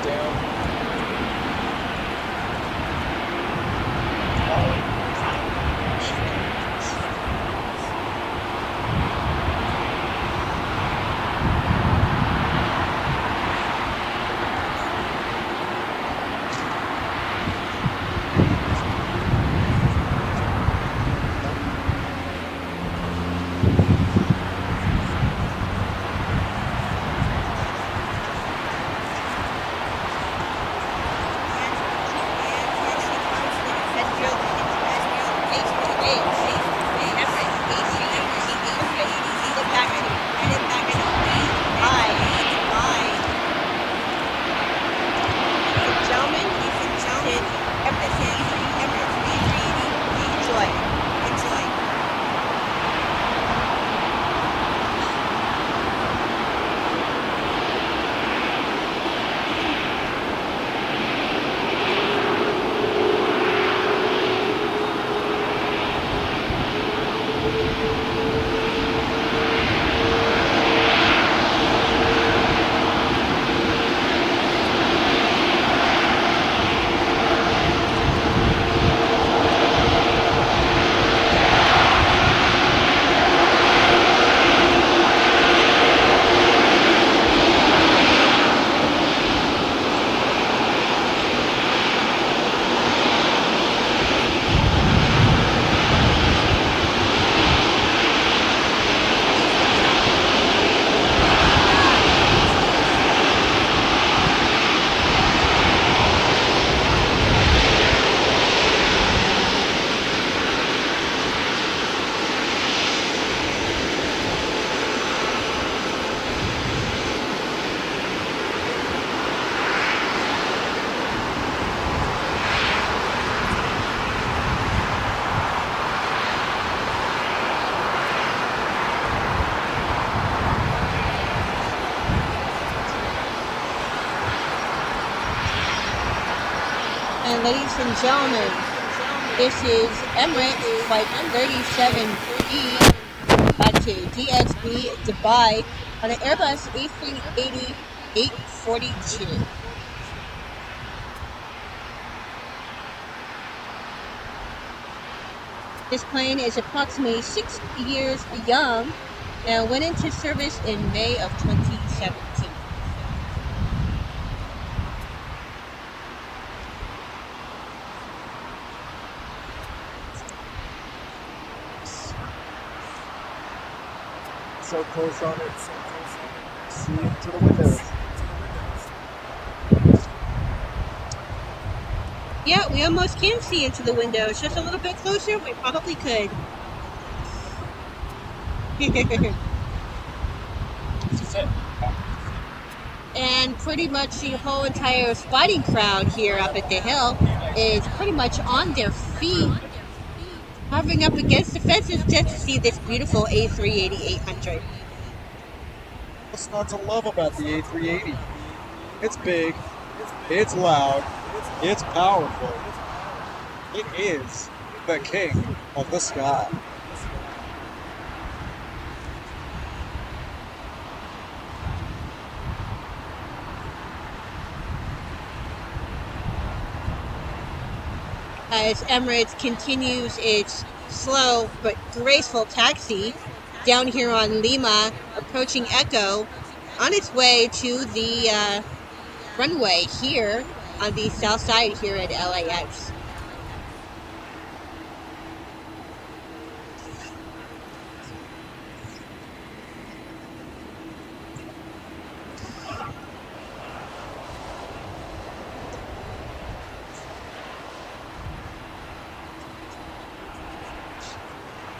down. And ladies and gentlemen, this is Emirates Flight 37B to DSB Dubai on an Airbus A380 842. This plane is approximately 6 years young and went into service in May of 2017. So close on it. See into the windows. Yeah, we almost can see into the windows. Just a little bit closer, we probably could. And pretty much the whole entire spotting crowd here up at the hill is pretty much on their feet, hovering up against the fences just to see this beautiful A380-800. What's not to love about the A380? It's big, it's loud, it's powerful. It is the king of the sky. As Emirates continues its slow but graceful taxi down here on Lima, approaching Echo, on its way to the runway here on the south side here at LAX.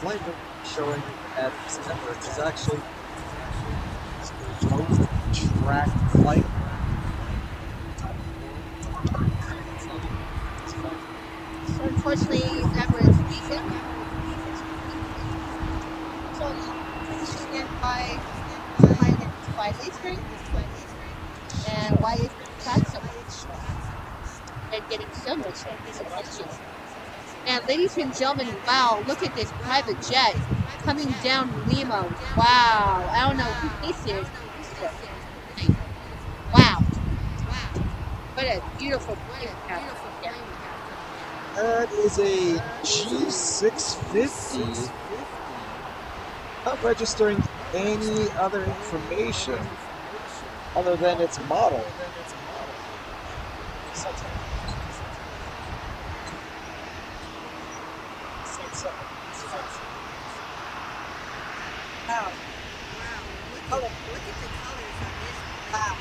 Flight showing at Emirates is actually the most tracked flight. So unfortunately, Emirates weakened. So you stand by history, and why is it tracked so much and getting so much attention? And ladies and gentlemen, wow, look at this private jet coming down Lima. Wow, I don't know who this is. What a beautiful plane we have there. That is a G650. Not registering any other information other than its model. Wow. Look at the colors on this. Wow.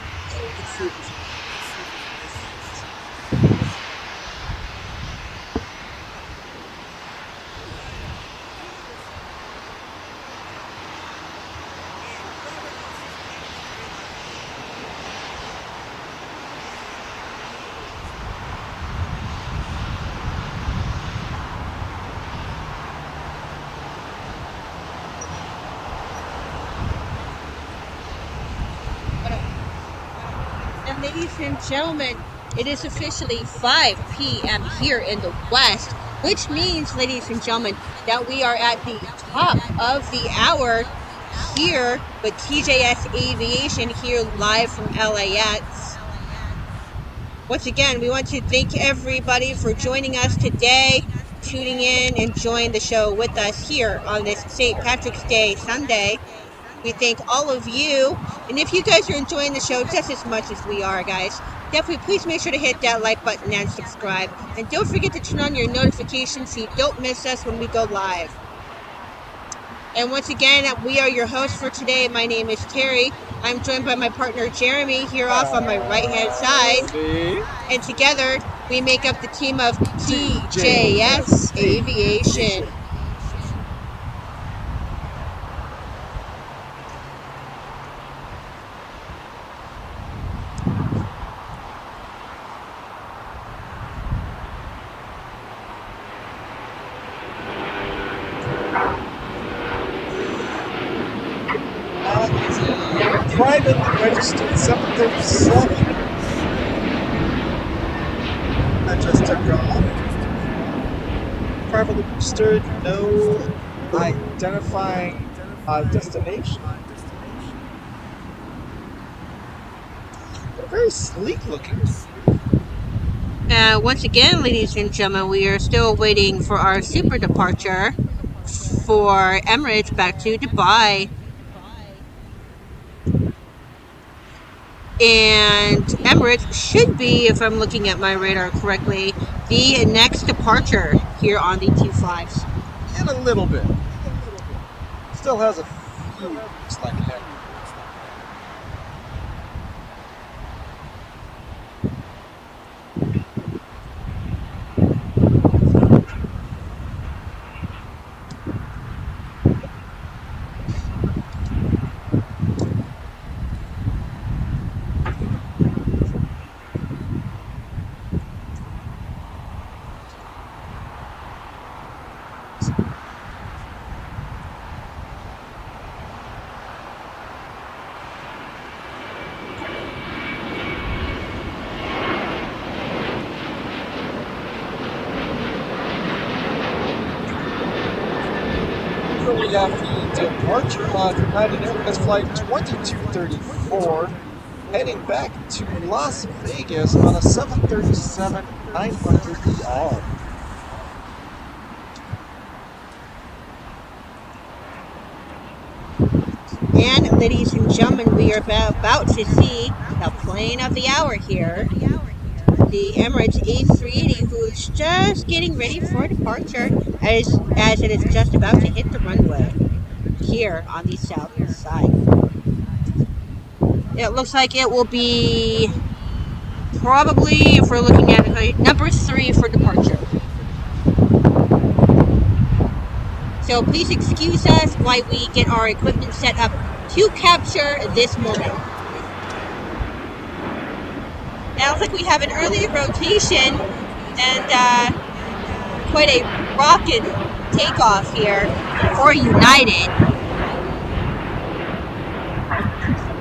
And ladies and gentlemen, it is officially 5 p.m. here in the West, which means, ladies and gentlemen, that we are at the top of the hour here with TJS Aviation here live from LAX. Once again, we want to thank everybody for joining us today, tuning in, enjoying the show with us here on this St. Patrick's Day Sunday. We thank all of you. And if you guys are enjoying the show just as much as we are, guys, definitely please make sure to hit that like button and subscribe. And don't forget to turn on your notifications so you don't miss us when we go live. And once again, we are your hosts for today. My name is Terry. I'm joined by my partner Jeremy here off on my right-hand side. And together, we make up the team of TJS Aviation. Privately registered 737. That just took off. Privately registered, no identifying destination. They're very sleek looking. Once again, ladies and gentlemen, we are still waiting for our super departure for Emirates back to Dubai. And Emirates should be, if I'm looking at my radar correctly, the next departure here on the 25s. In a little bit. Still has a few weeks like that. We have the departure on United Airlines flight 2234, heading back to Las Vegas on a 737-900ER. And ladies and gentlemen, we are about to see the plane of the hour here, the Emirates A380, who is just getting ready for departure as it is just about to hit the runway here on the south side. It looks like it will be probably, if we're looking at it, number 3 for departure. So please excuse us while we get our equipment set up to capture this moment. Now it looks like we have an early rotation and quite a rocket takeoff here for United.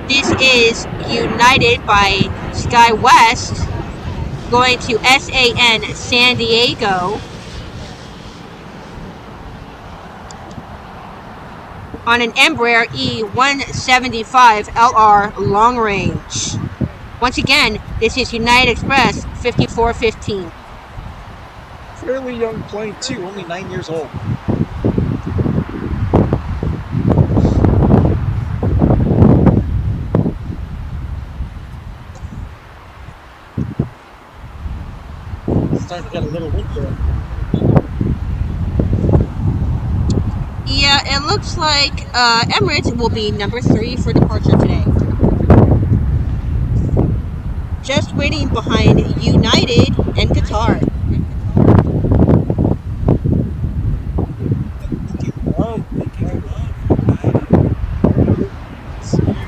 This is United by SkyWest going to SAN San Diego on an Embraer E175 LR long range. Once again, this is United Express 5415. Fairly young plane too, only 9 years old. Starting to get a little wind there. Yeah, it looks like Emirates will be number 3 for departure today. Just waiting behind United and Qatar.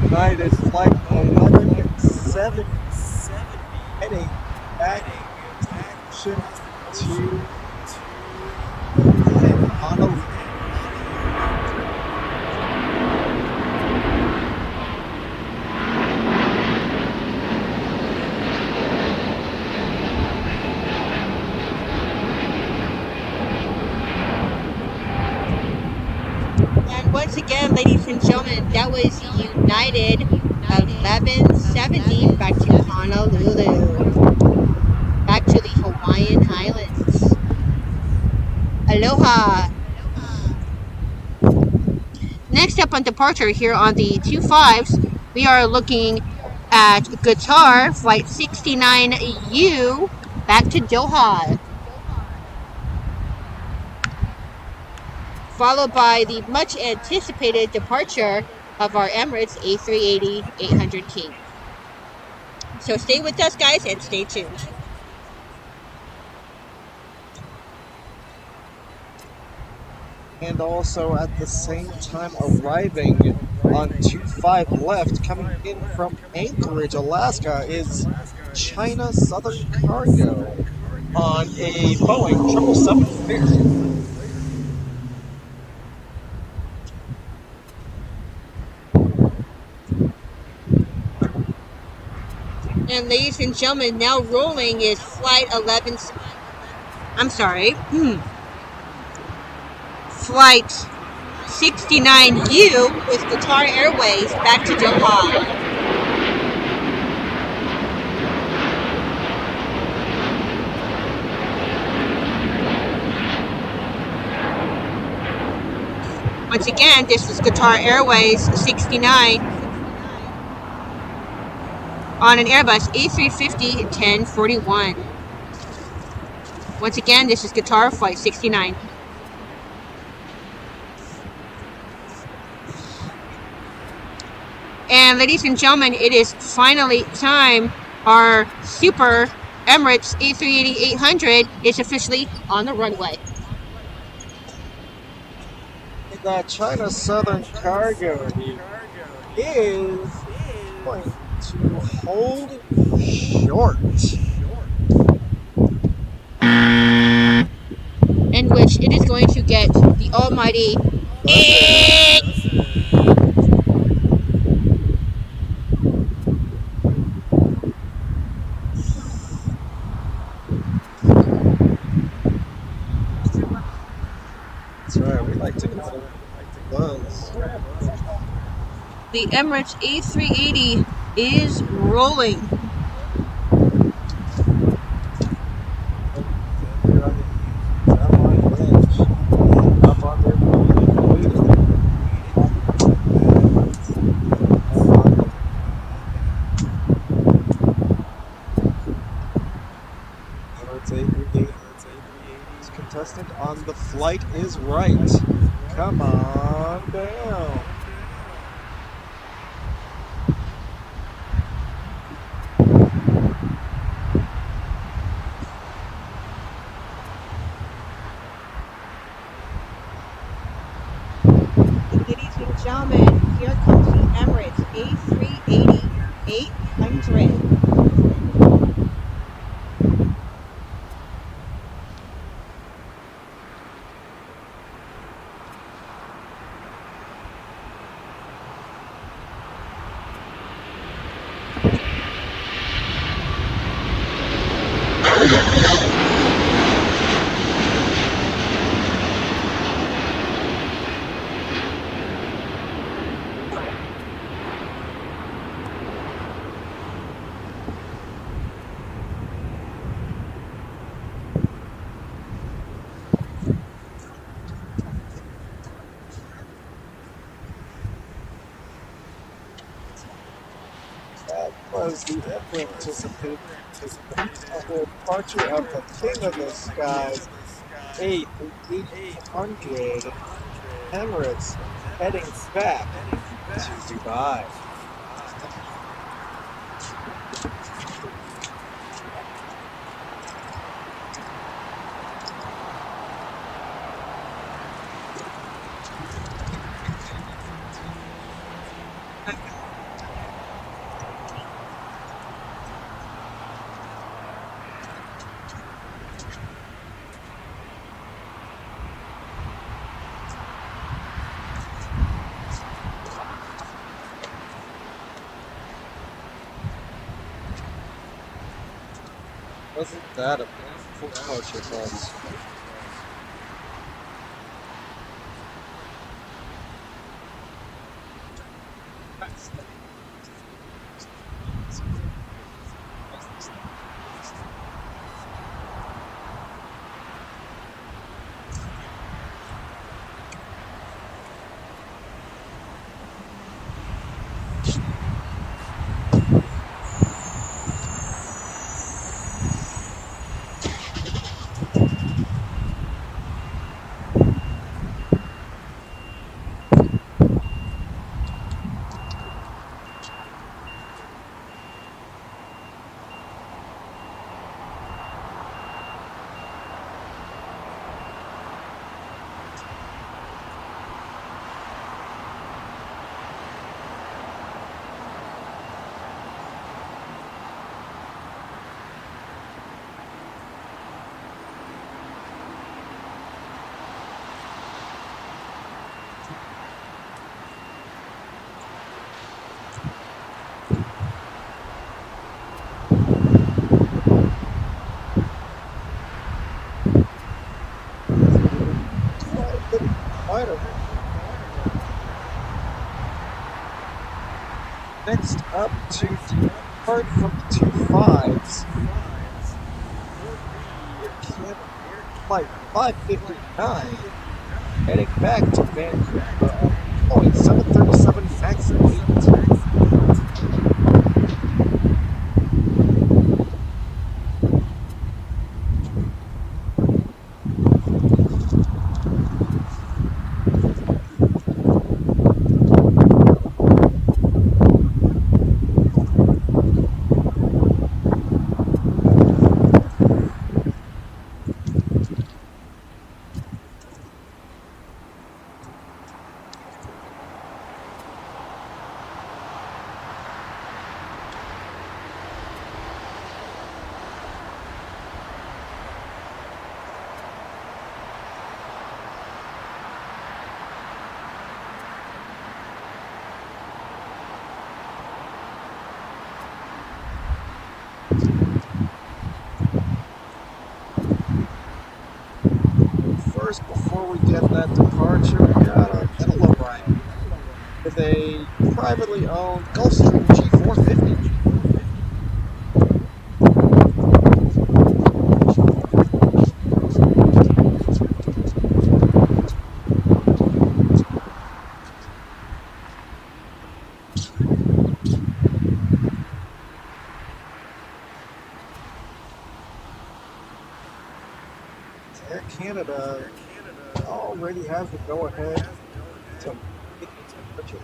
United Flight 1170 heading back to Honolulu. And once again, ladies and gentlemen, that was United 1170 back to Honolulu. Back to the Hawaiian Islands. Aloha. Next up on departure here on the 25s, we are looking at Qatar Flight 69U back to Doha. Followed by the much anticipated departure of our Emirates A380 800 King. So stay with us, guys, and stay tuned. And also at the same time arriving on 25 left, coming in from Anchorage, Alaska, is China Southern Cargo on a Boeing 777 fare. And ladies and gentlemen, now rolling is Flight 11. I'm sorry. Flight 69U with Qatar Airways back to Doha. Once again, this is Qatar Airways 69 on an Airbus A350 1041. Once again, this is Qatar Flight 69. And ladies and gentlemen, it is finally time. Our Super Emirates A380 800 is officially on the runway. That China Southern Cargo is going to hold short. In which it is going to get the almighty That's right, we like to call it buzz. The Emirates A380 is rolling. Contestant on the flight is right. Come on down. Ladies and gentlemen, here comes the Emirates A380 800. was the ever anticipated departure of the King of the Skies A380 Emirates heading back to Dubai. Wasn't that a beautiful departure bus? Next up to depart from the 25s flight 559 heading back to Vancouver Boeing 737 MAX 8. First, before we get that departure, we got a little O'Brien with a privately owned Gulfstream G450. Air Canada already has the go-ahead to make the departure.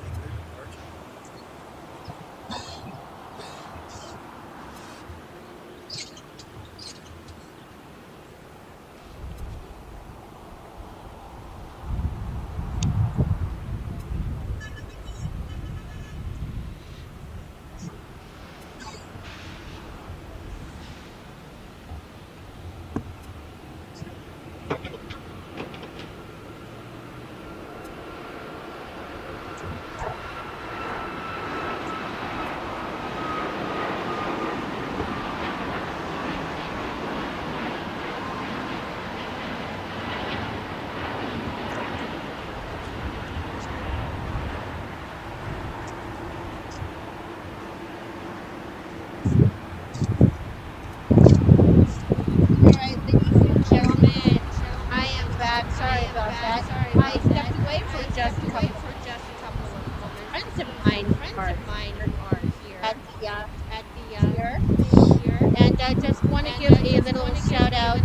And I just want to give a little shout out to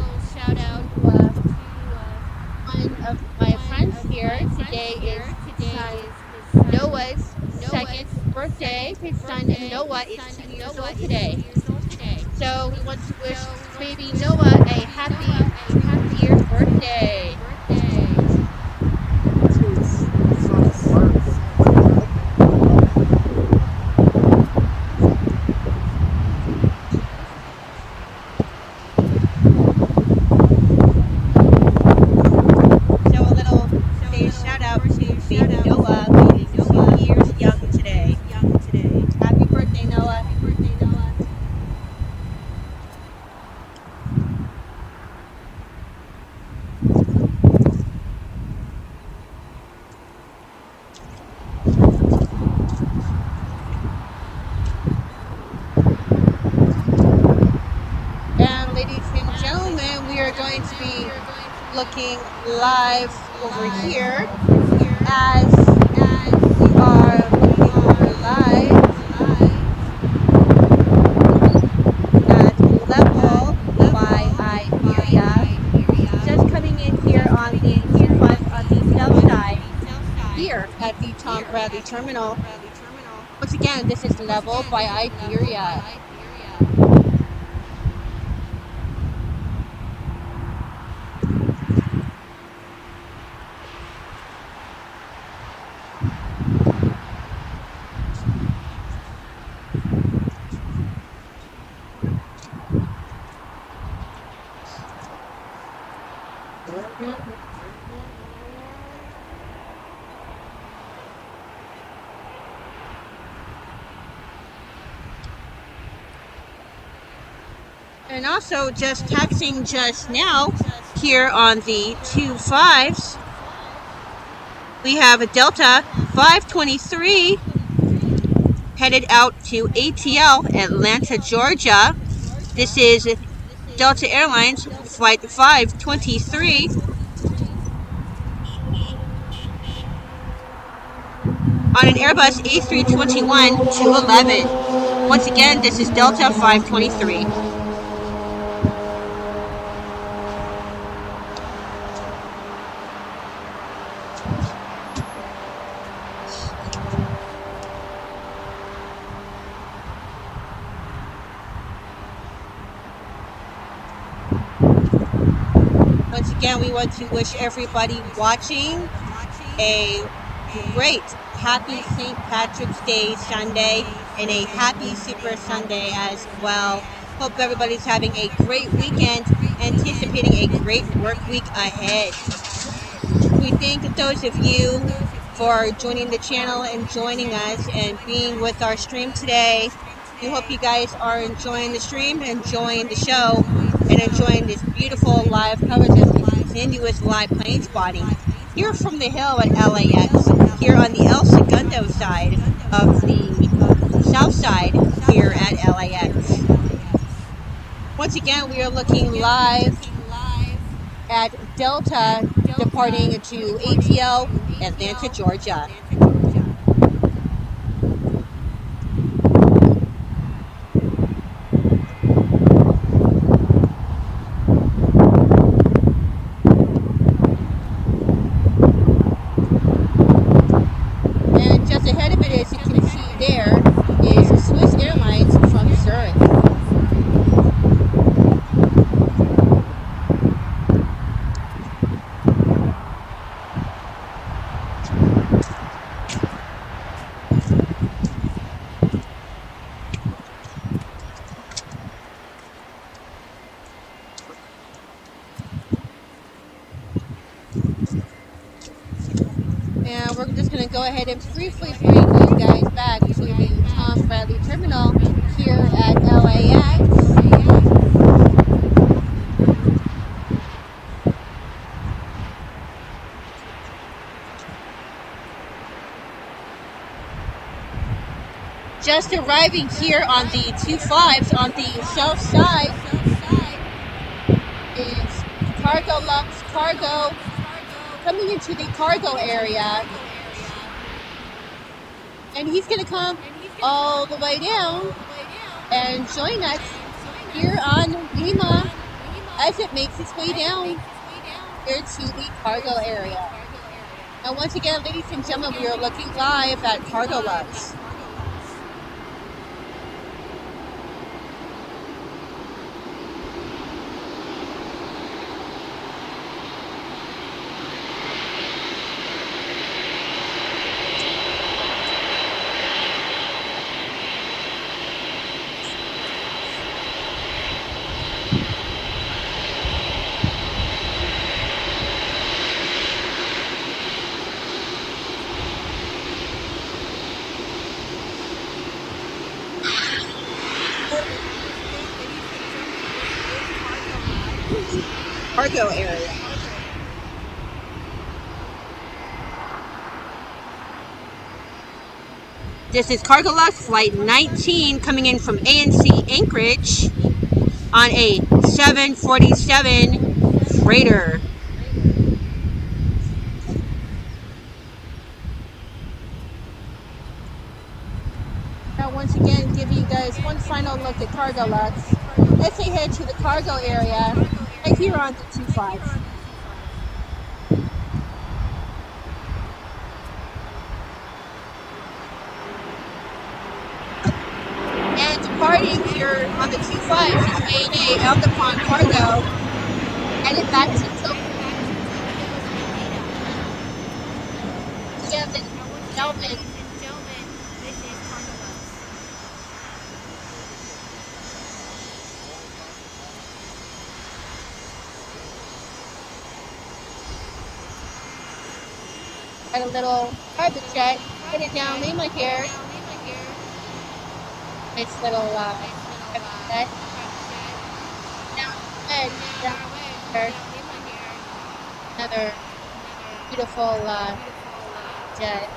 one of my friends here. Today is his son Noah's second birthday. His son Noah is 2 years old today. So we want to wish baby Noah a happy 2-year birthday. It's his son's birthday. What the heck? So a little say shout out to baby Noah, being 2 years young today. Happy birthday, Noah. And ladies and gentlemen, we are going to be looking live over here as we are looking live at level by Iberia. Just coming in here on the 25 on the south side here at the Tom Bradley Terminal. Once again, this is level by Iberia. And also just taxiing just now here on the 25s. We have a Delta 523 headed out to ATL, Atlanta, Georgia. This is Delta Airlines Flight 523. On an Airbus A321-211. Once again, this is Delta 523. Once again, we want to wish everybody watching a great happy St. Patrick's Day Sunday and a happy Super Sunday as well. Hope everybody's having a great weekend, anticipating a great work week ahead. We thank those of you for joining the channel and joining us and being with our stream today. We hope you guys are enjoying the stream, enjoying the show, and enjoying this beautiful live coverage of continuous live plane spotting here from the hill at LAX, here on the El Segundo side of the south side here at LAX. Once again, we are looking live at Delta departing to ATL, Atlanta, Georgia. And just ahead of it, as you can see there, is Swiss Airlines from Zurich. And we're just going to go ahead and briefly bring you guys back to the Tom Bradley Terminal here at LAX. Just arriving here on the 25s on the south side is Cargo Lux Cargo. Coming into the cargo area, and he's going to come all the way down and join us here on Lima as it makes its way down here to the cargo area. And once again, ladies and gentlemen, we are looking live at Cargo Lux. Cargo area. This is Cargo Lux Flight 19 coming in from ANC Anchorage on a 747 freighter. Now once again, give you guys one final look at Cargo Lux. Let's say head to the cargo area right here on the 25. And departing here on the 25 is ANA El Capon Cargo, headed back to Tokyo. Again, ladies and gentlemen, this is Cargo Lux. Got a little private jet headed down Lima here. Nice little private jet. Down there. Another beautiful jet.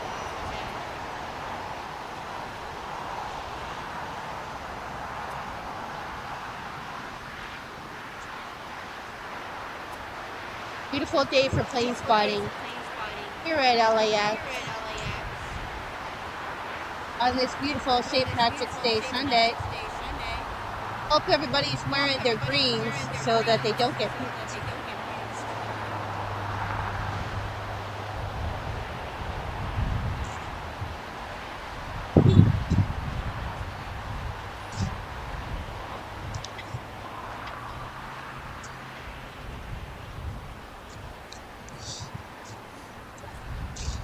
Beautiful day for plane spotting here at LAX on this beautiful St. Patrick's Day Sunday. Hope everybody's wearing their greens so that they don't get pooped.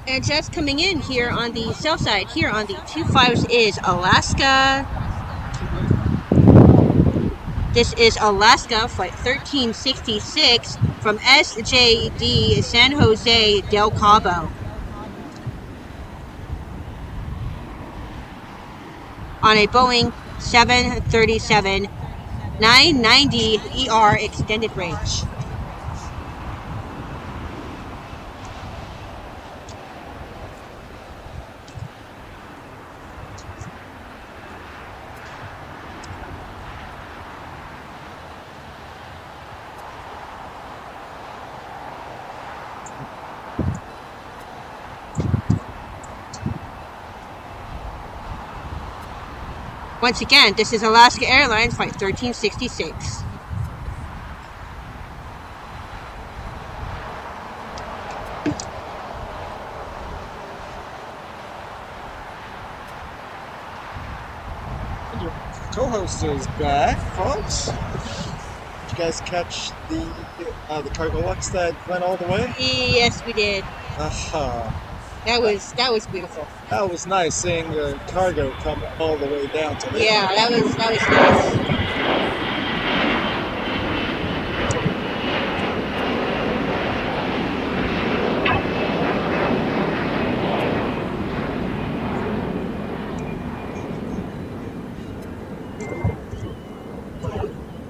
And just coming in here on the south side, here on the 25s is Alaska. This is Alaska Flight 1366 from SJD San Jose del Cabo. On a Boeing 737-990 ER extended range. Once again, this is Alaska Airlines Flight 1366. Your co-host is back, folks. Did you guys catch the Cargo Lux that went all the way? Yes, we did. That was beautiful. That was nice seeing the cargo come all the way down to the Yeah, that was nice.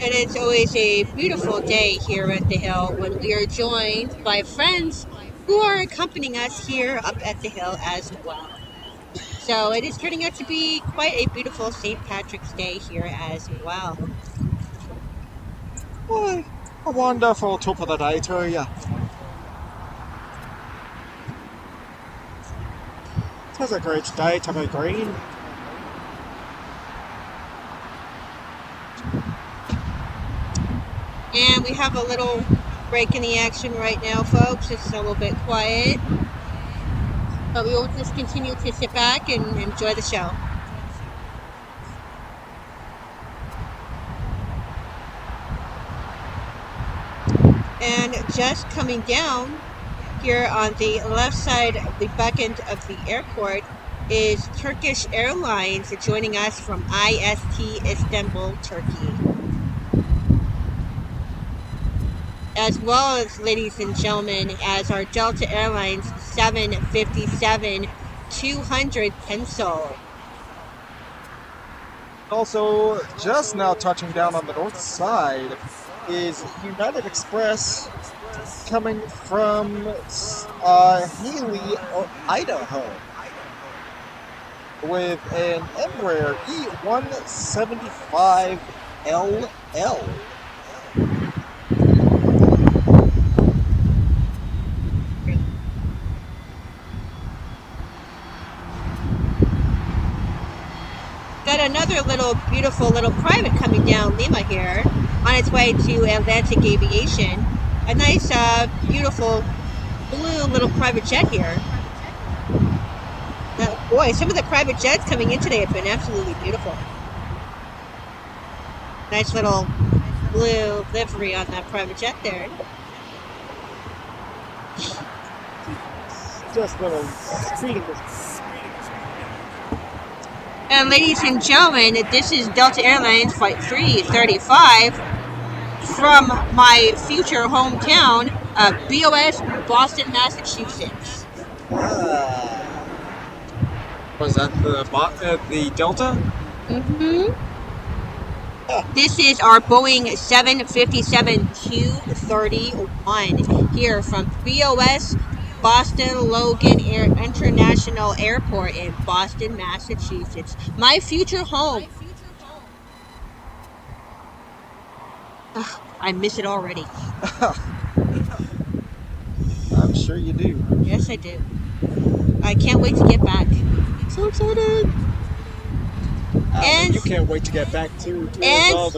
And it's always a beautiful day here at the Hill when we are joined by friends who are accompanying us here up at the Hill as well. So it is turning out to be quite a beautiful St. Patrick's Day here as well. Boy, a wonderful top of the day to you. It was a great day to be green. And we have a little break in the action right now, folks. It's a little bit quiet. But we will just continue to sit back and enjoy the show. And just coming down here on the left side of the back end of the airport is Turkish Airlines joining us from IST Istanbul, Turkey. As well as, ladies and gentlemen, as our Delta Airlines 757-200 pencil. Also, just now touching down on the north side is United Express coming from Haley, Idaho, with an Embraer E175LL. Got another beautiful little private coming down Lima here on its way to Atlantic Aviation. A nice, beautiful blue little private jet here. Now, boy, some of the private jets coming in today have been absolutely beautiful. Nice little blue livery on that private jet there. Just little speeding. And ladies and gentlemen, this is Delta Airlines Flight 335 from my future hometown of BOS, Boston, Massachusetts. Was that the Delta? Mm-hmm. This is our Boeing 757-231 here from BOS, Boston Logan International Airport in Boston, Massachusetts. My future home. Ugh, I miss it already. I'm sure you do. Yes, I do. I can't wait to get back. So excited. And you can't wait to get back to and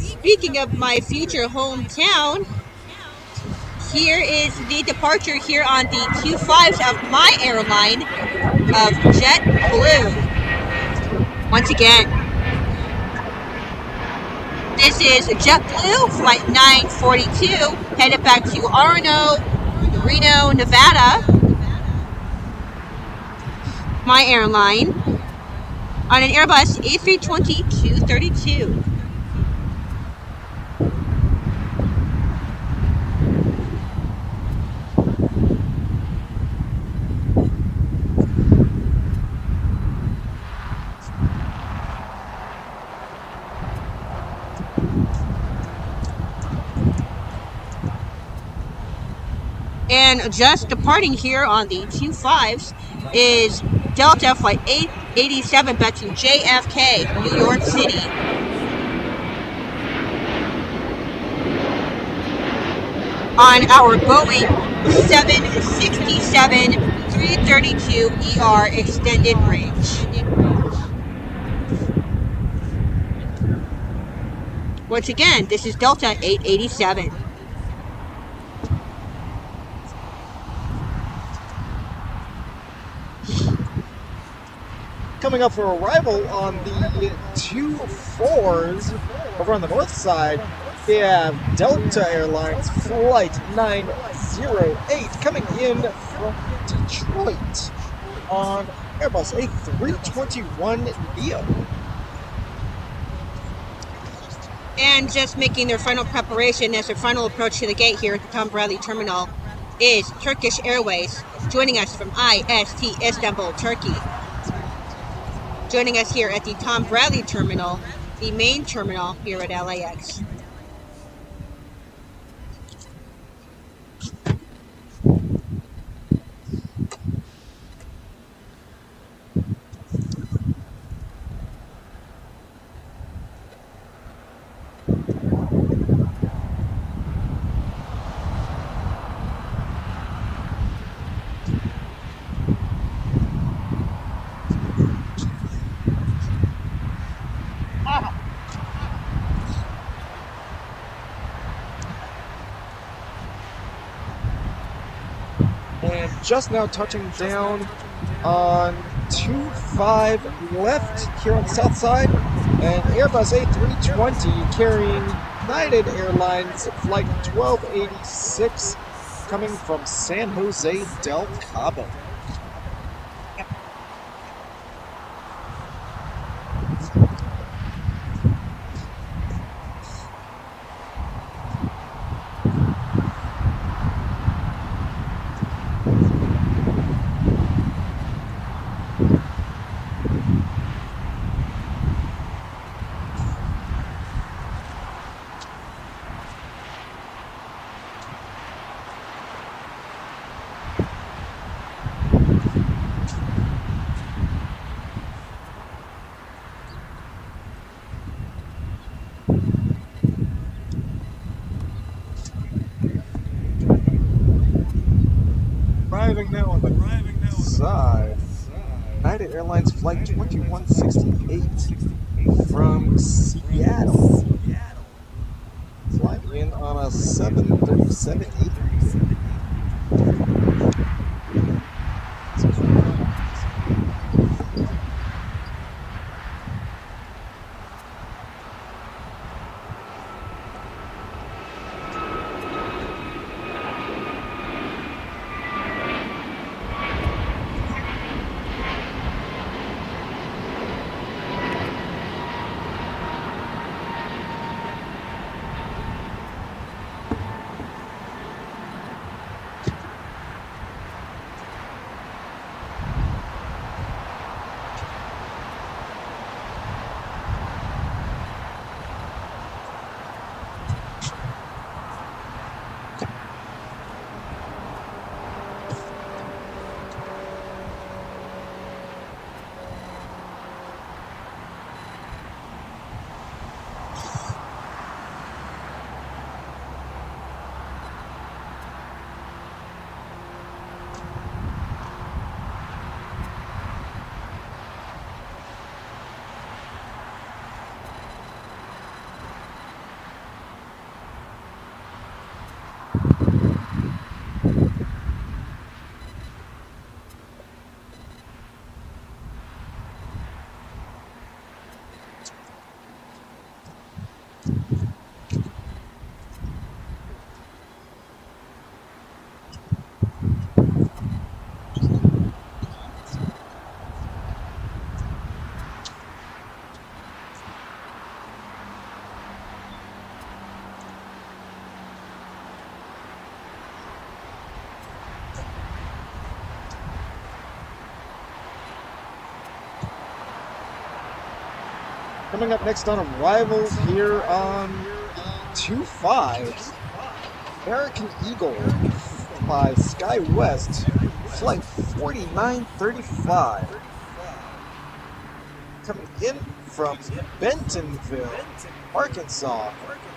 speaking of my future hometown, here is the departure here on the Q5s of my airline of JetBlue. Once again, this is JetBlue Flight 942 headed back to Reno, Nevada. My airline on an Airbus A320-232. And just departing here on the 25s is Delta Flight 887 back to JFK, New York City. On our Boeing 767-332ER extended range. Once again, this is Delta 887. Coming up for arrival on the 2-4s over on the north side, we have Delta Airlines Flight 908 coming in from Detroit on Airbus A321neo. And just making their final preparation as their final approach to the gate here at the Tom Bradley Terminal is Turkish Airways, joining us from IST Istanbul, Turkey. Joining us here at the Tom Bradley Terminal, the main terminal here at LAX. and just now touching down on 25 left here on the south side, an Airbus A320 carrying United Airlines Flight 1286 coming from San Jose del Cabo. Arriving now on the side, United Airlines Flight 2168 from Seattle, flying in on a 737-8. Coming up next on arrival here on 25, American Eagle by SkyWest, flight 4935. Coming in from Bentonville, Arkansas,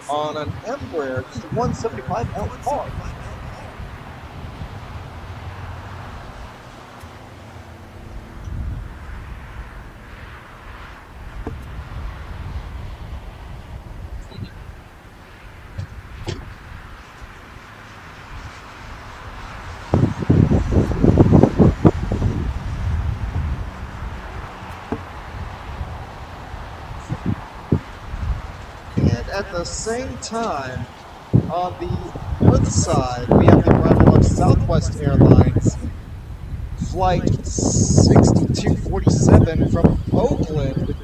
on an Embraer E175LR. At the same time, on the north side, we have the arrival of Southwest Airlines, flight 6247 from Oakland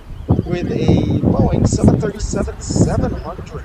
with a Boeing 737-700.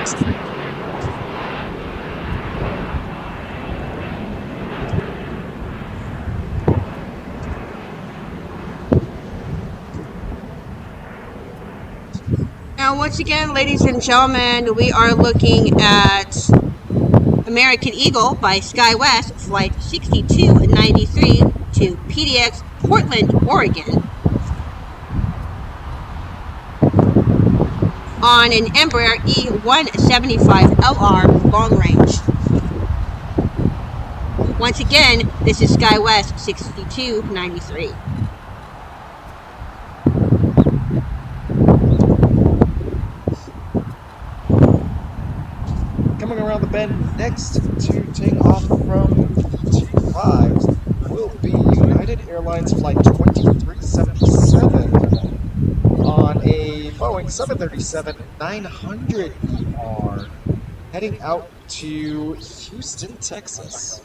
next. Now, once again, ladies and gentlemen, we are looking at American Eagle by SkyWest, flight 6293 to PDX Portland, Oregon, on an Embraer E175LR long range. Once again, this is SkyWest 6293. Coming around the bend next to take off from T5 will be United Airlines Flight 2377 on a Boeing 737-900ER heading out to Houston, Texas.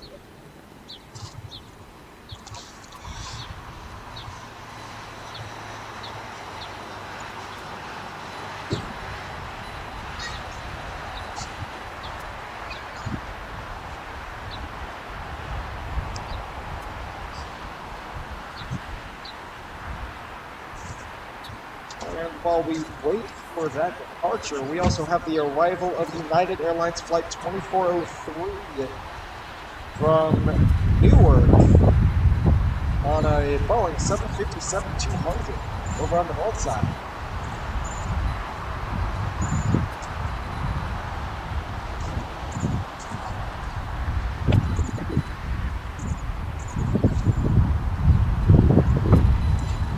And while we wait for that departure, we also have the arrival of United Airlines Flight 2403 from Newark on a Boeing 757-200 over on the north side.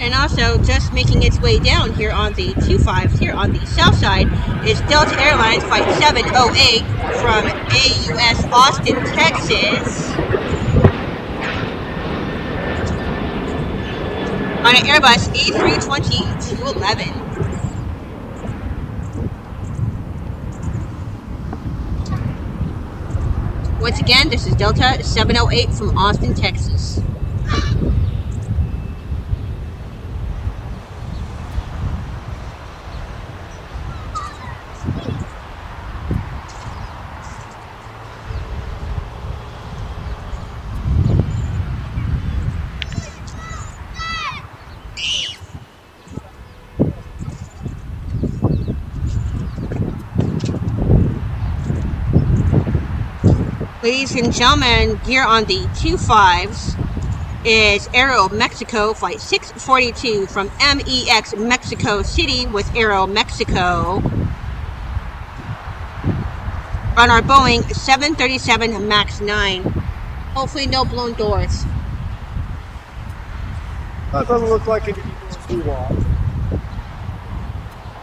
And also, just making its way down here on the 25s, here on the south side, is Delta Airlines Flight 708 from AUS Austin, Texas, on an Airbus A320-211. Once again, this is Delta 708 from Austin, Texas. Ladies and gentlemen, here on the 25s is Aero Mexico Flight 642 from MEX Mexico City with Aero Mexico on our Boeing 737 MAX 9. Hopefully no blown doors. That doesn't look like it too long.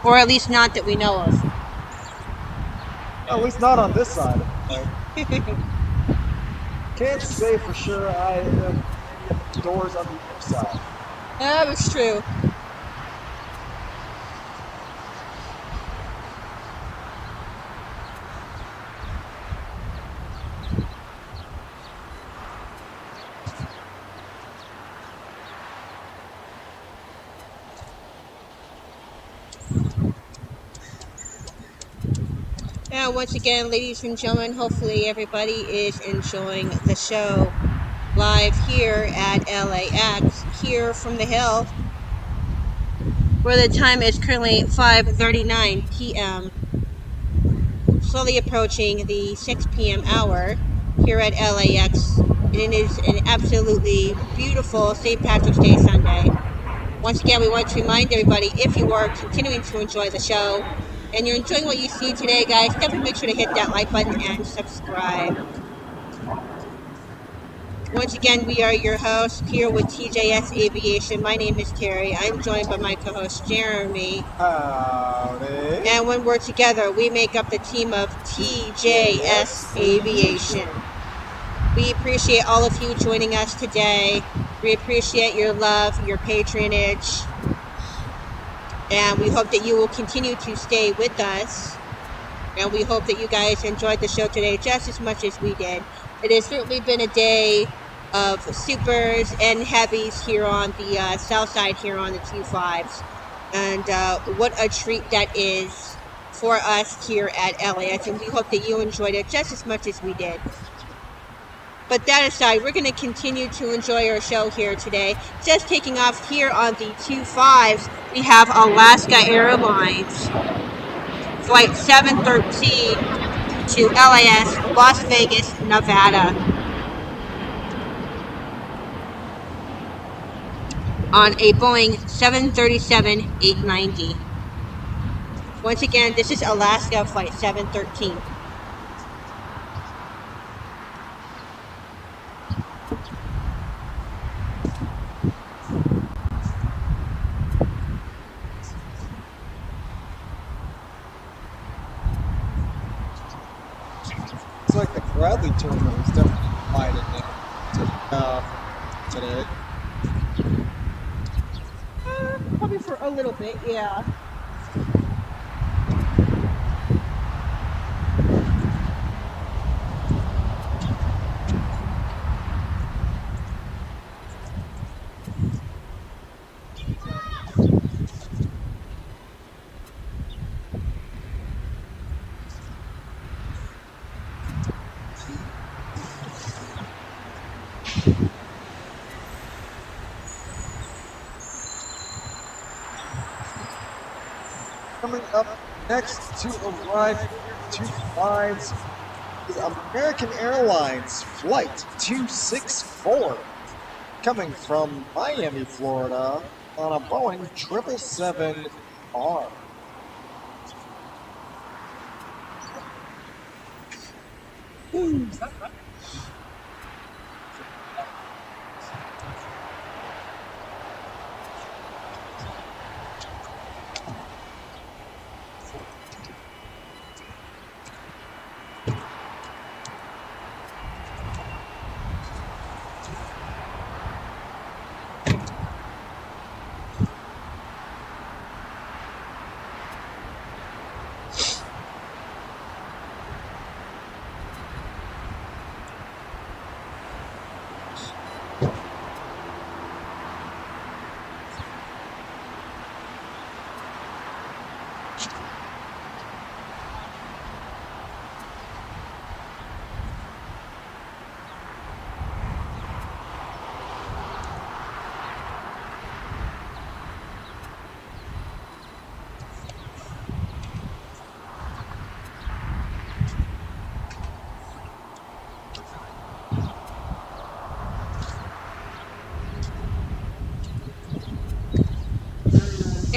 Or at least not that we know of. At least not on this side. Can't say for sure I am doors on the other side. That was true. Now, once again, ladies and gentlemen, hopefully everybody is enjoying the show live here at LAX, here from the hill, where the time is currently 5:39 p.m., slowly approaching the 6 p.m. hour here at LAX. And it is an absolutely beautiful St. Patrick's Day Sunday. Once again, we want to remind everybody, if you are continuing to enjoy the show, and you're enjoying what you see today, guys, definitely make sure to hit that like button and subscribe. Once again, we are your hosts here with TJS Aviation. My name is Terry. I'm joined by my co-host Jeremy. Howdy. And when we're together, we make up the team of TJS Aviation. We appreciate all of you joining us today. We appreciate your love, your patronage. And we hope that you will continue to stay with us. And we hope that you guys enjoyed the show today just as much as we did. It has certainly been a day of supers and heavies here on the south side, here on the 25s. And what a treat that is for us here at LAX, and we hope that you enjoyed it just as much as we did. But that aside, we're going to continue to enjoy our show here today. Just taking off here on the 25s, we have Alaska Airlines Flight 713 to LAS, Las Vegas, Nevada. On a Boeing 737-890. Once again, this is Alaska Flight 713. It's like the Bradley terminal is definitely divided today. Probably for a little bit, yeah. Coming up next to arrive here, 25s, is American Airlines Flight 264, coming from Miami, Florida, on a Boeing 777R.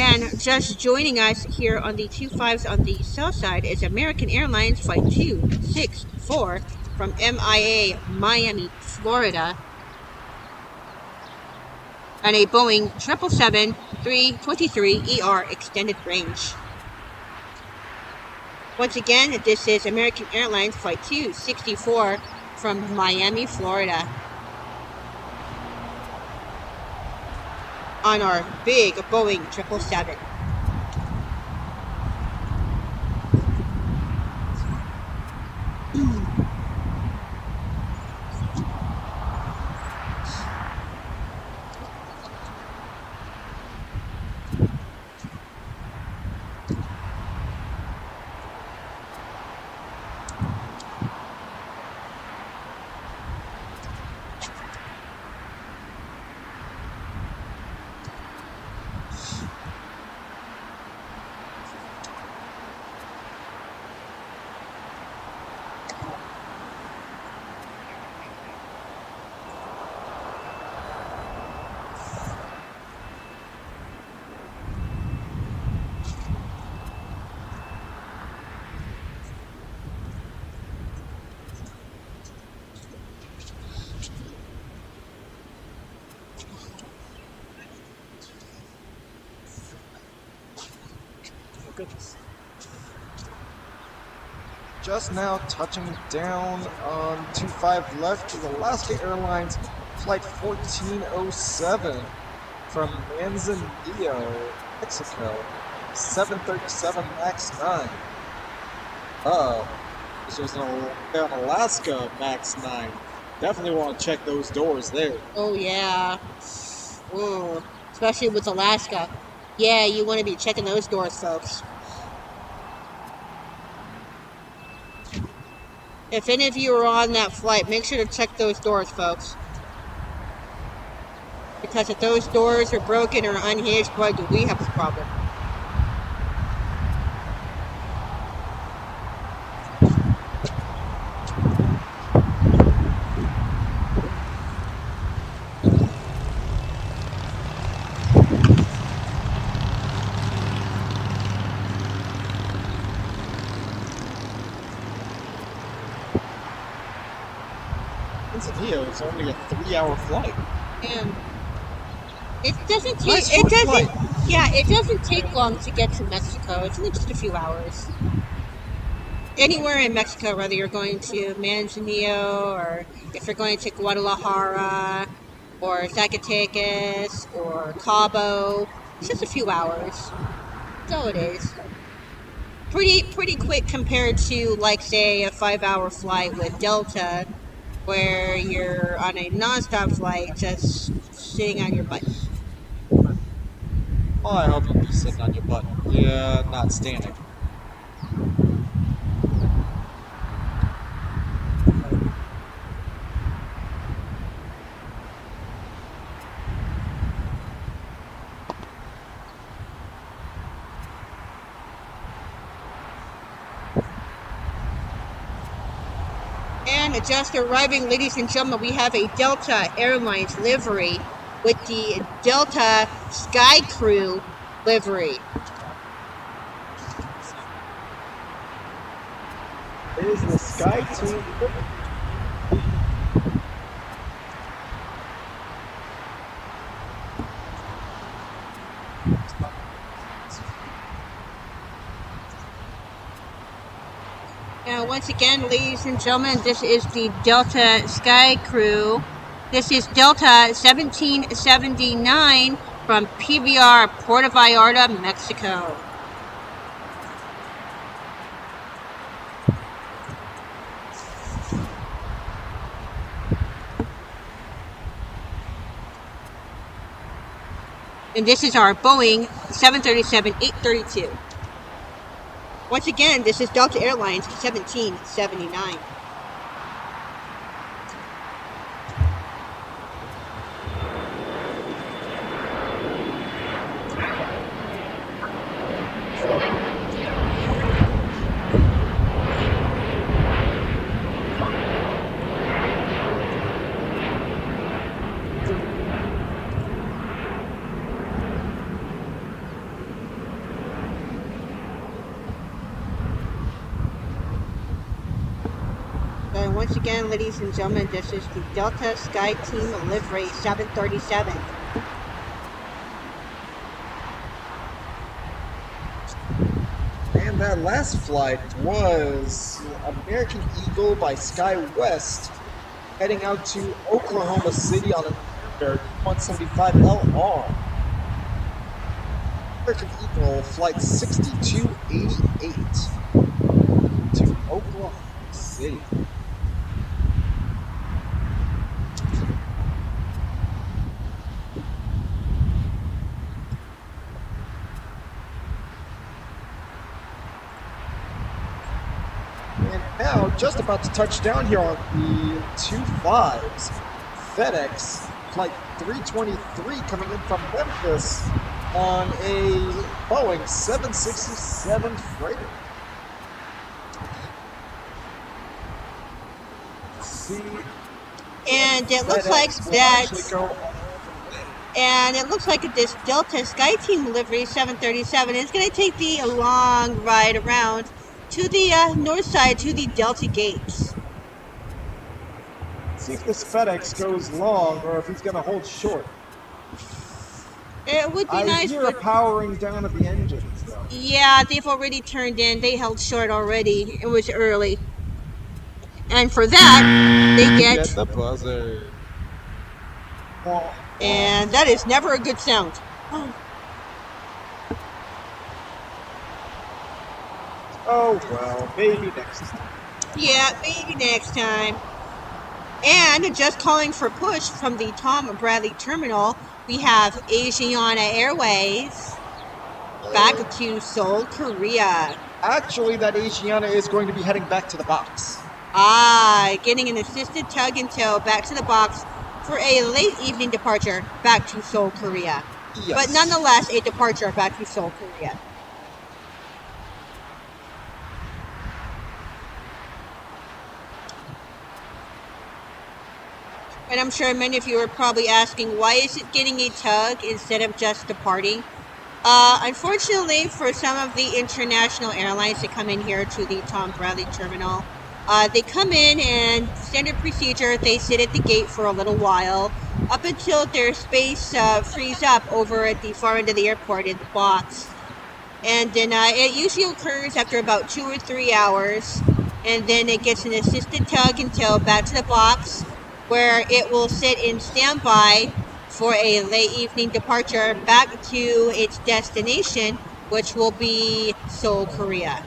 And just joining us here on the 25s on the south side is American Airlines Flight 264 from MIA, Miami, Florida, and a Boeing 777-323ER extended range. Once again, this is American Airlines Flight 264 from Miami, Florida, on our big Boeing 777. Goodness. Just now touching down on 25 left is Alaska Airlines Flight 1407 from Manzanillo, Mexico, 737 MAX 9. This was an Alaska MAX 9. Definitely want to check those doors there. Oh yeah. Ooh. Especially with Alaska. Yeah, you want to be checking those doors, folks. If any of you are on that flight, make sure to check those doors, folks. Because if those doors are broken or unhinged, boy, do we have a problem. Tanzania is only a 3-hour flight. And it doesn't take. Nice short flight. Yeah, it doesn't take long to get to Mexico. It's only just a few hours. Anywhere in Mexico, whether you're going to Manzanillo or if you're going to Guadalajara or Zacatecas or Cabo, it's just a few hours. That's all it is. Pretty quick compared to, like, say, a 5-hour flight with Delta, where you're on a non-stop flight just sitting on your butt. Oh, I hope you'll be sitting on your butt. Yeah, not standing. And just arriving, ladies and gentlemen, we have a Delta Airlines livery with the Delta Sky Crew livery. It is the Sky Team. Now, once again, ladies and gentlemen, this is the Delta Sky Crew. This is Delta 1779 from PBR Puerto Vallarta, Mexico. And this is our Boeing 737-832. Once again, this is Delta Airlines 1779. And once again, ladies and gentlemen, this is the Delta Sky Team livery 737. And that last flight was American Eagle by SkyWest heading out to Oklahoma City on an Air 175LR. American Eagle flight 6288 to Oklahoma City. And now, just about to touch down here on the 25s, FedEx flight 323 coming in from Memphis on a Boeing 767 freighter. See, And it looks like that. And it looks like this Delta Sky Team livery 737 is going to take the long ride around to the north side, to the Delta gates. See if this FedEx goes long or if he's going to hold short. It would be I nice, hear but powering down of the engines, though. yeah, they've already turned in. They held short already. It was early. And for that, they get the buzzer. and that is never a good sound. Oh, well, maybe next time. Yeah, maybe next time. And just calling for push from the Tom Bradley Terminal, we have Asiana Airways back to Seoul, Korea. Actually, that Asiana is going to be heading back to the box. Getting an assisted tug and tow back to the box for a late evening departure back to Seoul, Korea. Yes. But nonetheless, a departure back to Seoul, Korea. And I'm sure many of you are probably asking, why is it getting a tug instead of just departing? Unfortunately, for some of the international airlines that come in here to the Tom Bradley terminal, they come in and standard procedure, they sit at the gate for a little while up until their space frees up over at the far end of the airport in the box. And then it usually occurs after about 2 or 3 hours, and then it gets an assisted tug and tow back to the box, where it will sit in standby for a late evening departure back to its destination, which will be Seoul, Korea.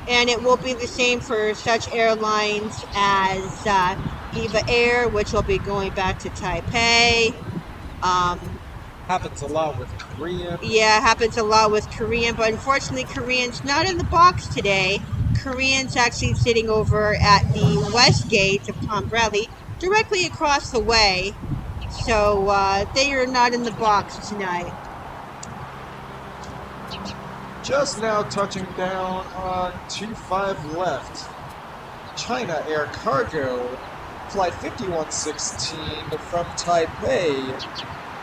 And it will be the same for such airlines as Viva Air, which will be going back to Taipei. Happens a lot with Korean. Yeah, happens a lot with Korean, but unfortunately Korean's not in the box today. Korean's actually sitting over at the west gate of Tom Bradley, directly across the way. So they are not in the box tonight. Just now touching down on 25 left. China Air Cargo, flight 5116 from Taipei.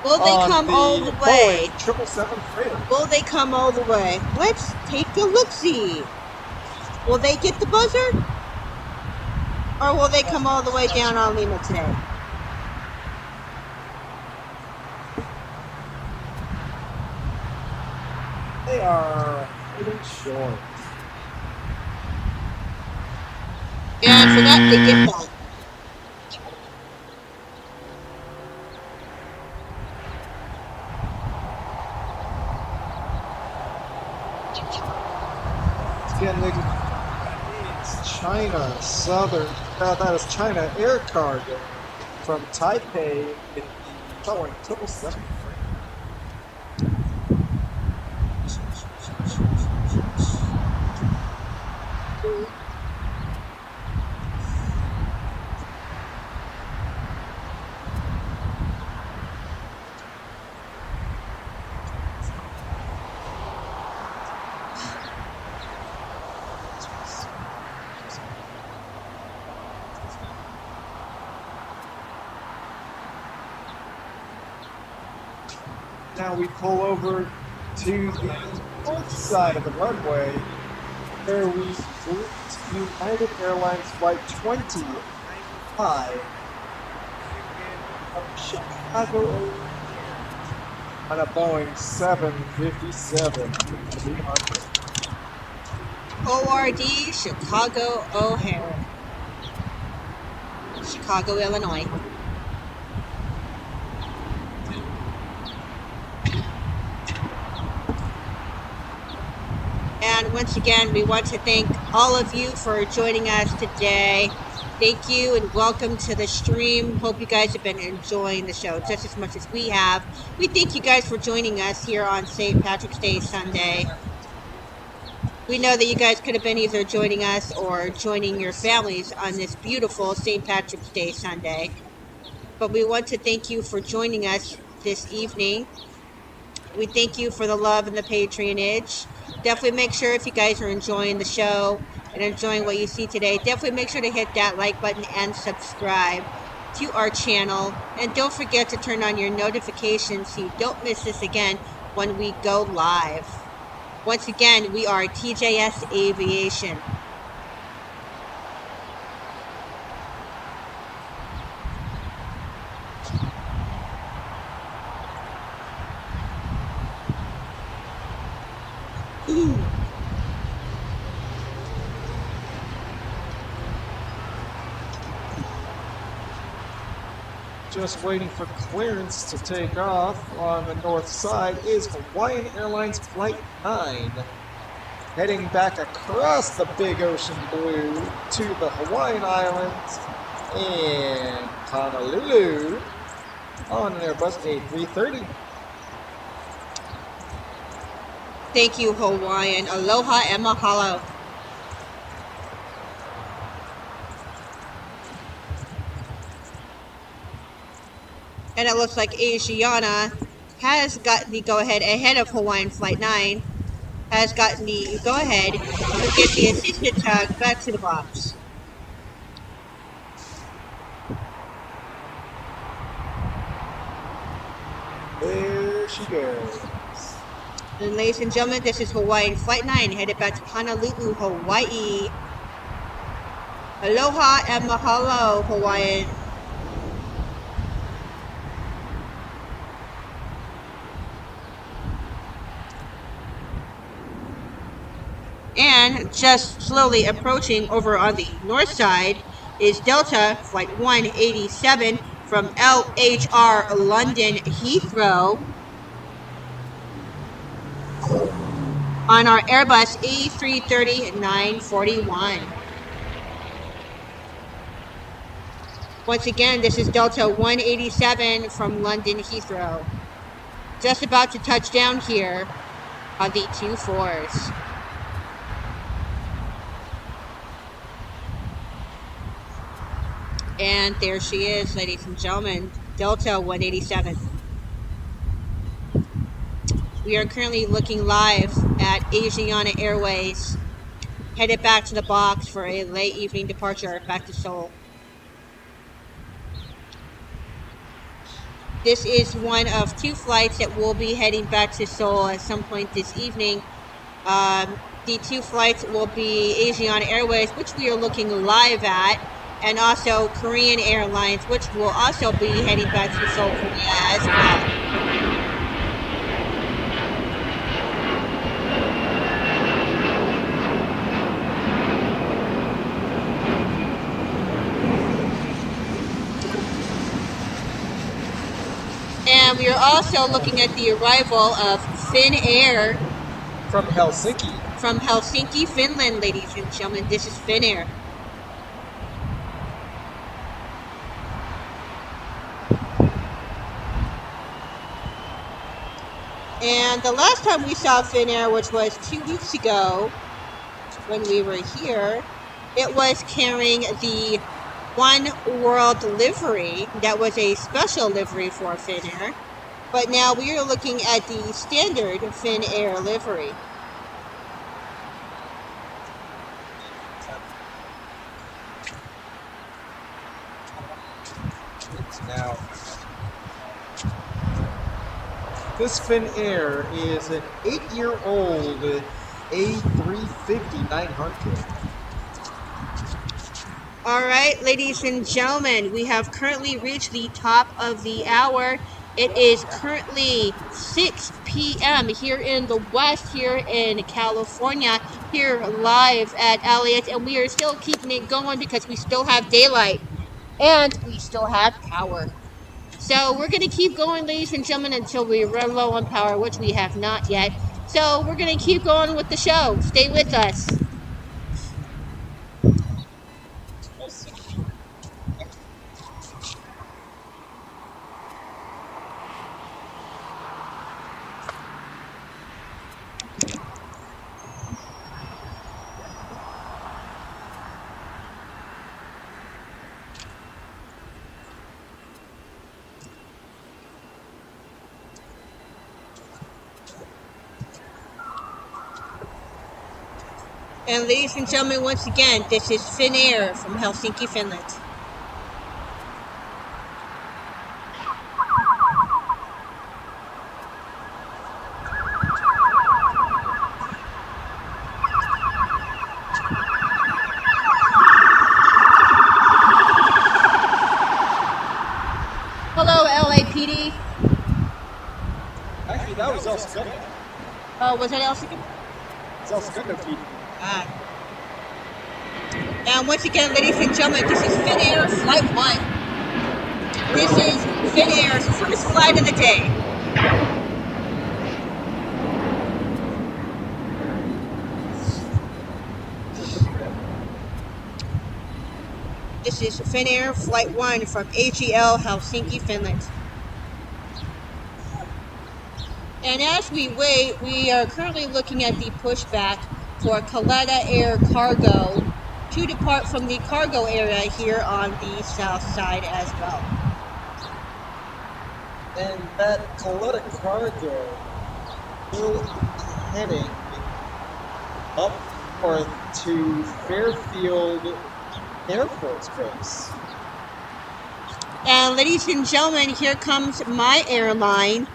Will they come all the way? Boeing 777 freighter. Will they come all the way? Let's take a look-see. Will they get the buzzer? Or will they come all the way down on Lima today? They are pretty short. And for that, they get that. Again, it's China Southern. That is China Air Cargo from Taipei in the Boeing 777 freighter. Now we pull over to the north side of the runway, where we greet United Airlines Flight 25 from Chicago on a Boeing 757-300. ORD Chicago O'Hare, Chicago, Illinois. And once again, we want to thank all of you for joining us today. Thank you and welcome to the stream. Hope you guys have been enjoying the show just as much as we have. We thank you guys for joining us here on St. Patrick's Day Sunday. We know that you guys could have been either joining us or joining your families on this beautiful St. Patrick's Day Sunday. But we want to thank you for joining us this evening. We thank you for the love and the patronage. Definitely make sure, if you guys are enjoying the show and enjoying what you see today, definitely make sure to hit that like button and subscribe to our channel. And don't forget to turn on your notifications so you don't miss this again when we go live. Once again, we are TJS Aviation. Just waiting for clearance to take off on the north side is Hawaiian Airlines Flight 9. Heading back across the big ocean blue to the Hawaiian Islands and Honolulu on an Airbus A380. Thank you, Hawaiian. Aloha and mahalo. And it looks like Asiana has gotten the go-ahead ahead of Hawaiian Flight 9, has gotten the go-ahead to get the assistant tug back to the box. There she goes. And ladies and gentlemen, this is Hawaiian Flight 9 headed back to Honolulu, Hawaii. Aloha and mahalo, Hawaiian. And just slowly approaching over on the north side is Delta Flight 187 from LHR London Heathrow on our Airbus A330-941. Once again, this is Delta 187 from London Heathrow. Just about to touch down here on the 24s. And there she is, ladies and gentlemen, Delta 187. We are currently looking live at Asiana Airways, headed back to the box for a late evening departure back to Seoul. This is one of two flights that will be heading back to Seoul at some point this evening. The two flights will be Asiana Airways, which we are looking live at, and also Korean Airlines, which will also be heading back to Seoul, Korea as well. And we are also looking at the arrival of Finnair From Helsinki. from Helsinki, Finland, ladies and gentlemen. This is Finnair. And the last time we saw Finnair, which was 2 weeks ago when we were here, it was carrying the One World livery. That was a special livery for Finnair. But now we are looking at the standard Finnair livery. Now, this Finnair is an 8-year-old A350-900. All right, ladies and gentlemen, we have currently reached the top of the hour. It is currently 6 p.m. here in the West, here in California, here live at LAX, and we are still keeping it going because we still have daylight and we still have power. So we're going to keep going, ladies and gentlemen, until we run low on power, which we have not yet. So we're going to keep going with the show. Stay with us. And ladies and gentlemen, once again, this is Finnair from Helsinki, Finland. Hello, LAPD. Actually, that was El Segundo. Oh, was that Helsinki? It's El Segundo PD. And once again, ladies and gentlemen, this is Finnair Flight 1. This is Finnair's first flight of the day. This is Finnair Flight 1 from HEL Helsinki, Finland. And as we wait, we are currently looking at the pushback for Kaleta Air Cargo to depart from the cargo area here on the south side as well. And that Coletta cargo will be heading up north to Fairfield Air Force Base. And ladies and gentlemen, here comes my airline,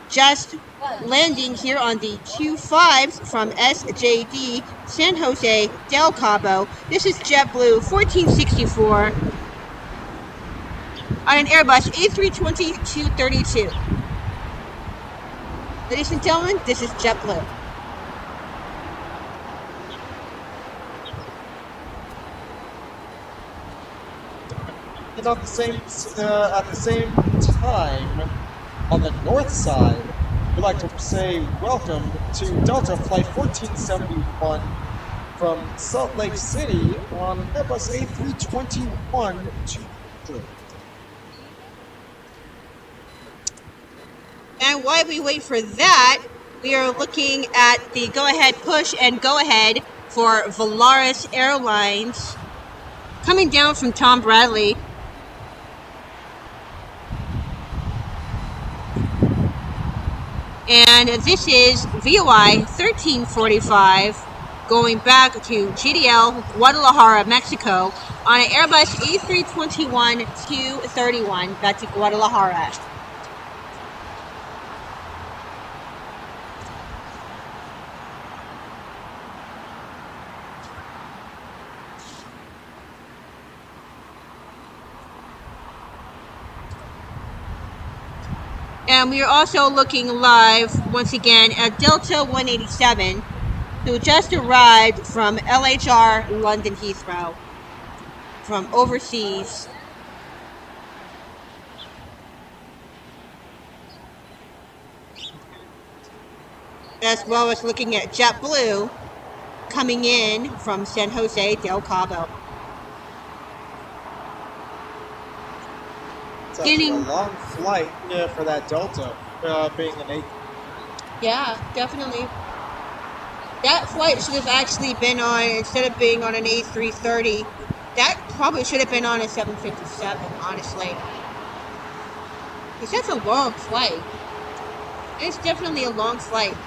just landing here on the 25s from SJD San Jose Del Cabo. This is JetBlue 1464 on an Airbus A320-232. Ladies and gentlemen, this is JetBlue. And at the same time, on the north side, we'd like to say welcome to Delta Flight 1471 from Salt Lake City on Airbus A321-200. And while we wait for that, we are looking at the go-ahead push and go-ahead for Volaris Airlines coming down from Tom Bradley. And this is VOI 1345 going back to GDL Guadalajara, Mexico on an Airbus A321-231 back to Guadalajara. And we are also looking live once again at Delta 187, who just arrived from LHR London Heathrow from overseas. As well as looking at JetBlue coming in from San Jose Del Cabo. It's actually a long flight for that Delta, being an 8. Yeah, definitely. That flight should have actually been on, instead of being on an A330, that probably should have been on a 757, honestly. Because that's a long flight. It's definitely a long flight.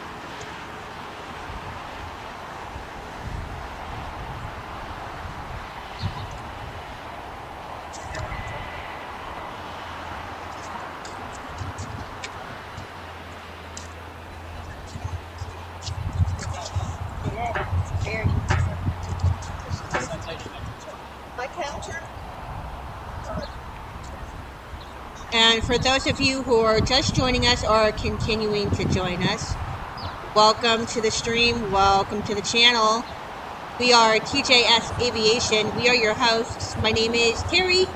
And for those of you who are just joining us or continuing to join us, welcome to the stream, welcome to the channel. We are TJS Aviation. We are your hosts. My name is Terry.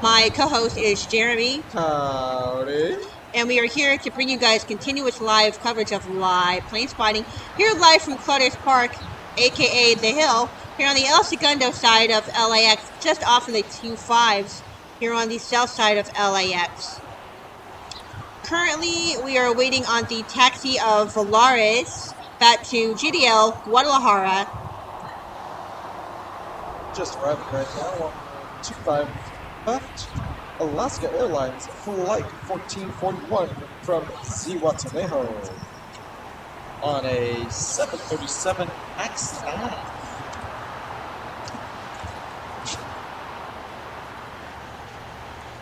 My co-host is Jeremy. Howdy. And we are here to bring you guys continuous live coverage of live plane spotting. Here live from Clutters Park, aka The Hill, here on the El Segundo side of LAX, just off of the 25s, here on the south side of LAX. Currently, we are waiting on the taxi of Volaris back to GDL Guadalajara. Just arriving right now on 25 left. Alaska Airlines Flight 1441 from Zihuatanejo on a 737 MAX 9.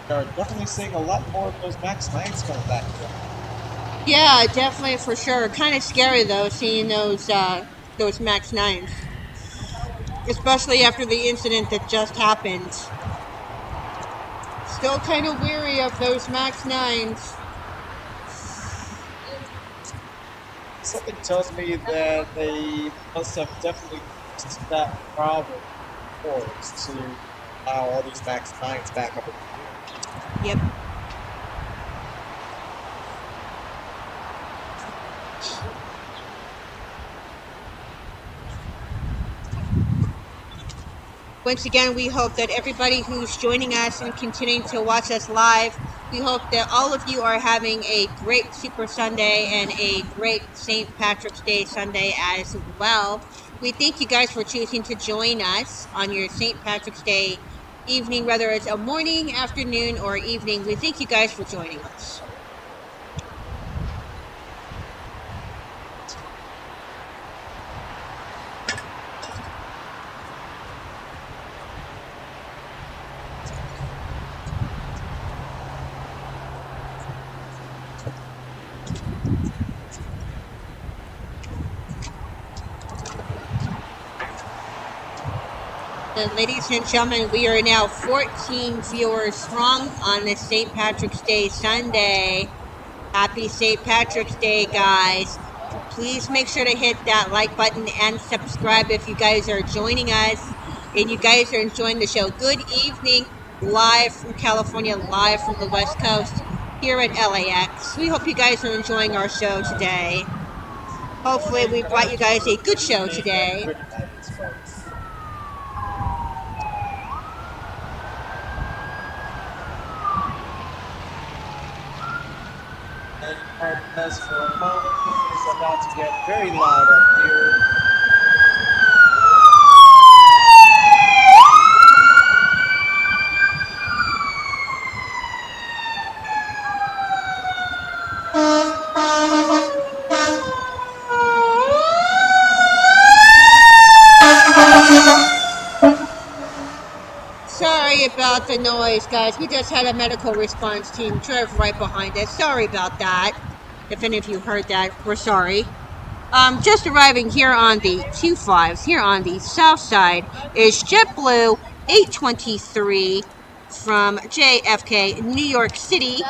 We are definitely seeing a lot more of those MAX 9s coming back. Yeah, definitely for sure. Kind of scary though, seeing those MAX 9s, especially after the incident that just happened. Still kind of weary of those MAX 9s. Something tells me that they must have definitely fixed that problem before to allow all these MAX 9s back up. Yep. Once again, we hope that everybody who's joining us and continuing to watch us live, we hope that all of you are having a great Super Sunday and a great St. Patrick's Day Sunday as well. We thank you guys for choosing to join us on your St. Patrick's Day evening, whether it's a morning, afternoon, or evening. We thank you guys for joining us. And ladies and gentlemen, we are now 14 viewers strong on this St. Patrick's Day Sunday. Happy St. Patrick's Day, guys. Please make sure to hit that like button and subscribe if you guys are joining us and you guys are enjoying the show. Good evening, live from California, live from the West Coast here at LAX. We hope you guys are enjoying our show today. Hopefully, we brought you guys a good show today. And as for a moment, it's about to get very loud up here. Sorry about the noise, guys. We just had a medical response team drive right behind us. Sorry about that. If any of you heard that, we're sorry. Just arriving here on the 25s, here on the south side, is JetBlue 823 from JFK, New York City,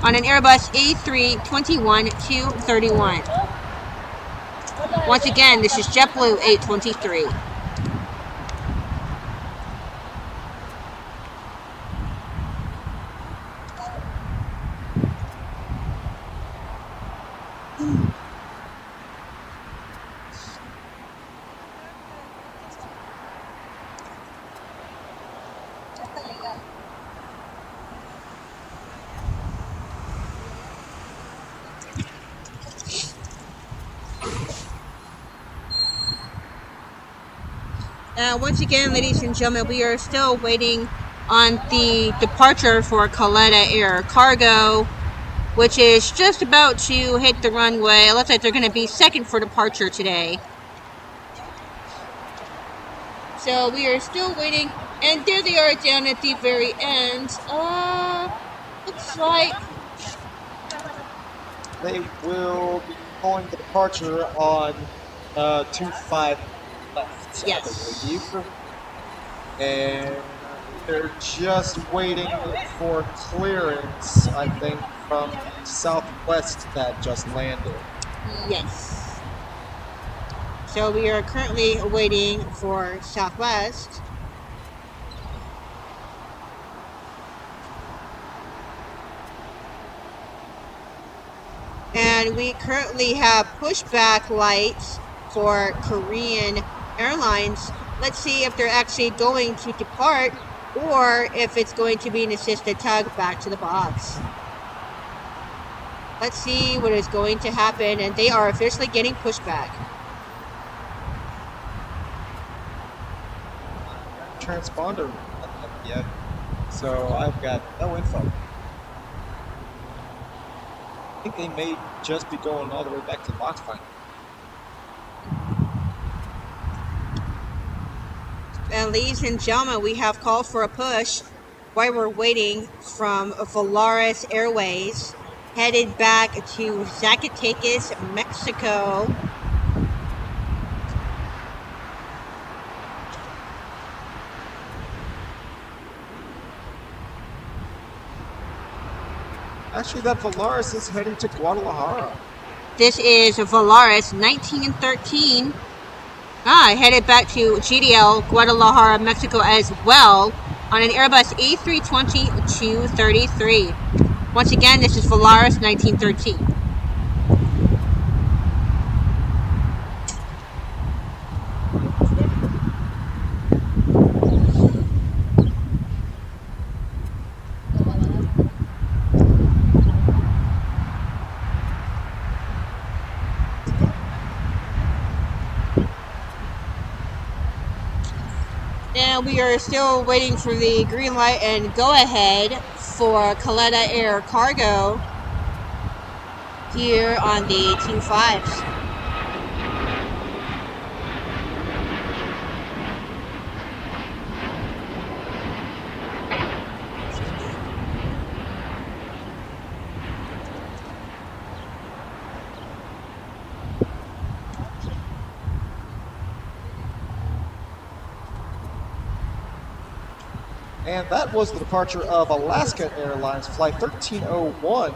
on an Airbus A321-231. Once again, this is JetBlue 823. Once again, ladies and gentlemen, we are still waiting on the departure for Caleta Air Cargo, which is just about to hit the runway. It looks like they're going to be second for departure today. So we are still waiting, and there they are down at the very end. Looks like They will be calling the departure on 25 left, Yes. I believe. And they're just waiting for clearance, I think, from the southwest that just landed. yes. So we are currently waiting for Southwest. And we currently have pushback lights for Korean Airlines. Let's see if they're actually going to depart or if it's going to be an assisted tug back to the box. Let's see what is going to happen, and they are officially getting pushback. Transponder yet, so I've got no info. I think they may just be going all the way back to the box finder. And ladies and gentlemen, we have called for a push while we're waiting from Volaris Airways, headed back to Zacatecas, Mexico. Actually, that Volaris is heading to Guadalajara. This is Volaris 1913. Headed back to GDL, Guadalajara, Mexico as well, on an Airbus A320-233. Once again, this is Volaris 1913. And we are still waiting for the green light and go ahead for Caleta Air Cargo here on the 25s. And that was the departure of Alaska Airlines Flight 1301,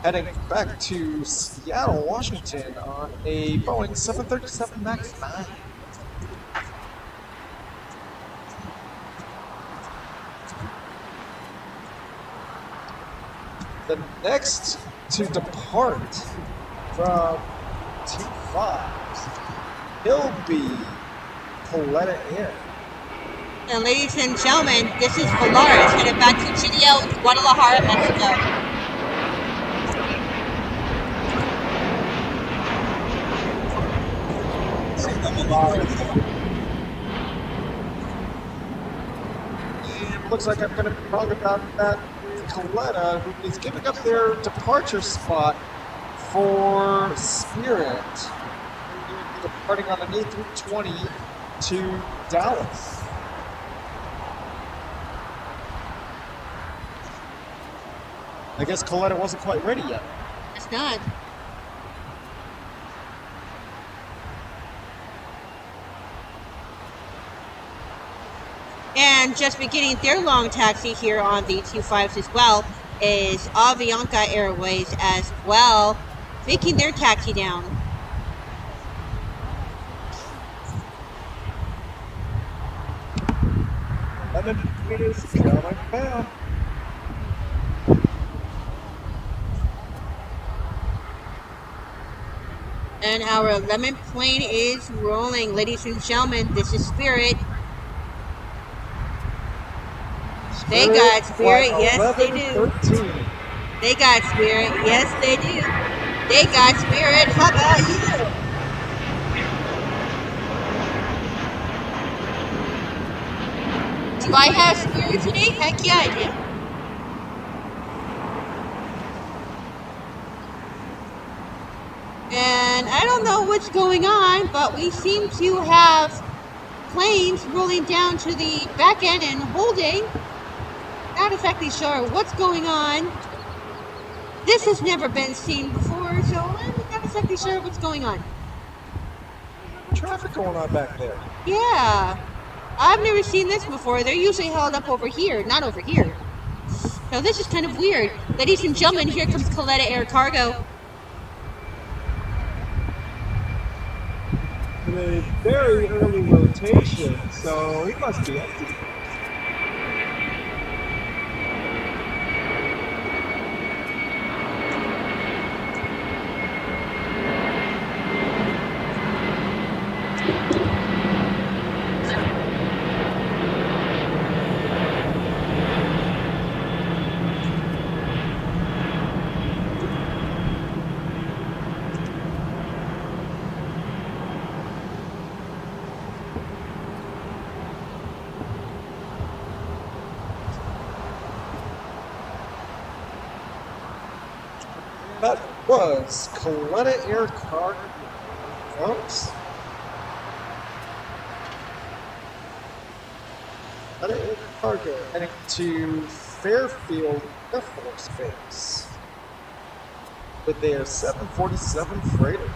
heading back to Seattle, Washington on a Boeing 737 MAX 9. The next to depart from T5 will be Paletta Air. And ladies and gentlemen, this is Volaris headed back to GDL Guadalajara, Mexico. And looks like I'm going to be wrong about that. Coletta, who is giving up their departure spot for Spirit, departing on an A320 to Dallas. I guess Coletta wasn't quite ready yet. It's not. And just beginning their long taxi here on the T5s as well is Avianca Airways as well, making their taxi down. And then it is coming down. And our lemon plane is rolling. Ladies and gentlemen, this is Spirit. They got Spirit, yes they do. 13. They got Spirit, yes they do. They got Spirit, how about you? Do I have Spirit today? Heck yeah, I do. And I don't know what's going on, but we seem to have planes rolling down to the back end and holding. Not exactly sure what's going on. This has never been seen before, so I'm not exactly sure what's going on. Traffic going on back there. Yeah, I've never seen this before. They're usually held up over here, not over here. So this is kind of weird. Ladies and gentlemen, here comes Coletta Air Cargo. In a very early rotation, so he must be empty. That was Coletta Air Cargo, folks. Coletta Air Cargo heading to Fairfield Air Force Base with their 747 freighter.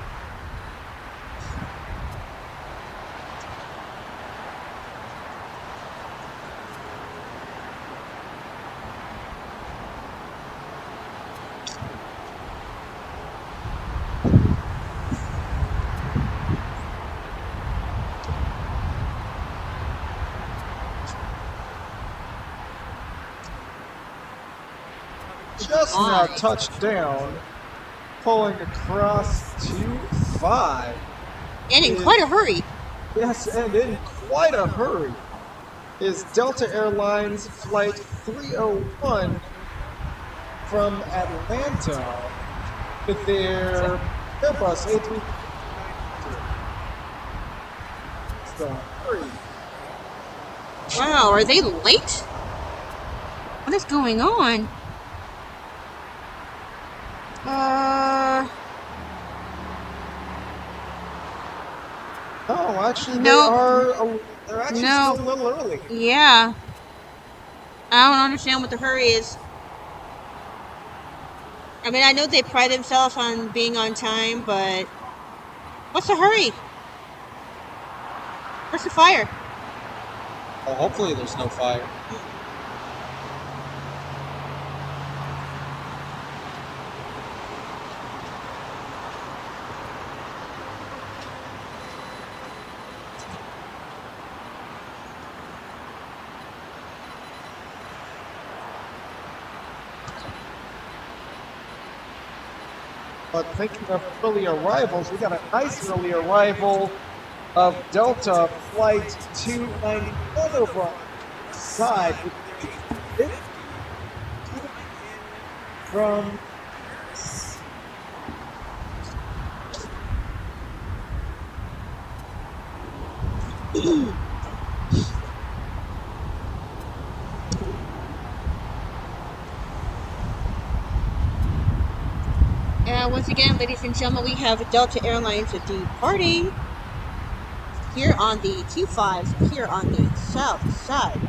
Just now touched down, pulling across to 5. And in quite a hurry. Yes, and in quite a hurry is Delta Airlines Flight 301 from Atlanta with their Airbus A380. It's the hurry. Wow, are they late? What is going on? Oh, actually, No. they're actually No. still a little early. Yeah. I don't understand what the hurry is. I mean, I know they pride themselves on being on time, but what's the hurry? Where's the fire? Well, hopefully there's no fire. But thinking of early arrivals, we got a nice early arrival of Delta Flight 291 over on the side. From And once again, ladies and gentlemen, we have Delta Airlines departing here on the Q5s here on the south side.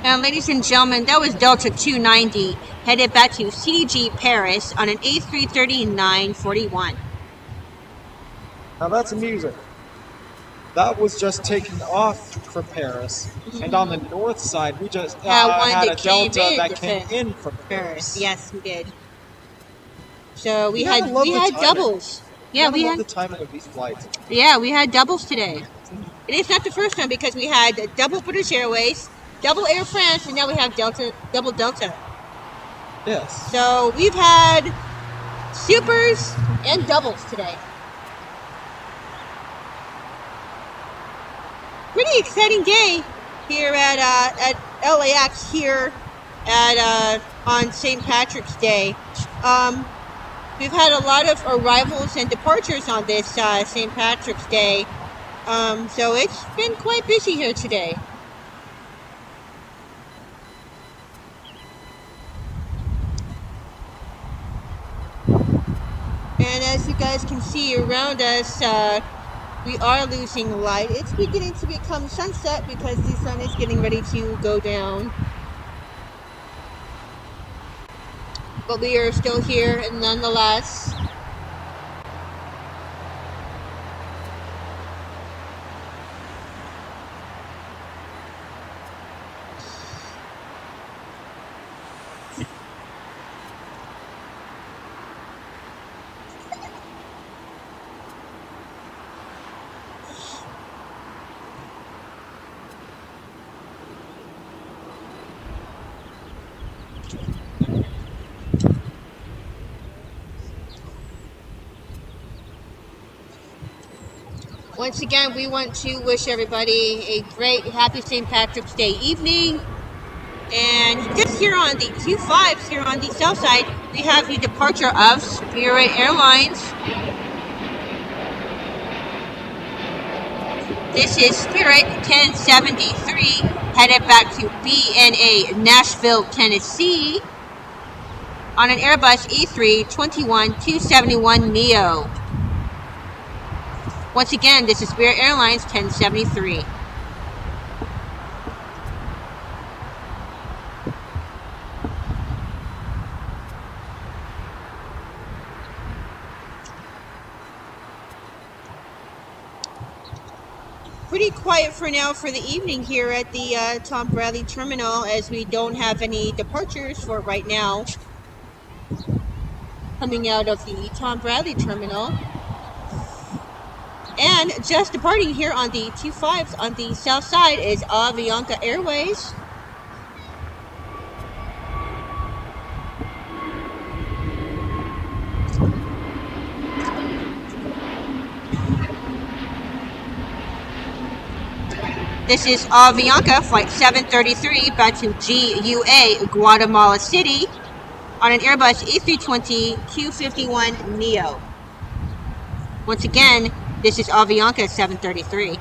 And ladies and gentlemen, that was Delta 290 headed back to CDG Paris on an A330-941. now that's amusing. That was just taken off for Paris, and on the north side we just had a Delta that came in from Paris. Yes, we did. So we gotta had love the timing. doubles. Yeah, we love had the timing of these flights. Yeah, we had doubles today. And it's not the first time because we had double British Airways, double Air France, and now we have double Delta. Yes. So we've had supers and doubles today. Pretty exciting day here at LAX here at on St. Patrick's Day. We've had a lot of arrivals and departures on this St. Patrick's Day. So it's been quite busy here today. And as you guys can see around us, we are losing light. It's beginning to become sunset because the sun is getting ready to go down. But we are still here nonetheless. Once again, we want to wish everybody a great, happy St. Patrick's Day evening. And just here on the Q5s, here on the south side, we have the departure of Spirit Airlines. This is Spirit 1073, headed back to BNA Nashville, Tennessee, on an Airbus A321-271neo. Once again, this is Spirit Airlines 1073. Pretty quiet for now for the evening here at the Tom Bradley Terminal, as we don't have any departures for right now coming out of the Tom Bradley Terminal. And just departing here on the Q5s on the south side is Avianca Airways. This is Avianca Flight 733 back to GUA, Guatemala City, on an Airbus A320-251neo. Once again, this is Avianca 733.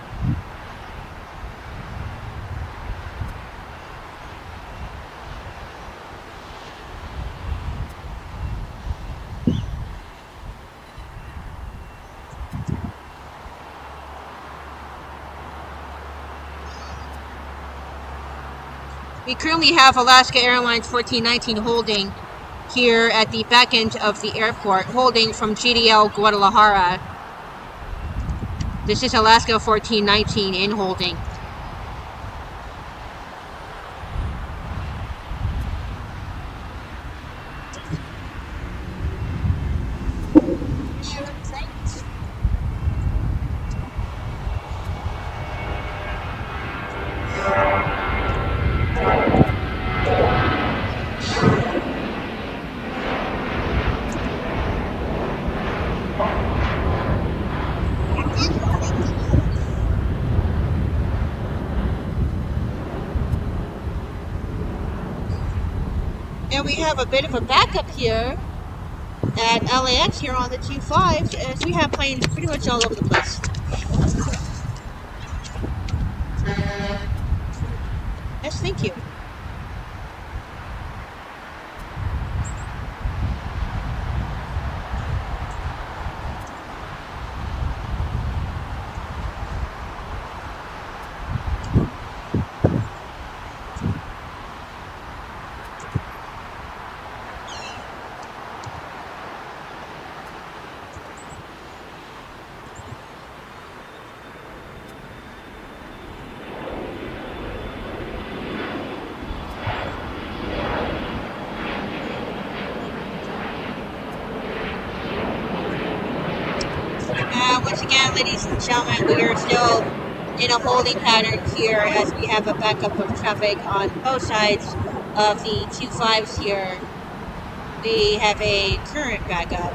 We currently have Alaska Airlines 1419 holding here at the back end of the airport, holding from GDL Guadalajara. This is Alaska 1419 in holding. and we have a bit of a backup here at LAX here on the 25s, as we have planes pretty much all over the place. Yes, thank you. Once again, ladies and gentlemen, we are still in a holding pattern here as we have a backup of traffic on both sides of the 25s here. We have a current backup.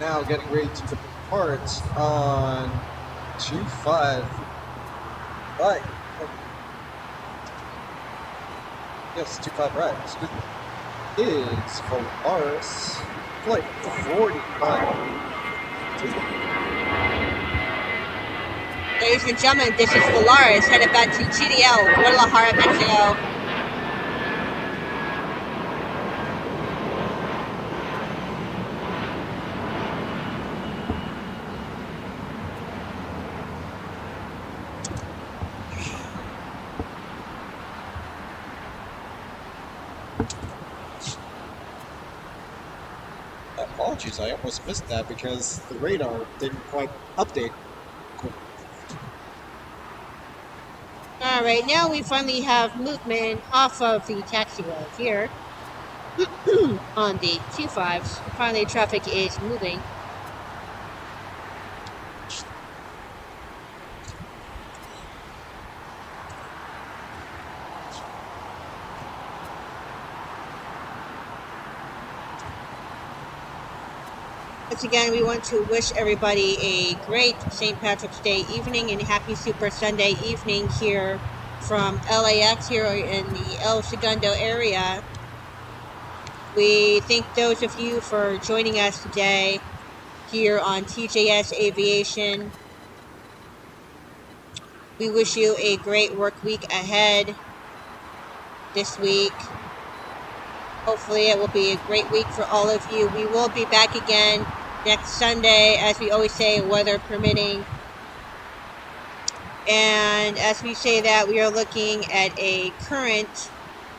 Now getting ready to depart on 25 right. Yes, 25 right. Excuse me. Is Polaris flight 45. Ladies and gentlemen, this is Polaris headed back to GDL, Guadalajara, Mexico. Apologies, I almost missed that because the radar didn't quite update. Alright, now we finally have movement off of the taxiway here on the 25s. Finally, traffic is moving. Once again, we want to wish everybody a great St. Patrick's Day evening and happy Super Sunday evening here from LAX here in the El Segundo area. We thank those of you for joining us today here on TJS Aviation. We wish you a great work week ahead this week. Hopefully it will be a great week for all of you. We will be back again next Sunday, as we always say, weather permitting. And as we say that, we are looking at a current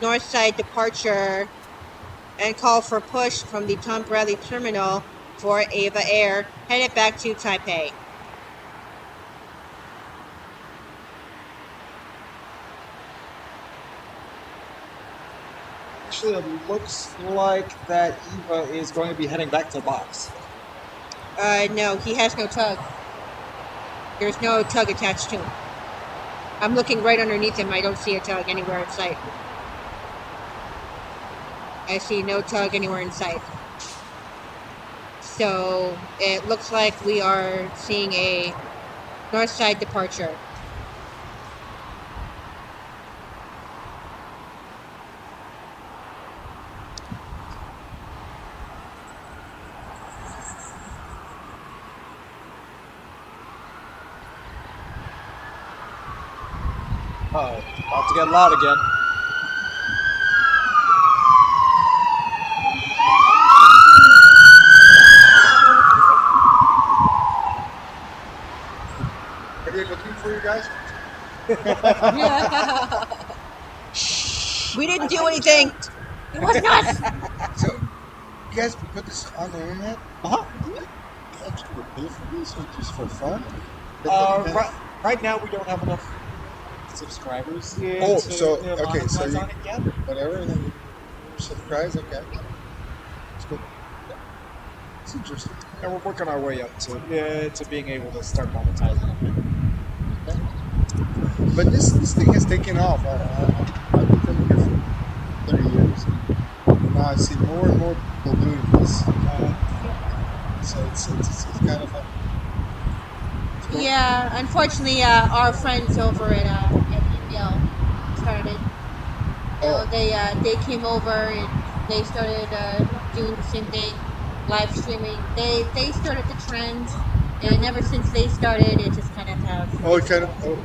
north side departure and call for push from the Tom Bradley Terminal for Ava Air, headed back to Taipei. Actually, it looks like that Eva is going to be heading back to the box. No, he has no tug. There's no tug attached to him. I'm looking right underneath him. I don't see a tug anywhere in sight. I see no tug anywhere in sight. So it looks like we are seeing a north side departure. Oh, about to get loud again. they looking for you guys? We didn't do anything. It wasn't us. So, you guys put this on the internet? Uh-huh. You actually would pay for this or just for fun? Right now, we don't have enough subscribers yet. Oh, to, so, you know, okay, so monetize you- on it yet. Whatever, and then you subscribe, okay. It's good. It's interesting. And we're working our way up to being able to start monetizing it. But this thing has taken off. I've been coming here for 30 years. And now I see more and more people doing this. So it's kind of fun. It's cool. Yeah, unfortunately, our friends over at India started. Oh. They came over and they started doing the same thing, live streaming. They started the trend, and ever since they started, it just kind of have. Oh, it kind of. Oh,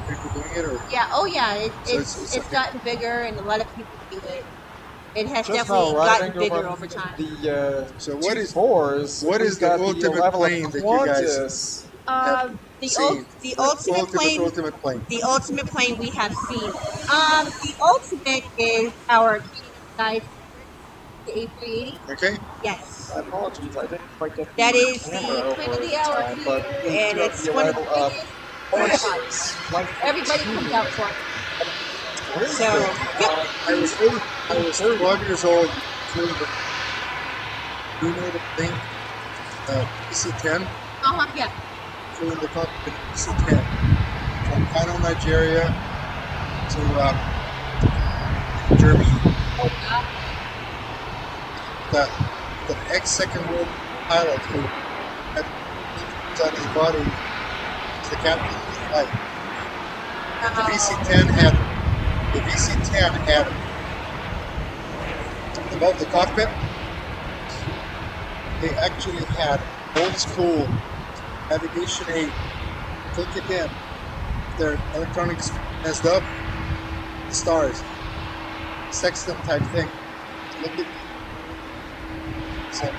people doing it or? Yeah. Oh yeah. So It's okay. gotten bigger, and a lot of people do it. It has Just definitely now, gotten riding bigger over over time. The So what is T4s, what is we've the got ultimate level of plane that you guys Qantas. seen? The ultimate plane. Ultimate plane. The ultimate plane we have seen. The ultimate is our guys, the A380. Okay. Yes. I apologize, I didn't quite get That the is the camera plane over of the in hour time, but here, we and do have it's the one of the arrival of biggest Horses. Flight Everybody 15. comes out for it. Where is So, it? yep. I was 12 years old. Do you know the thing? PC-10. Yeah. Flew in the cockpit PC-10 from Kano, Nigeria to Germany. The ex-Second World pilot who had on his body was the captain of the flight. The VC-10 had above the cockpit. They actually had old school navigation aid. Click it in. Their electronics messed up. The stars. Sextant type thing. Look at. So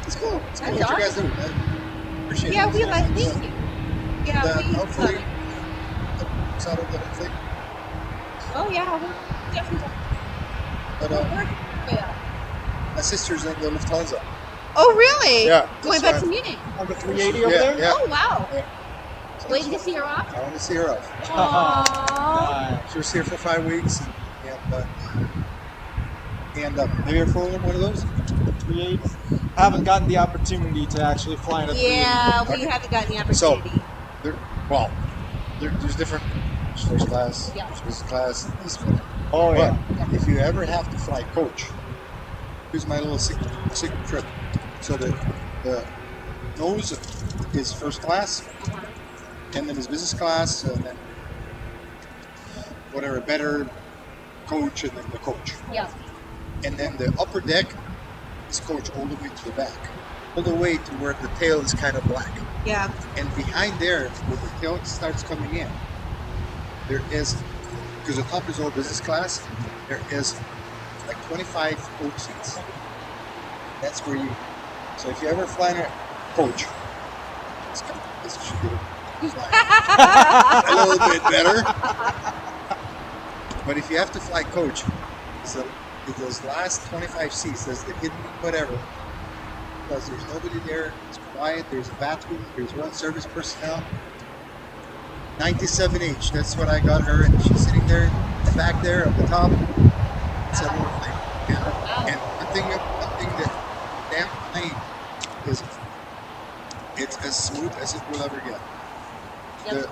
it's cool. It's cool That's what you guys do. I appreciate Yeah, it. we like thank you. Yeah, we hopefully love it. it's out of the whole thing. Oh yeah, we definitely. But my sister's in the Lufthansa. Oh really? Yeah. Going that's back to why- Munich. On the 380 over Yeah, there? yeah. Oh wow. So Waiting to see her off. I want to see her off. Aww. She was here for 5 weeks, and have you ever flown one of those? 380. Haven't gotten the opportunity to actually fly in a 380. Yeah, we haven't gotten the opportunity. There's different. There's first class, Yeah. there's business class, this one. Oh, But yeah. if you ever have to fly coach, here's my little secret trip. So the nose is first class, and then is business class, and then whatever better coach, and then the coach. Yeah. And then the upper deck is coach all the way to the back, all the way to where the tail is kind of black. Yeah. And behind there, where the tail starts coming in, there is, because the top is all business class, there is like 25 coach seats. That's where you, so if you ever fly in a coach, this should be a little bit better. But if you have to fly coach, so those last 25 seats, there's the hidden whatever, because there's nobody there, it's quiet, there's a bathroom, there's one service personnel. 97H, that's what I got her, and she's sitting there, back there at the top. It's a little thing. And one thing that damn plane is, it's as smooth as it will ever get. Yep.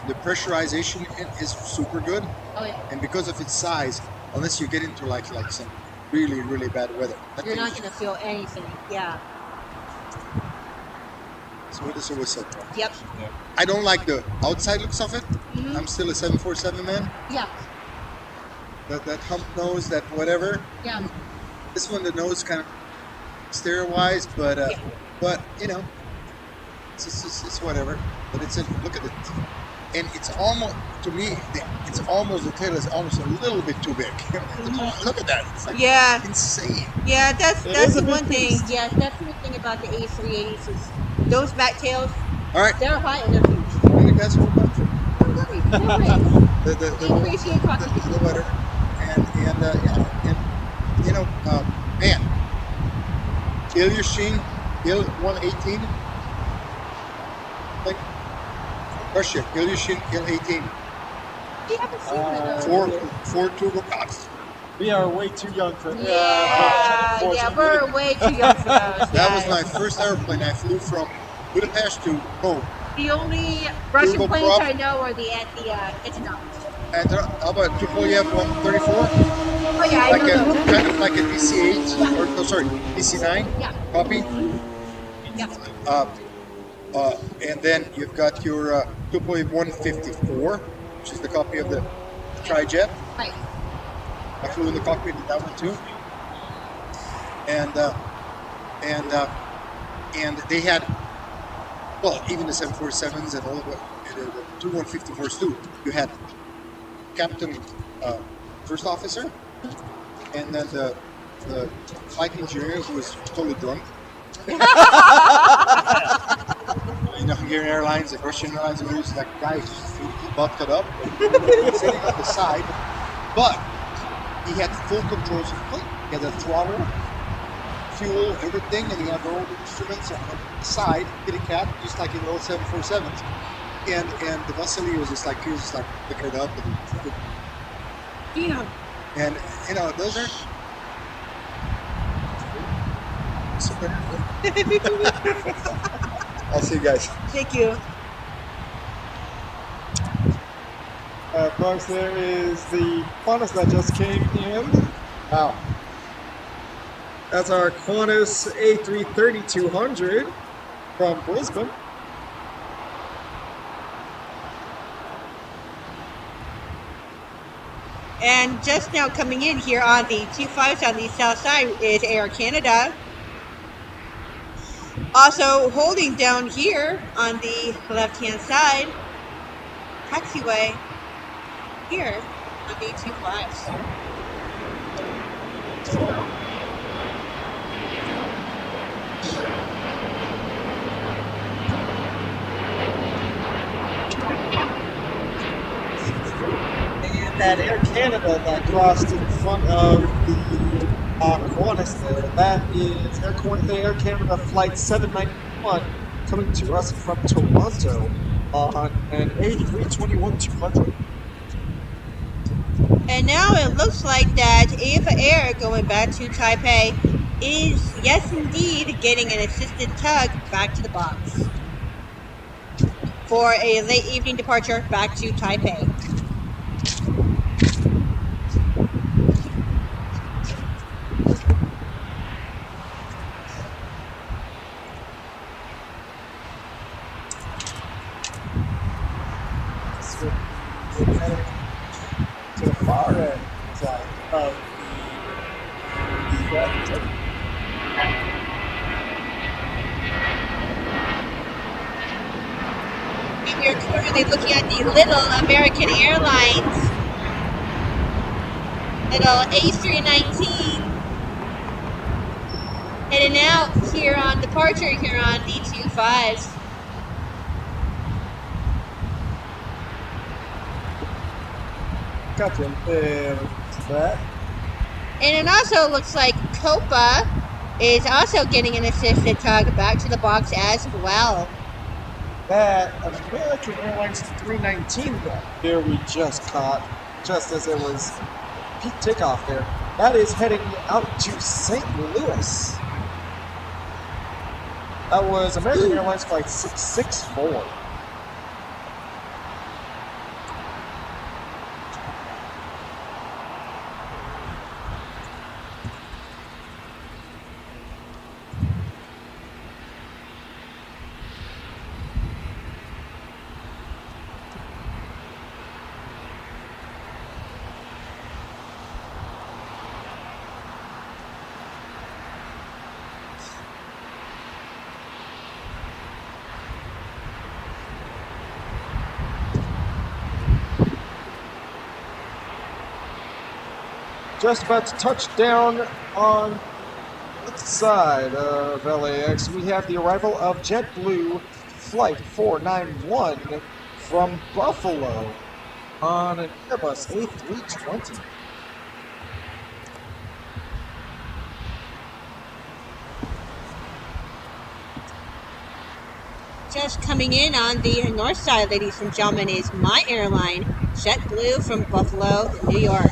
The pressurization in it is super good, Oh yeah. and because of its size, unless you get into like some really bad weather, that You're thing not is gonna feel anything. Yeah. smooth as a whistle. Yep. I don't like the outside looks of it. Mhm. I'm still a 747 man. Yeah. That hump nose, that whatever. Yeah. This one, the nose kind of stereo wise, but Yeah. but you know, it's whatever. But it's a look at it, and it's almost to me, it's almost the tail is almost a little bit too big. Look at that, it's like Yeah. insane. Yeah, that's It is the a big one thing. beast. Yeah, that's the one thing about the A380s is those back tails. All right. They're high and they're huge. You guys hold on. Don't worry. Don't worry. The We appreciate talking to the you. weather, and yeah, and you know, man, Ilyushin, Il 118, like Russia, Ilyushin Il 18, We haven't seen that. four turboprops. We are way too young for Yeah, we're way too young for those. That was my first airplane. I flew from Budapest to Rome. The only Russian Turboprop. planes I know are the Antonov. And how about Tupolev 134? Oh yeah, I Like know a those. kind of like a DC-8 or no, sorry, DC-9 Yeah. copy. Yeah. And then you've got your Tupolev 154, which is the copy of the Tri-Jet. Right. I flew in the cockpit of that one too. And they had, well, even the 747s and all of the two 154s too. You had captain, first officer, and then the flight engineer who was totally drunk. You know, Hungarian Airlines, like Russian Airlines, and those like guys bucked it up, sitting on the side, but he had full controls of the plane. He had the throttle, fuel, everything, and he had all the instruments on the side, kitty cat, just like in the old 747s. And the Vasily was just like, he was just like picking it up and Yeah. and you know, those are super. I'll see you guys. Thank you. Folks, there is the Qantas that just came in. Wow. That's our Qantas A330-200 from Brisbane. And just now coming in here on the 25s on the south side is Air Canada. Also holding down here on the left-hand side, taxiway here on the 25s. And that Air Canada that crossed in front of the Qantas there, that is Air Canada Flight 791 coming to us from Toronto on an A321-200. And now it looks like that Ava Air going back to Taipei is, yes indeed, getting an assisted tug back to the box for a late evening departure back to Taipei. To the far end side of the And we are currently looking at the little American Airlines, little A319, heading out here on departure here on the 25s. Gotcha. That. And it also looks like Copa is also getting an assisted tug back to the box as well. That American Airlines 319 there we just caught, just as it was peak takeoff there. That is heading out to St. Louis. That was American Airlines Flight 664. Just about to touch down on the side of LAX. We have the arrival of JetBlue Flight 491 from Buffalo on an Airbus A320. Just coming in on the north side, ladies and gentlemen, is my airline, JetBlue from Buffalo, New York.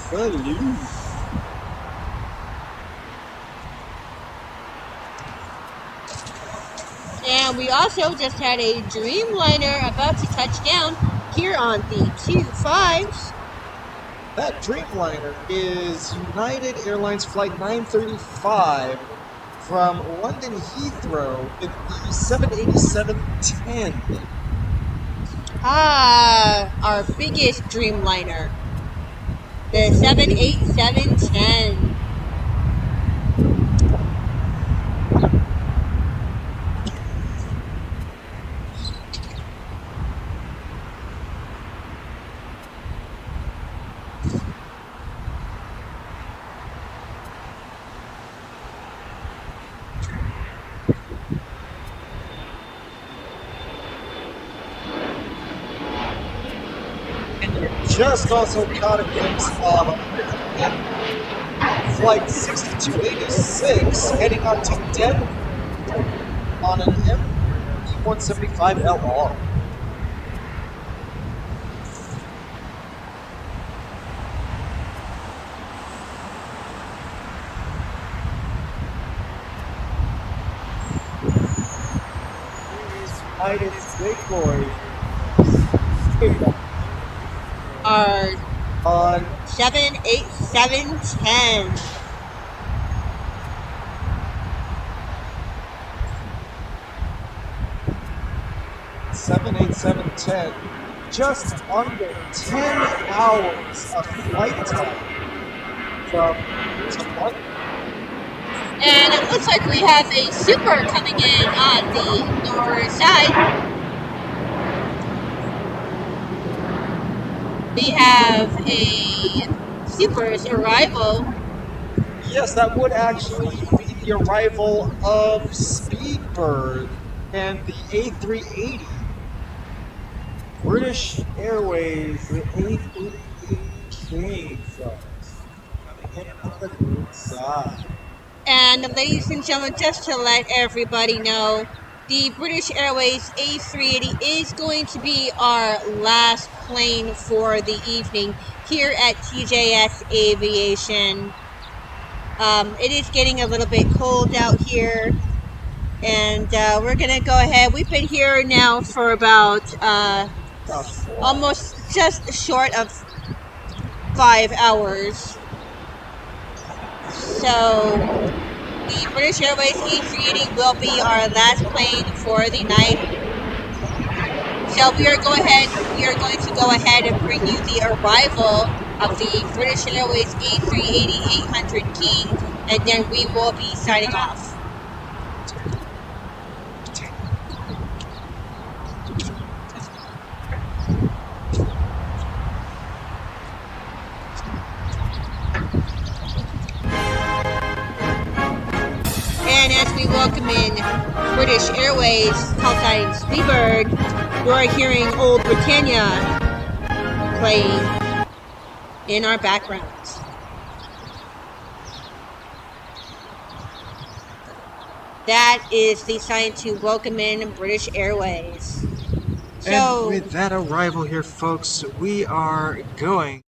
Hello. And we also just had a Dreamliner about to touch down here on the Q5s. That Dreamliner is United Airlines Flight 935 from London Heathrow in the 787-10. Our biggest Dreamliner, the 787-10. Just also caught a glimpse of Flight 6286 heading on to Denver on an M175LR. United Big Boy Our on 787-10. (787-10), just under 10 hours of flight time from to London. And it looks like we have a Super coming in on the north side. We have a Super's arrival. Yes, that would actually be the arrival of Speedbird and the A380. British Airways, the A380 King, folks. Coming in on the good side. And ladies and gentlemen, just to let everybody know, the British Airways A380 is going to be our last plane for the evening here at TJS Aviation. It is getting a little bit cold out here, and we're going to go ahead. We've been here now for about almost just short of 5 hours. So the British Airways A380 will be our last plane for the night. So we are going to go ahead and bring you the arrival of the British Airways A380 800 King, and then we will be signing off. And as we welcome in British Airways, call sign Speedbird, you are hearing Old Britannia playing in our background. That is the sign to welcome in British Airways. And with that arrival here, folks, we are going